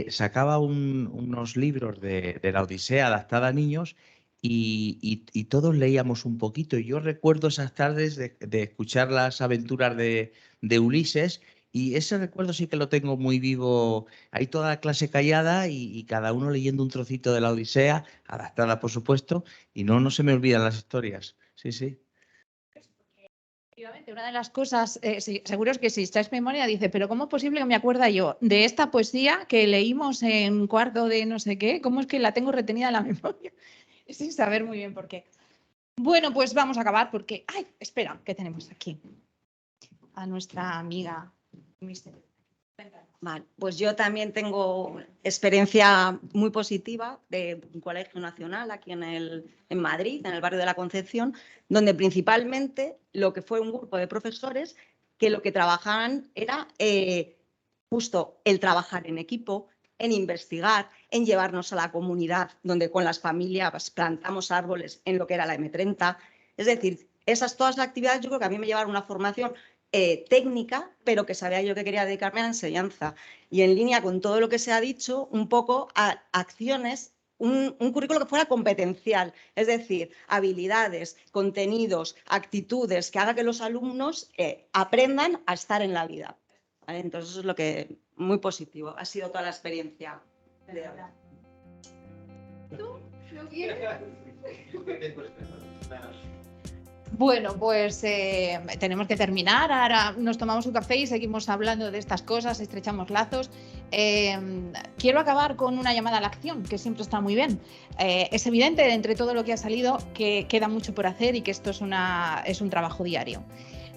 S9: sacaba unos libros de la Odisea adaptada a niños y todos leíamos un poquito. Y yo recuerdo esas tardes de escuchar las aventuras de Ulises y ese recuerdo sí que lo tengo muy vivo. Hay toda la clase callada y cada uno leyendo un trocito de la Odisea, adaptada por supuesto, y no se me olvidan las historias. Sí, sí.
S1: Efectivamente, una de las cosas, seguro es que si estáis memoria, dice, pero ¿cómo es posible que me acuerda yo de esta poesía que leímos en cuarto de no sé qué? ¿Cómo es que la tengo retenida en la memoria? Sin saber muy bien por qué. Bueno, pues vamos a acabar porque... ¡Ay! Espera, ¿qué tenemos aquí? A nuestra amiga Mister.
S23: Vale, pues yo también tengo experiencia muy positiva de un colegio nacional aquí en Madrid, en el barrio de la Concepción, donde principalmente lo que fue un grupo de profesores que lo que trabajaban era justo el trabajar en equipo, en investigar, en llevarnos a la comunidad, donde con las familias plantamos árboles en lo que era la M30. Es decir, todas las actividades yo creo que a mí me llevaron una formación técnica, pero que sabía yo que quería dedicarme a la enseñanza. Y en línea con todo lo que se ha dicho, un poco a acciones, un currículo que fuera competencial, es decir, habilidades, contenidos, actitudes, que haga que los alumnos aprendan a estar en la vida. ¿Vale? Entonces eso es lo que muy positivo ha sido toda la experiencia de ahora.
S1: Bueno, pues tenemos que terminar. Ahora nos tomamos un café y seguimos hablando de estas cosas, estrechamos lazos. Quiero acabar con una llamada a la acción, que siempre está muy bien. Es evidente, entre todo lo que ha salido, que queda mucho por hacer y que esto es un trabajo diario.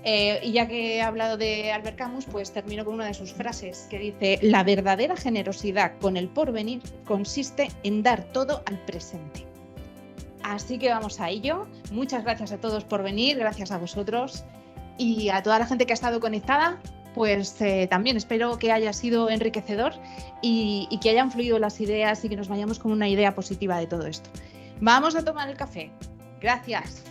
S1: Y ya que he hablado de Albert Camus, pues termino con una de sus frases que dice: la verdadera generosidad con el porvenir consiste en dar todo al presente. Así que vamos a ello. Muchas gracias a todos por venir, gracias a vosotros y a toda la gente que ha estado conectada. Pues también espero que haya sido enriquecedor y que hayan fluido las ideas y que nos vayamos con una idea positiva de todo esto. Vamos a tomar el café. Gracias.